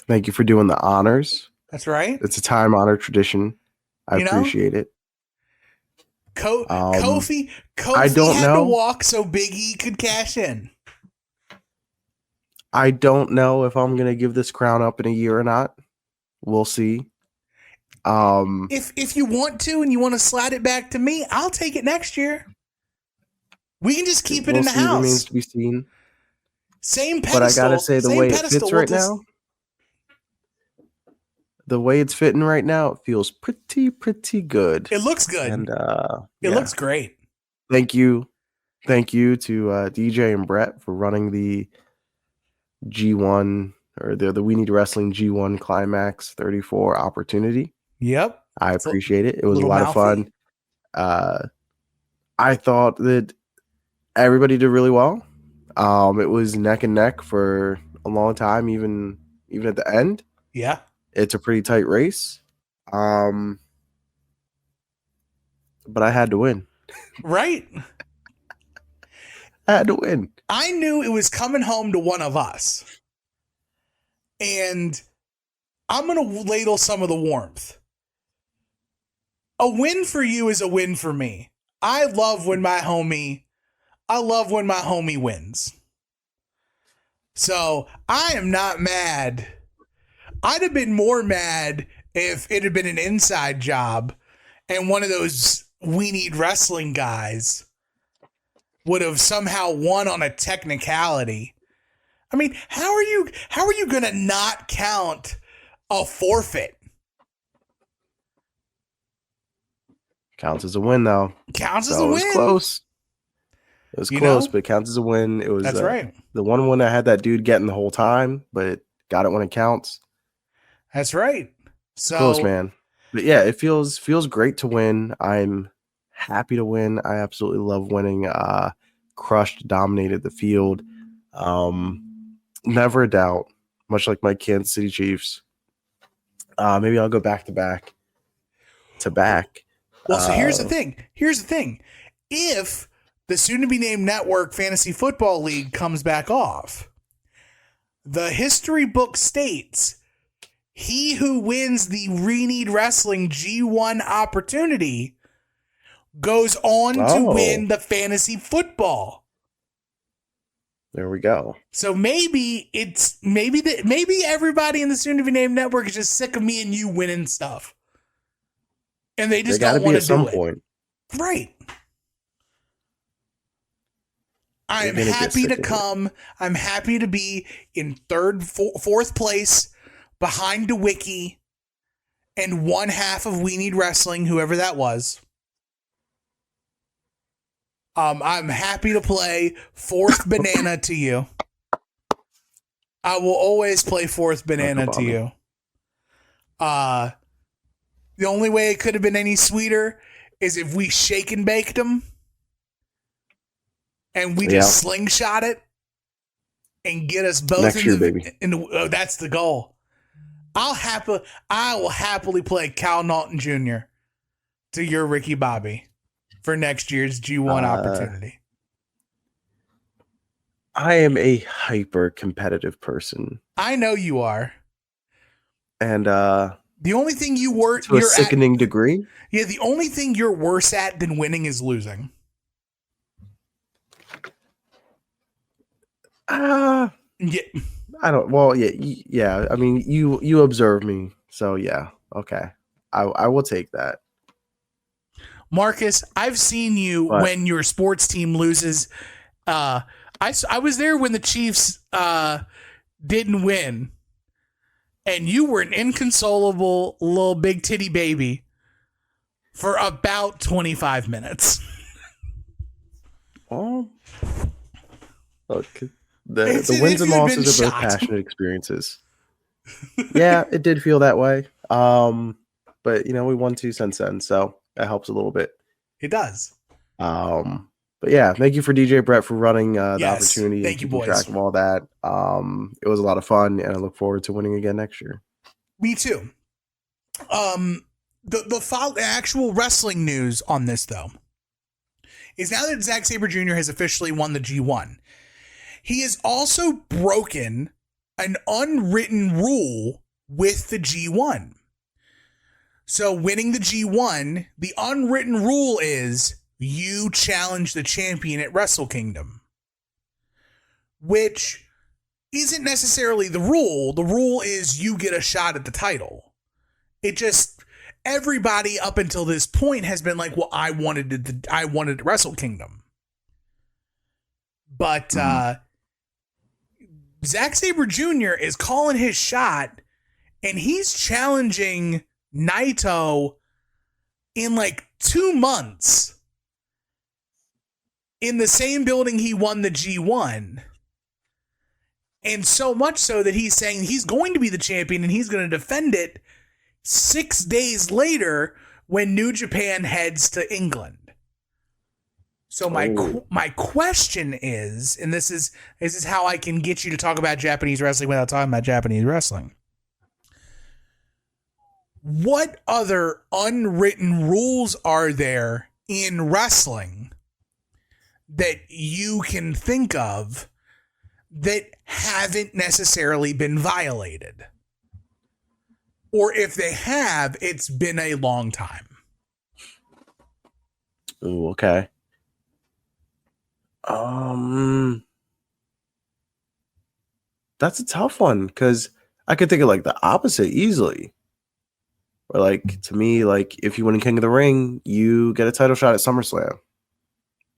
[SPEAKER 4] Thank you for doing the honors.
[SPEAKER 1] That's right.
[SPEAKER 4] It's a time-honored tradition. I
[SPEAKER 1] You know?
[SPEAKER 4] appreciate it.
[SPEAKER 1] Kofi
[SPEAKER 4] I don't
[SPEAKER 1] had
[SPEAKER 4] know.
[SPEAKER 1] to walk so Big E could cash in.
[SPEAKER 4] I don't know if I'm gonna give this crown up in a year or not. We'll see.
[SPEAKER 1] If you want to and you want to slide it back to me, I'll take it next year. We can just keep it in the
[SPEAKER 4] Remains
[SPEAKER 1] house.
[SPEAKER 4] to be seen.
[SPEAKER 1] Same pedestal.
[SPEAKER 4] But I gotta say, the
[SPEAKER 1] same
[SPEAKER 4] way it
[SPEAKER 1] pedestal,
[SPEAKER 4] fits
[SPEAKER 1] we'll
[SPEAKER 4] right
[SPEAKER 1] just-
[SPEAKER 4] now, the way it's fitting right now, it feels pretty good.
[SPEAKER 1] It looks good.
[SPEAKER 4] And
[SPEAKER 1] It looks great.
[SPEAKER 4] Thank you to DJ and Brett for running the G1 or the We Need Wrestling G1 Climax 34 opportunity.
[SPEAKER 1] Yep.
[SPEAKER 4] I appreciate it. It was a
[SPEAKER 1] little
[SPEAKER 4] lot of
[SPEAKER 1] mouthy.
[SPEAKER 4] fun. I thought that everybody did really well. It was neck and neck for a long time, even at the end.
[SPEAKER 1] Yeah.
[SPEAKER 4] It's a pretty tight race. But I had to win.
[SPEAKER 1] Right.
[SPEAKER 4] I had to win.
[SPEAKER 1] I knew it was coming home to one of us. And I'm going to ladle some of the warmth. A win for you is a win for me. I love when my homie wins. So I am not mad. I'd have been more mad if it had been an inside job and one of those We Need Wrestling guys would have somehow won on a technicality. I mean, how are you going to not count a forfeit?
[SPEAKER 4] Counts as a win, though.
[SPEAKER 1] Counts as
[SPEAKER 4] So
[SPEAKER 1] a
[SPEAKER 4] it
[SPEAKER 1] win.
[SPEAKER 4] was close. It was
[SPEAKER 1] You
[SPEAKER 4] close,
[SPEAKER 1] know?
[SPEAKER 4] but it counts as a win. It was
[SPEAKER 1] That's right.
[SPEAKER 4] the one I had that dude getting the whole time, but got it when it counts.
[SPEAKER 1] That's right. So
[SPEAKER 4] Close, man. But yeah, it feels great to win. I'm happy to win. I absolutely love winning. Crushed, dominated the field. Never a doubt. Much like my Kansas City Chiefs. Maybe I'll go back to back.
[SPEAKER 1] Well, so here's the thing. If the soon-to-be-named Network Fantasy Football League comes back off, the history book states he who wins the We Need Wrestling G1 opportunity goes on to win the fantasy football.
[SPEAKER 4] There we go.
[SPEAKER 1] So maybe everybody in the soon-to-be-named network is just sick of me and you winning stuff. And they just don't want to do it.
[SPEAKER 4] Point.
[SPEAKER 1] Right. I'm
[SPEAKER 4] They're gonna get
[SPEAKER 1] happy
[SPEAKER 4] sick
[SPEAKER 1] to
[SPEAKER 4] of it.
[SPEAKER 1] come. I'm happy to be in fourth place behind the wiki and one half of We Need Wrestling, whoever that was. I'm happy to play fourth banana to you. I will always play fourth banana to you. The only way it could have been any sweeter is if we shake and baked them and we just slingshot it and get us both
[SPEAKER 4] next year, baby.
[SPEAKER 1] That's the I will happily play Cal Naughton Jr. to your Ricky Bobby for next year's G1 opportunity.
[SPEAKER 4] I am a hyper competitive person.
[SPEAKER 1] I know you are.
[SPEAKER 4] And
[SPEAKER 1] the only thing to
[SPEAKER 4] a sickening degree.
[SPEAKER 1] Yeah, the only thing you're worse at than winning is losing.
[SPEAKER 4] Yeah. I don't. Well, yeah. I mean, you observe me, so yeah. Okay, I will take that.
[SPEAKER 1] Marcus, I've seen you when your sports team loses. I was there when the Chiefs didn't win, and you were an inconsolable little big titty baby for about 25 minutes.
[SPEAKER 4] Oh, look, the wins and losses are both passionate experiences. Yeah, it did feel that way. But we won 2 since then, so that helps a little bit.
[SPEAKER 1] It does.
[SPEAKER 4] But yeah, thank you for DJ Brett for running the opportunity.
[SPEAKER 1] Thank you, boys.
[SPEAKER 4] Track of all that. It was a lot of fun, and I look forward to winning again next year.
[SPEAKER 1] Me too. The actual wrestling news on this, though, is now that Zack Sabre Jr. has officially won the G1, he has also broken an unwritten rule with the G1. So winning the G1, the unwritten rule is you challenge the champion at Wrestle Kingdom, which isn't necessarily the rule. The rule is you get a shot at the title. It just, everybody up until this point has been like, well, I wanted Wrestle Kingdom. But Zack Sabre Jr. is calling his shot, and he's challenging Naito in like 2 months in the same building he won the G1. And so much so that he's saying he's going to be the champion and he's going to defend it 6 days later when New Japan heads to England. So my question is, and this is how I can get you to talk about Japanese wrestling without talking about Japanese wrestling. What other unwritten rules are there in wrestling that you can think of that haven't necessarily been violated? Or if they have, it's been a long time.
[SPEAKER 4] Ooh, okay. That's a tough one because I could think of like the opposite easily. Or like, to me, like if you win King of the Ring, you get a title shot at SummerSlam.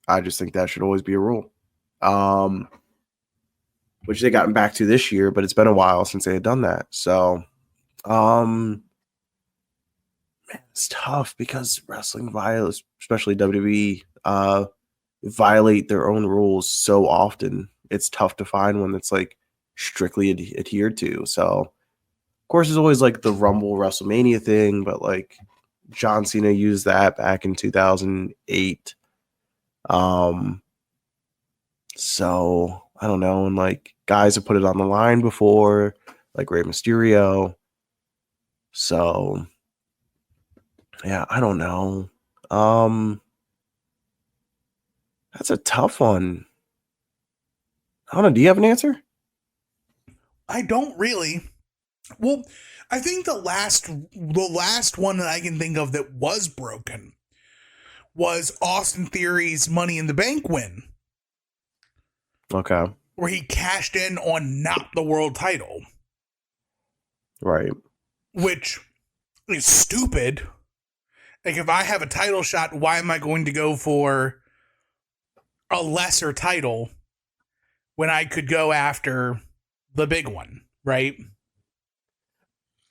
[SPEAKER 4] I just think that should always be a rule. Which they gotten back to this year, but it's been a while since they had done that. So, man, it's tough because wrestling violates, especially WWE, violate their own rules so often. It's tough to find one that's like strictly adhered to. So, of course, there's always like the Rumble WrestleMania thing, but like John Cena used that back in 2008. So I don't know, and like guys have put it on the line before, like Rey Mysterio. So yeah, I don't know. That's a tough one. I don't know. Do you have an answer?
[SPEAKER 1] I don't really. Well, I think the last one that I can think of that was broken was Austin Theory's Money in the Bank win.
[SPEAKER 4] Okay.
[SPEAKER 1] Where he cashed in on not the world title.
[SPEAKER 4] Right.
[SPEAKER 1] Which is stupid. Like, if I have a title shot, why am I going to go for a lesser title when I could go after the big one, right?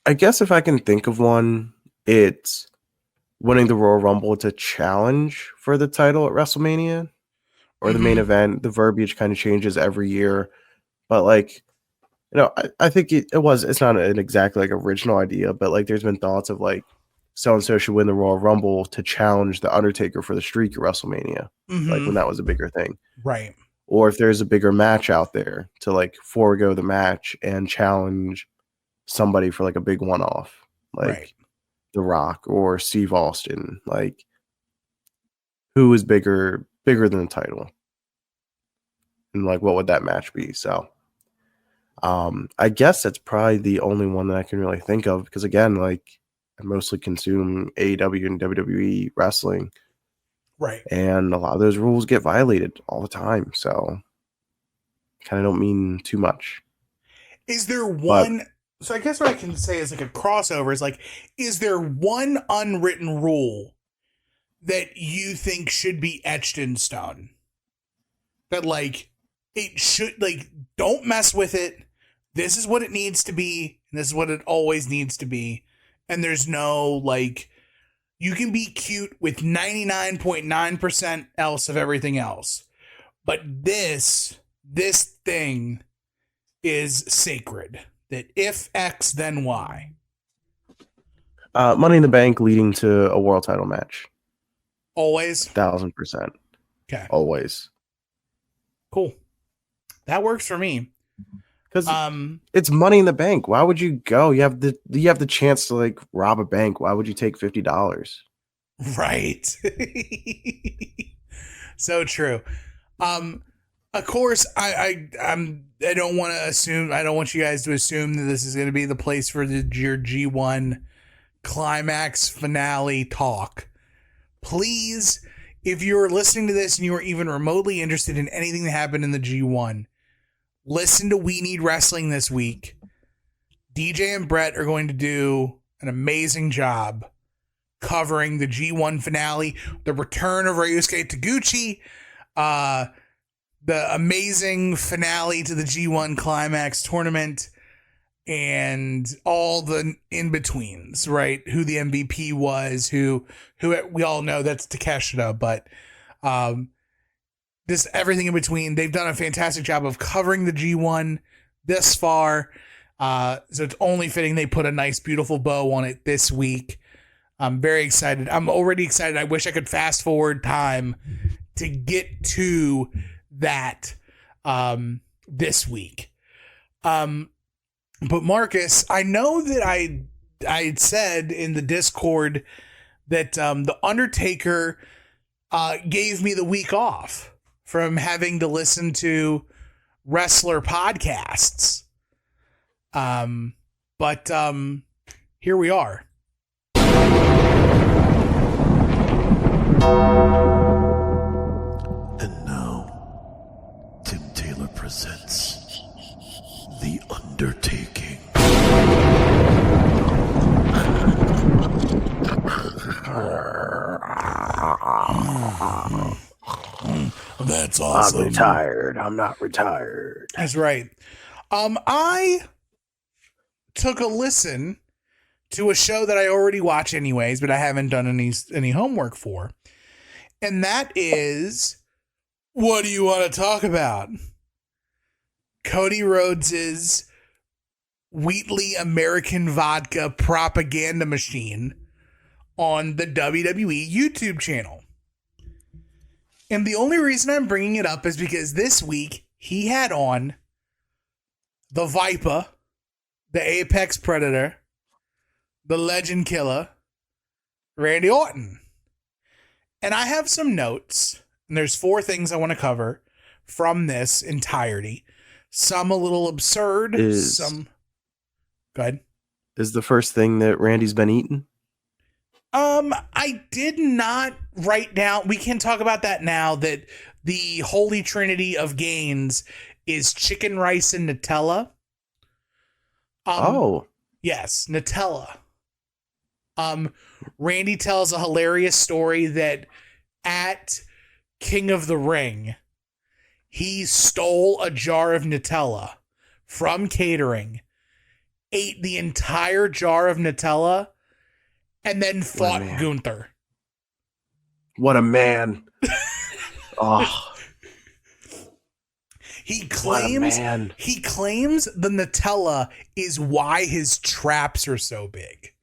[SPEAKER 4] I guess if I can think of one, it's winning the Royal Rumble to challenge for the title at WrestleMania or the main event. The verbiage kind of changes every year, but like, I think it's not an exactly like original idea, but like there's been thoughts of like so and so should win the Royal Rumble to challenge the Undertaker for the streak at WrestleMania, like when that was a bigger thing.
[SPEAKER 1] Right.
[SPEAKER 4] Or if there's a bigger match out there to like forego the match and challenge somebody for like a big one-off, like The Rock or Steve Austin, like who is bigger than the title, and like what would that match be? So I guess that's probably the only one that I can really think of, because again, like I mostly consume AEW and WWE wrestling,
[SPEAKER 1] Right.
[SPEAKER 4] and a lot of those rules get violated all the time, so kind of don't mean too much.
[SPEAKER 1] Is there one? So I guess what I can say is like a crossover is like, is there one unwritten rule that you think should be etched in stone? That like it should, like, don't mess with it. This is what it needs to be, and this is what it always needs to be. And there's no like, you can be cute with 99.9% else of everything else, but this thing is sacred. That if X, then Y.
[SPEAKER 4] Money in the Bank leading to a world title match.
[SPEAKER 1] Always?
[SPEAKER 4] 1,000%.
[SPEAKER 1] Okay.
[SPEAKER 4] Always.
[SPEAKER 1] Cool. That works for me.
[SPEAKER 4] Because it's Money in the Bank. Why would you go? You have the chance to like rob a bank. Why would you take $50?
[SPEAKER 1] Right. So true. Of course, I don't want to assume. I don't want you guys to assume that this is going to be the place for your G1 climax finale talk. Please, if you're listening to this and you are even remotely interested in anything that happened in the G1, listen to We Need Wrestling this week. DJ and Brett are going to do an amazing job covering the G1 finale, the return of Ryusuke Taguchi, the amazing finale to the G1 Climax tournament, and all the in-betweens, right? Who the MVP was, who we all know that's Takeshita, but just everything in between. They've done a fantastic job of covering the G1 this far, so it's only fitting they put a nice, beautiful bow on it this week. I'm very excited. I'm already excited. I wish I could fast forward time to get to that this week. But Marcus, I know that I said in the Discord that the Undertaker gave me the week off from having to listen to wrestler podcasts. But here we are.
[SPEAKER 5] And now, Tim Taylor presents The Undertaking.
[SPEAKER 1] That's awesome.
[SPEAKER 4] I'm retired. I'm not retired.
[SPEAKER 1] That's right. I took a listen to a show that I already watch anyways, but I haven't done any homework for. And that is, what do you want to talk about? Cody Rhodes's Wheatley American Vodka propaganda machine on the WWE YouTube channel. And the only reason I'm bringing it up is because this week he had on the Viper, the Apex Predator, the Legend Killer, Randy Orton. And I have some notes, and there's 4 things I want to cover from this entirety. Some a little absurd, some... Go ahead.
[SPEAKER 4] Is the first thing that Randy's been eating?
[SPEAKER 1] I did not write down, we can talk about that now, that the holy trinity of gains is chicken, rice, and Nutella. Yes, Nutella. Randy tells a hilarious story that at King of the Ring, he stole a jar of Nutella from catering ate the entire jar of Nutella, and then fought
[SPEAKER 4] man.
[SPEAKER 1] Gunther.
[SPEAKER 4] What a man. Oh,
[SPEAKER 1] He
[SPEAKER 4] what a
[SPEAKER 1] claims
[SPEAKER 4] man.
[SPEAKER 1] the Nutella is why his traps are so big.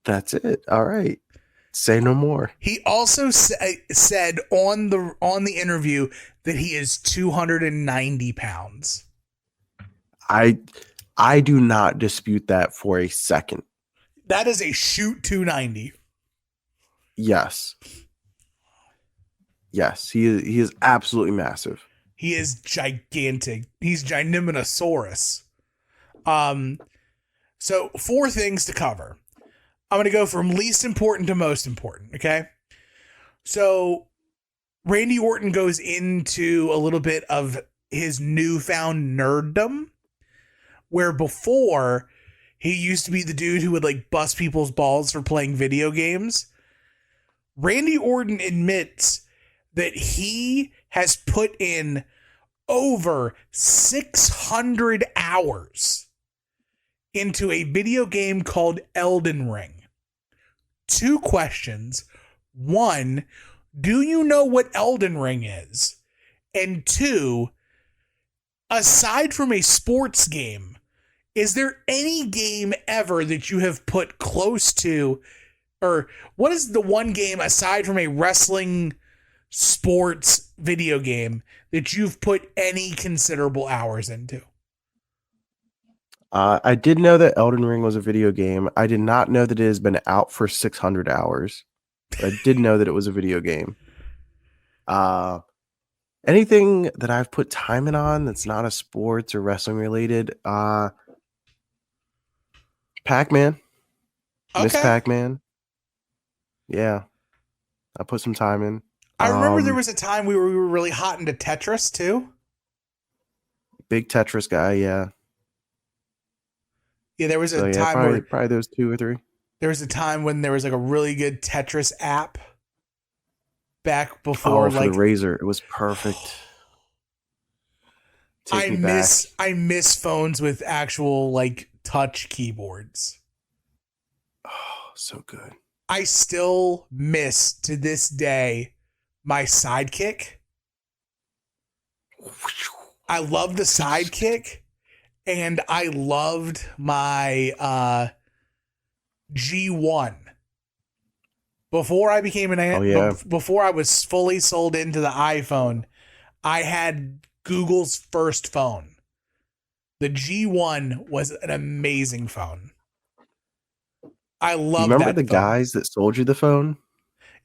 [SPEAKER 4] That's it. All right. Say no more.
[SPEAKER 1] He also said on the interview that he is 290 pounds.
[SPEAKER 4] I do not dispute that for a second.
[SPEAKER 1] That is a shoot 290.
[SPEAKER 4] Yes. Yes, he is absolutely massive.
[SPEAKER 1] He is gigantic. He's Gigantinosaurus. So 4 things to cover. I'm going to go from least important to most important, okay? So Randy Orton goes into a little bit of his newfound nerddom, where before he used to be the dude who would like bust people's balls for playing video games. Randy Orton admits that he has put in over 600 hours into a video game called Elden Ring. 2 questions. 1, do you know what Elden Ring is? And 2, aside from a sports game, is there any game ever that you have put close to, or what is the one game aside from a wrestling sports video game that you've put any considerable hours into?
[SPEAKER 4] I did know that Elden Ring was a video game. I did not know that it has been out for 600 hours. But I did know that it was a video game. Anything that I've put time in on that's not a sports or wrestling related, Pac-Man. Miss Pac-Man. Yeah. I put some time in.
[SPEAKER 1] I remember there was a time we were really hot into Tetris too.
[SPEAKER 4] Big Tetris guy, yeah.
[SPEAKER 1] Yeah, there was a time
[SPEAKER 4] probably those 2 or 3.
[SPEAKER 1] There was a time when there was like a really good Tetris app back before
[SPEAKER 4] for the Razor. It was perfect.
[SPEAKER 1] I miss phones with actual like touch keyboards.
[SPEAKER 4] Oh, so good.
[SPEAKER 1] I still miss to this day my Sidekick. I love the Sidekick, and I loved my G1. Before I became before I was fully sold into the iPhone, I had Google's first phone. The G1 was an amazing phone. I love that.
[SPEAKER 4] Remember the guys that sold you the phone?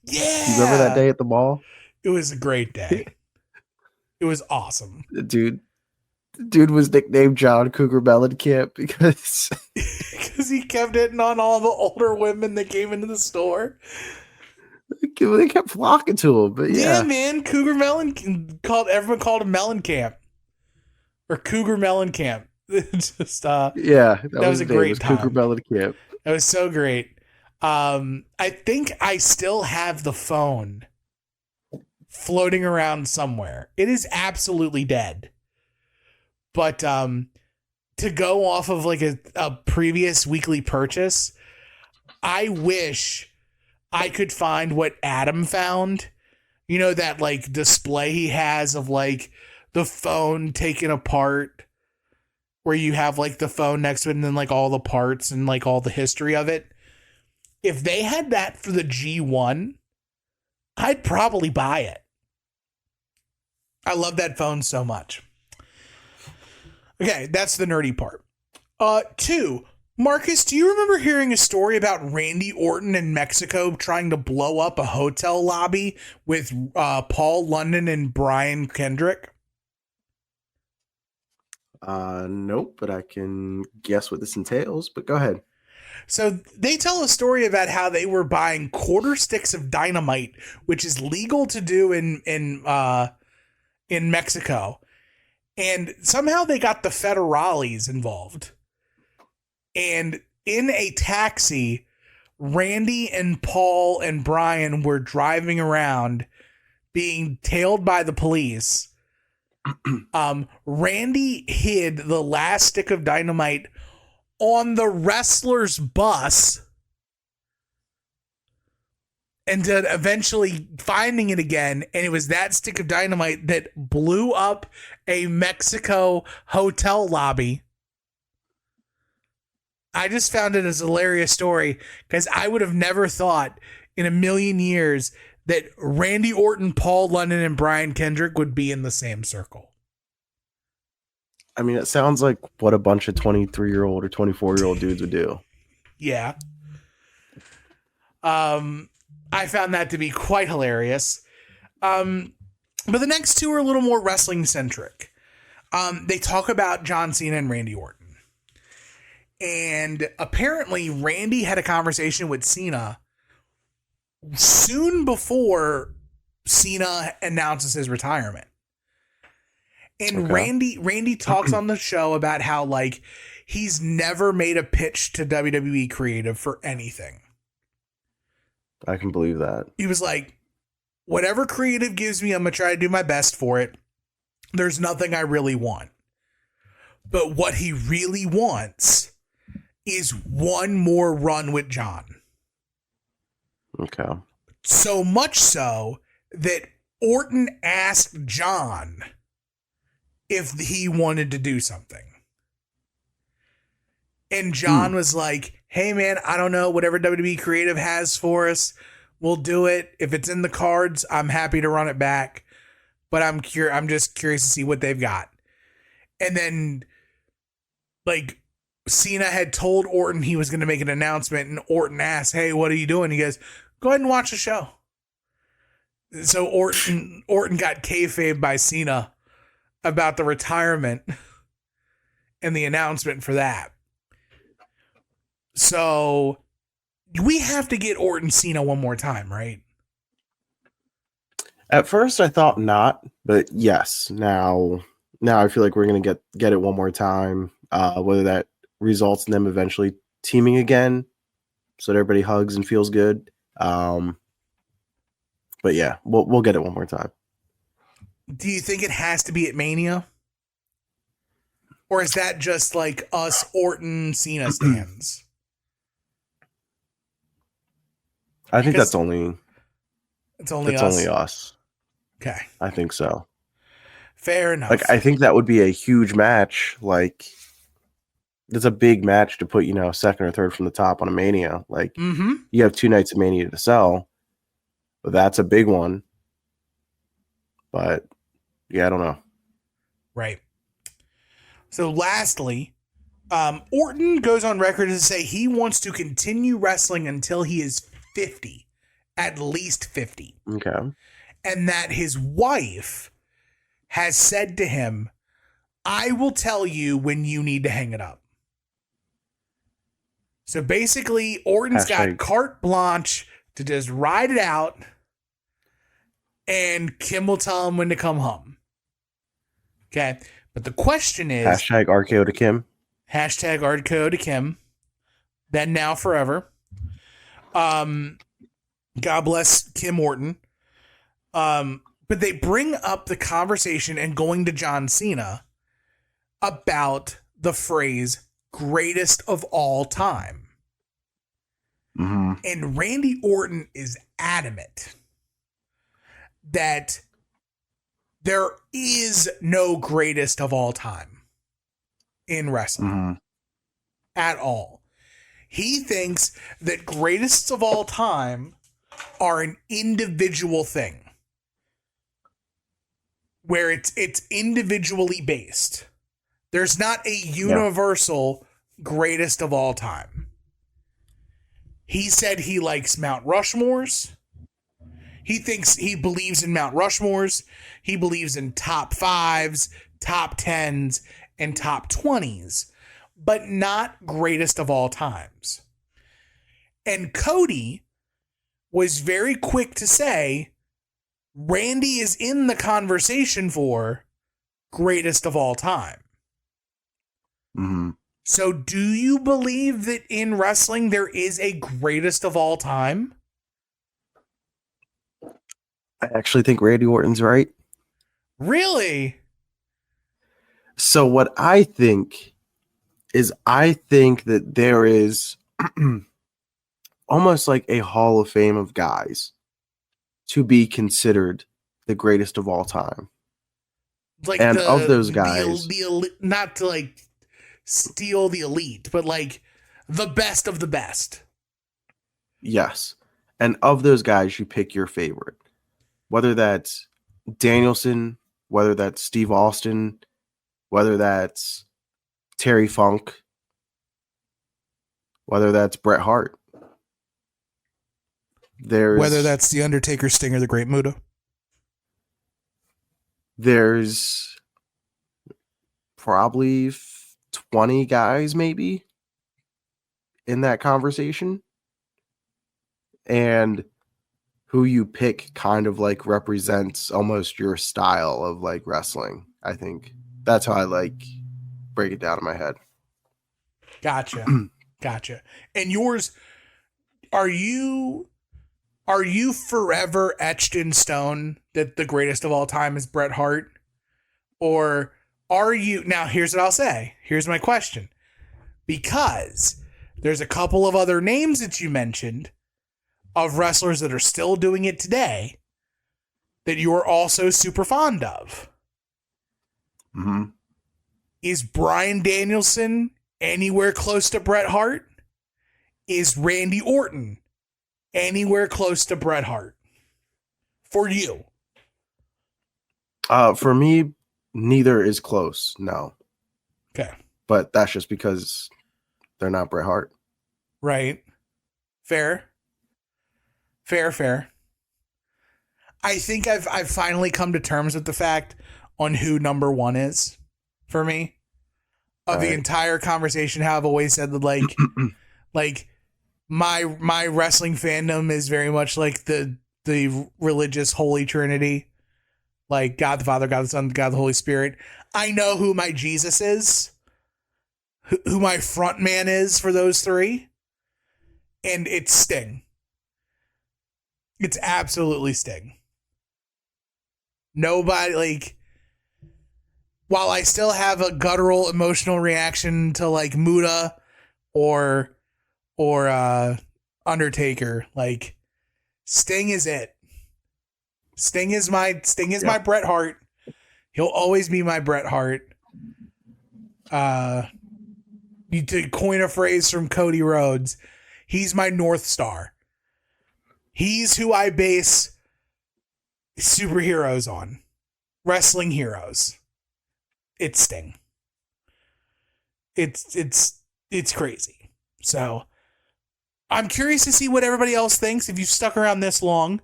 [SPEAKER 1] Yeah.
[SPEAKER 4] You remember that day at the mall?
[SPEAKER 1] It was a great day. It was awesome.
[SPEAKER 4] Dude was nicknamed John Cougar Mellencamp because
[SPEAKER 1] he kept hitting on all the older women that came into the store.
[SPEAKER 4] They kept flocking to him. But yeah,
[SPEAKER 1] man, everyone called him Mellencamp or Cougar Mellencamp. Just
[SPEAKER 4] yeah,
[SPEAKER 1] that was a great time.
[SPEAKER 4] Cougar Mellencamp.
[SPEAKER 1] That was so great. I think I still have the phone floating around somewhere. It is absolutely dead. But to go off of like a previous weekly purchase, I wish I could find what Adam found. You know, that like display he has of like the phone taken apart, where you have like the phone next to it and then like all the parts and like all the history of it. If they had that for the G1, I'd probably buy it. I love that phone so much. Okay, that's the nerdy part. 2, Marcus, do you remember hearing a story about Randy Orton in Mexico trying to blow up a hotel lobby with Paul London and Brian Kendrick?
[SPEAKER 4] Nope, but I can guess what this entails, but go ahead.
[SPEAKER 1] So they tell a story about how they were buying quarter sticks of dynamite, which is legal to do in Mexico. And somehow they got the federales involved. And in a taxi, Randy and Paul and Brian were driving around being tailed by the police. Randy hid the last stick of dynamite on the wrestler's bus, and then eventually finding it again, and it was that stick of dynamite that blew up a Mexico hotel lobby. I just found it as a hilarious story because I would have never thought in a million years that Randy Orton, Paul London, and Brian Kendrick would be in the same circle.
[SPEAKER 4] I mean, it sounds like what a bunch of 23-year-old or 24-year-old dudes would do.
[SPEAKER 1] Yeah. I found that to be quite hilarious. But the next two are a little more wrestling centric. They talk about John Cena and Randy Orton. And apparently Randy had a conversation with Cena soon before Cena announces his retirement. And
[SPEAKER 4] Okay.
[SPEAKER 1] Randy talks on the show about how like he's never made a pitch to WWE creative for anything.
[SPEAKER 4] I can believe that.
[SPEAKER 1] He was like, whatever creative gives me, I'm going to try to do my best for it. There's nothing I really want. But what he really wants is one more run with John.
[SPEAKER 4] Okay.
[SPEAKER 1] So much so that Orton asked John if he wanted to do something. And John was like, hey man, I don't know, whatever WWE creative has for us, we'll do it. If it's in the cards, I'm happy to run it back. But I'm just curious to see what they've got. And then like Cena had told Orton he was going to make an announcement, and Orton asked, hey, what are you doing? He goes, go ahead and watch the show. So Orton got kayfabe by Cena about the retirement and the announcement for that. So we have to get Orton Cena one more time, right?
[SPEAKER 4] At first, I thought not, but yes. Now I feel like we're gonna get it one more time. Whether that results in them eventually teaming again, so that everybody hugs and feels good. But yeah, we'll get it one more time.
[SPEAKER 1] Do you think it has to be at Mania? Or is that just like us Orton Cena stands?
[SPEAKER 4] I think
[SPEAKER 1] Because
[SPEAKER 4] that's only
[SPEAKER 1] it's only us.
[SPEAKER 4] us.
[SPEAKER 1] Okay.
[SPEAKER 4] I think so.
[SPEAKER 1] Fair enough.
[SPEAKER 4] Like, I think that would be a huge match. Like, it's a big match to put, second or third from the top on a Mania. Like, you have 2 nights of Mania to sell, but that's a big one. But yeah, I don't know.
[SPEAKER 1] Right. So lastly, Orton goes on record to say he wants to continue wrestling until he is 50, at least 50.
[SPEAKER 4] Okay.
[SPEAKER 1] And that his wife has said to him, I will tell you when you need to hang it up. So basically, Orton's got carte blanche to just ride it out, and Kim will tell him when to come home. Okay. But the question is...
[SPEAKER 4] Hashtag RKO to Kim.
[SPEAKER 1] Hashtag RKO to Kim. Then now forever. God bless Kim Orton. But they bring up the conversation and going to John Cena about the phrase greatest of all time.
[SPEAKER 4] Mm-hmm.
[SPEAKER 1] And Randy Orton is adamant that there is no greatest of all time in wrestling at all. He thinks that greatest of all time are an individual thing where it's individually based. There's not a universal greatest of all time. He said he likes Mount Rushmores. He believes in Mount Rushmores. He believes in top 5s, top 10s, and top 20s, but not greatest of all times. And Cody was very quick to say, Randy is in the conversation for greatest of all time.
[SPEAKER 4] Mm-hmm.
[SPEAKER 1] So do you believe that in wrestling there is a greatest of all time?
[SPEAKER 4] I actually think Randy Orton's right.
[SPEAKER 1] Really?
[SPEAKER 4] So what I think is that there is almost like a Hall of Fame of guys to be considered the greatest of all time.
[SPEAKER 1] Like
[SPEAKER 4] And of those guys,
[SPEAKER 1] not to like steal the elite, but like the best of the best.
[SPEAKER 4] yes. And of those guys, you pick your favorite. Whether that's Danielson, whether that's Steve Austin, whether that's Terry Funk, whether that's Bret Hart.
[SPEAKER 1] Whether that's The Undertaker, Sting, or The Great Muta.
[SPEAKER 4] There's probably 20 guys maybe in that conversation. And who you pick kind of like represents almost your style of like wrestling. I think that's how I like break it down in my head.
[SPEAKER 1] Gotcha. And yours, are you forever etched in stone that the greatest of all time is Bret Hart? Or are you, now here's what I'll say. Here's my question. Because there's a couple of other names that you mentioned of wrestlers that are still doing it today that you're also super fond of.
[SPEAKER 4] Mm-hmm.
[SPEAKER 1] Is Bryan Danielson anywhere close to Bret Hart? Is Randy Orton anywhere close to Bret Hart? For you?
[SPEAKER 4] For me, neither is close. No.
[SPEAKER 1] Okay.
[SPEAKER 4] But that's just because they're not Bret Hart.
[SPEAKER 1] Right. Fair. I think I've finally come to terms with the fact on who number one is for me. Of the entire conversation, how I've always said that like my wrestling fandom is very much like the religious Holy Trinity. Like God the Father, God the Son, God the Holy Spirit. I know who my Jesus is, who my front man is for those three. And it's Sting. It's absolutely Sting. Nobody, like, while I still have a guttural emotional reaction to like Muta or Undertaker, like Sting is it. Sting is my Bret Hart. He'll always be my Bret Hart. You to coin a phrase from Cody Rhodes, he's my North Star. He's who I base superheroes on. Wrestling heroes. It's Sting. It's crazy. So I'm curious to see what everybody else thinks. If you've stuck around this long,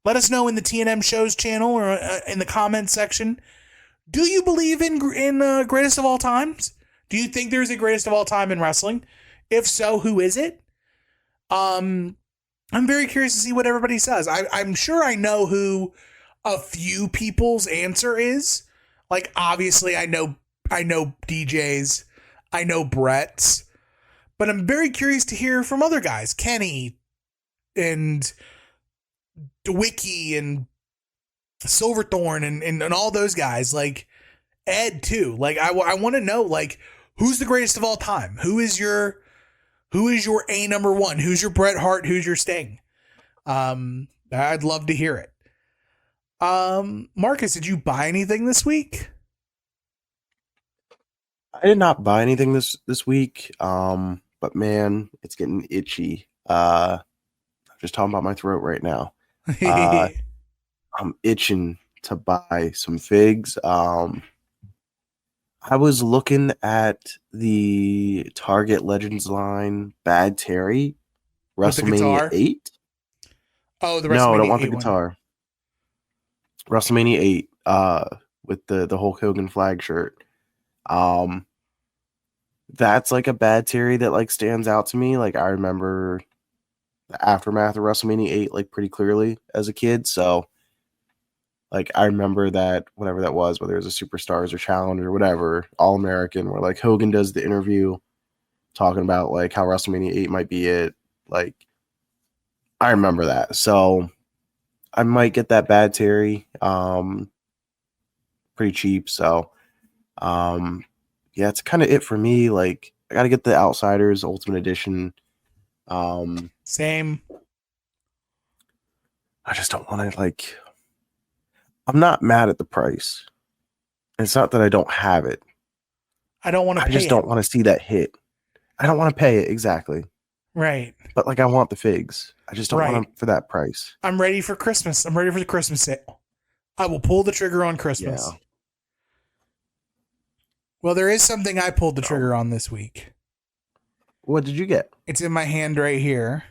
[SPEAKER 1] let us know in the TNM Shows channel or in the comments section. Do you believe in greatest of all times? Do you think there's a greatest of all time in wrestling? If so, who is it? I'm very curious to see what everybody says. I'm sure I know who a few people's answer is. Like, obviously, I know DJ's, I know Brett's, but I'm very curious to hear from other guys, Kenny and DeWicki and Silverthorne and all those guys, like Ed too. Like, I want to know, like, who's the greatest of all time? Who is your A number one? Who's your Bret Hart? Who's your Sting? I'd love to hear it. Marcus, did you buy anything this week?
[SPEAKER 4] I did not buy anything this week. But man, it's getting itchy. I'm just talking about my throat right now. I'm itching to buy some figs. I was looking at the Target Legends line Bad Terry WrestleMania 8.
[SPEAKER 1] Oh, the WrestleMania
[SPEAKER 4] No, I don't want the
[SPEAKER 1] 8 one.
[SPEAKER 4] guitar. WrestleMania 8 with the Hulk Hogan flag shirt. That's like a Bad Terry that like stands out to me. Like I remember the aftermath of WrestleMania 8 like pretty clearly as a kid. So like I remember that whatever that was, whether it was a Superstars or Challenge or whatever, All American, where like Hogan does the interview talking about like how WrestleMania 8 might be it. Like I remember that. So I might get that Bad Terry. Pretty cheap. So Yeah, it's kind of it for me. Like, I got to get the Outsiders Ultimate Edition.
[SPEAKER 1] Same.
[SPEAKER 4] I just don't want to, like, I'm not mad at the price. It's not that I don't have it.
[SPEAKER 1] I don't want to
[SPEAKER 4] I
[SPEAKER 1] pay
[SPEAKER 4] just
[SPEAKER 1] it.
[SPEAKER 4] don't want to see that hit. I don't want to pay it, exactly.
[SPEAKER 1] Right.
[SPEAKER 4] But, like, I want the figs. I just don't want them for that price.
[SPEAKER 1] I'm ready for Christmas. I'm ready for the Christmas sale. I will pull the trigger on Christmas.
[SPEAKER 4] Yeah.
[SPEAKER 1] Well, there is something I pulled the trigger on this week.
[SPEAKER 4] What did you get?
[SPEAKER 1] It's in my hand right here.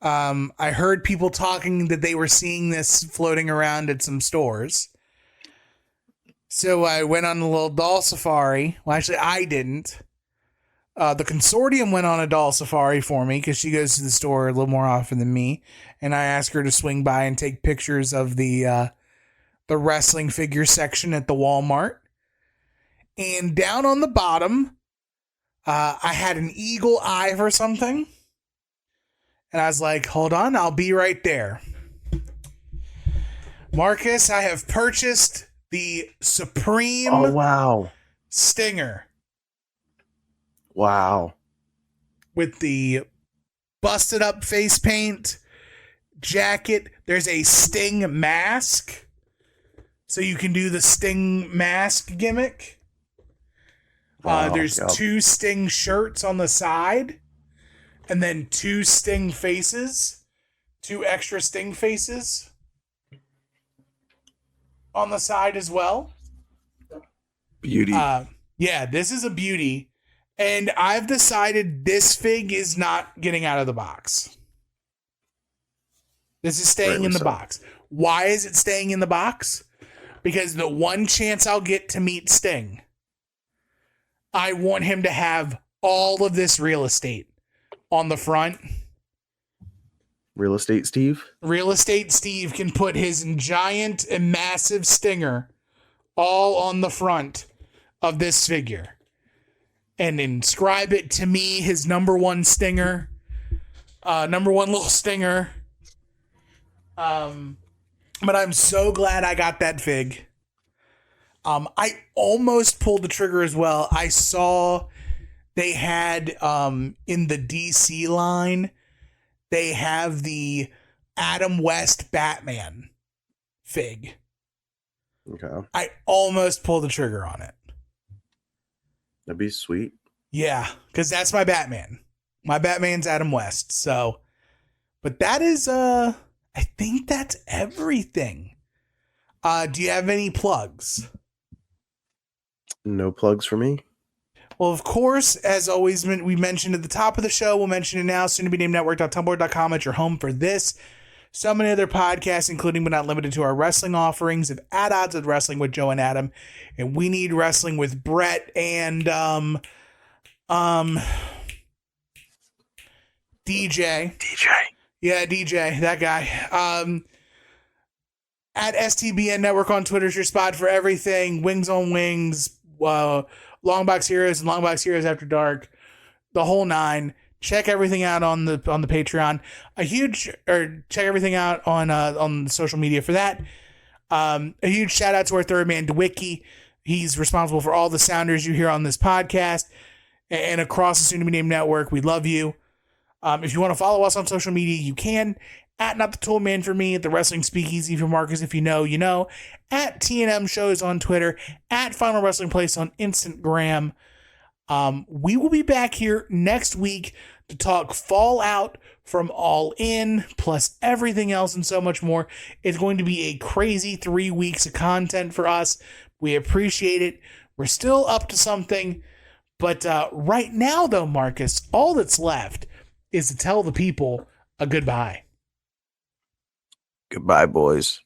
[SPEAKER 1] I heard people talking that they were seeing this floating around at some stores. So I went on a little doll safari. Well, actually, I didn't. The consortium went on a doll safari for me because she goes to the store a little more often than me. And I asked her to swing by and take pictures of the wrestling figure section at the Walmart. And down on the bottom, I had an eagle eye for something. And I was like, hold on, I'll be right there. Marcus, I have purchased the Supreme Stinger.
[SPEAKER 4] Wow.
[SPEAKER 1] With the busted up face paint, jacket. There's a Sting mask. So you can do the Sting mask gimmick. There's 2 Sting shirts on the side. And then 2 Sting faces. 2 extra Sting faces. On the side as well.
[SPEAKER 4] Beauty.
[SPEAKER 1] Yeah, this is a beauty. And I've decided this fig is not getting out of the box. This is staying in the box. Why is it staying in the box? Because the one chance I'll get to meet Sting, I want him to have all of this real estate on the front.
[SPEAKER 4] Real Estate Steve?
[SPEAKER 1] Real Estate Steve can put his giant and massive stinger all on the front of this figure and inscribe it to me, his number one stinger, number one little stinger. But I'm so glad I got that fig. I almost pulled the trigger as well. I saw they had in the DC line, they have the Adam West Batman fig.
[SPEAKER 4] Okay.
[SPEAKER 1] I almost pulled the trigger on it.
[SPEAKER 4] That'd be sweet.
[SPEAKER 1] Yeah, because that's my Batman. My Batman's Adam West. So, but that is, I think that's everything. Do you have any plugs?
[SPEAKER 4] No plugs for me.
[SPEAKER 1] Well, of course, as always, we mentioned at the top of the show, we'll mention it now, soon to be named network.tumblr.com at your home for this. So many other podcasts, including but not limited to our wrestling offerings of At Odds with Wrestling with Joe and Adam, and We Need Wrestling with Brett and DJ. Yeah, DJ, that guy. At STBN Network on Twitter is your spot for everything. Wings on Wings, Longbox Heroes and Longbox Heroes After Dark, the whole 9. Check everything out on the Patreon. Check everything out on social media for that. A huge shout out to our third man, DeWicki. He's responsible for all the sounders you hear on this podcast and across the soon to be named network. We love you. If you want to follow us on social media, you can. At Not the Tool Man for me, at the Wrestling Speakeasy for Marcus, if you know, you know. At TNM Shows on Twitter, at Final Wrestling Place on Instagram. We will be back here next week to talk Fallout from All In, plus everything else and so much more. It's going to be a crazy 3 weeks of content for us. We appreciate it. We're still up to something. But right now, though, Marcus, all that's left is to tell the people a goodbye.
[SPEAKER 4] Goodbye, boys.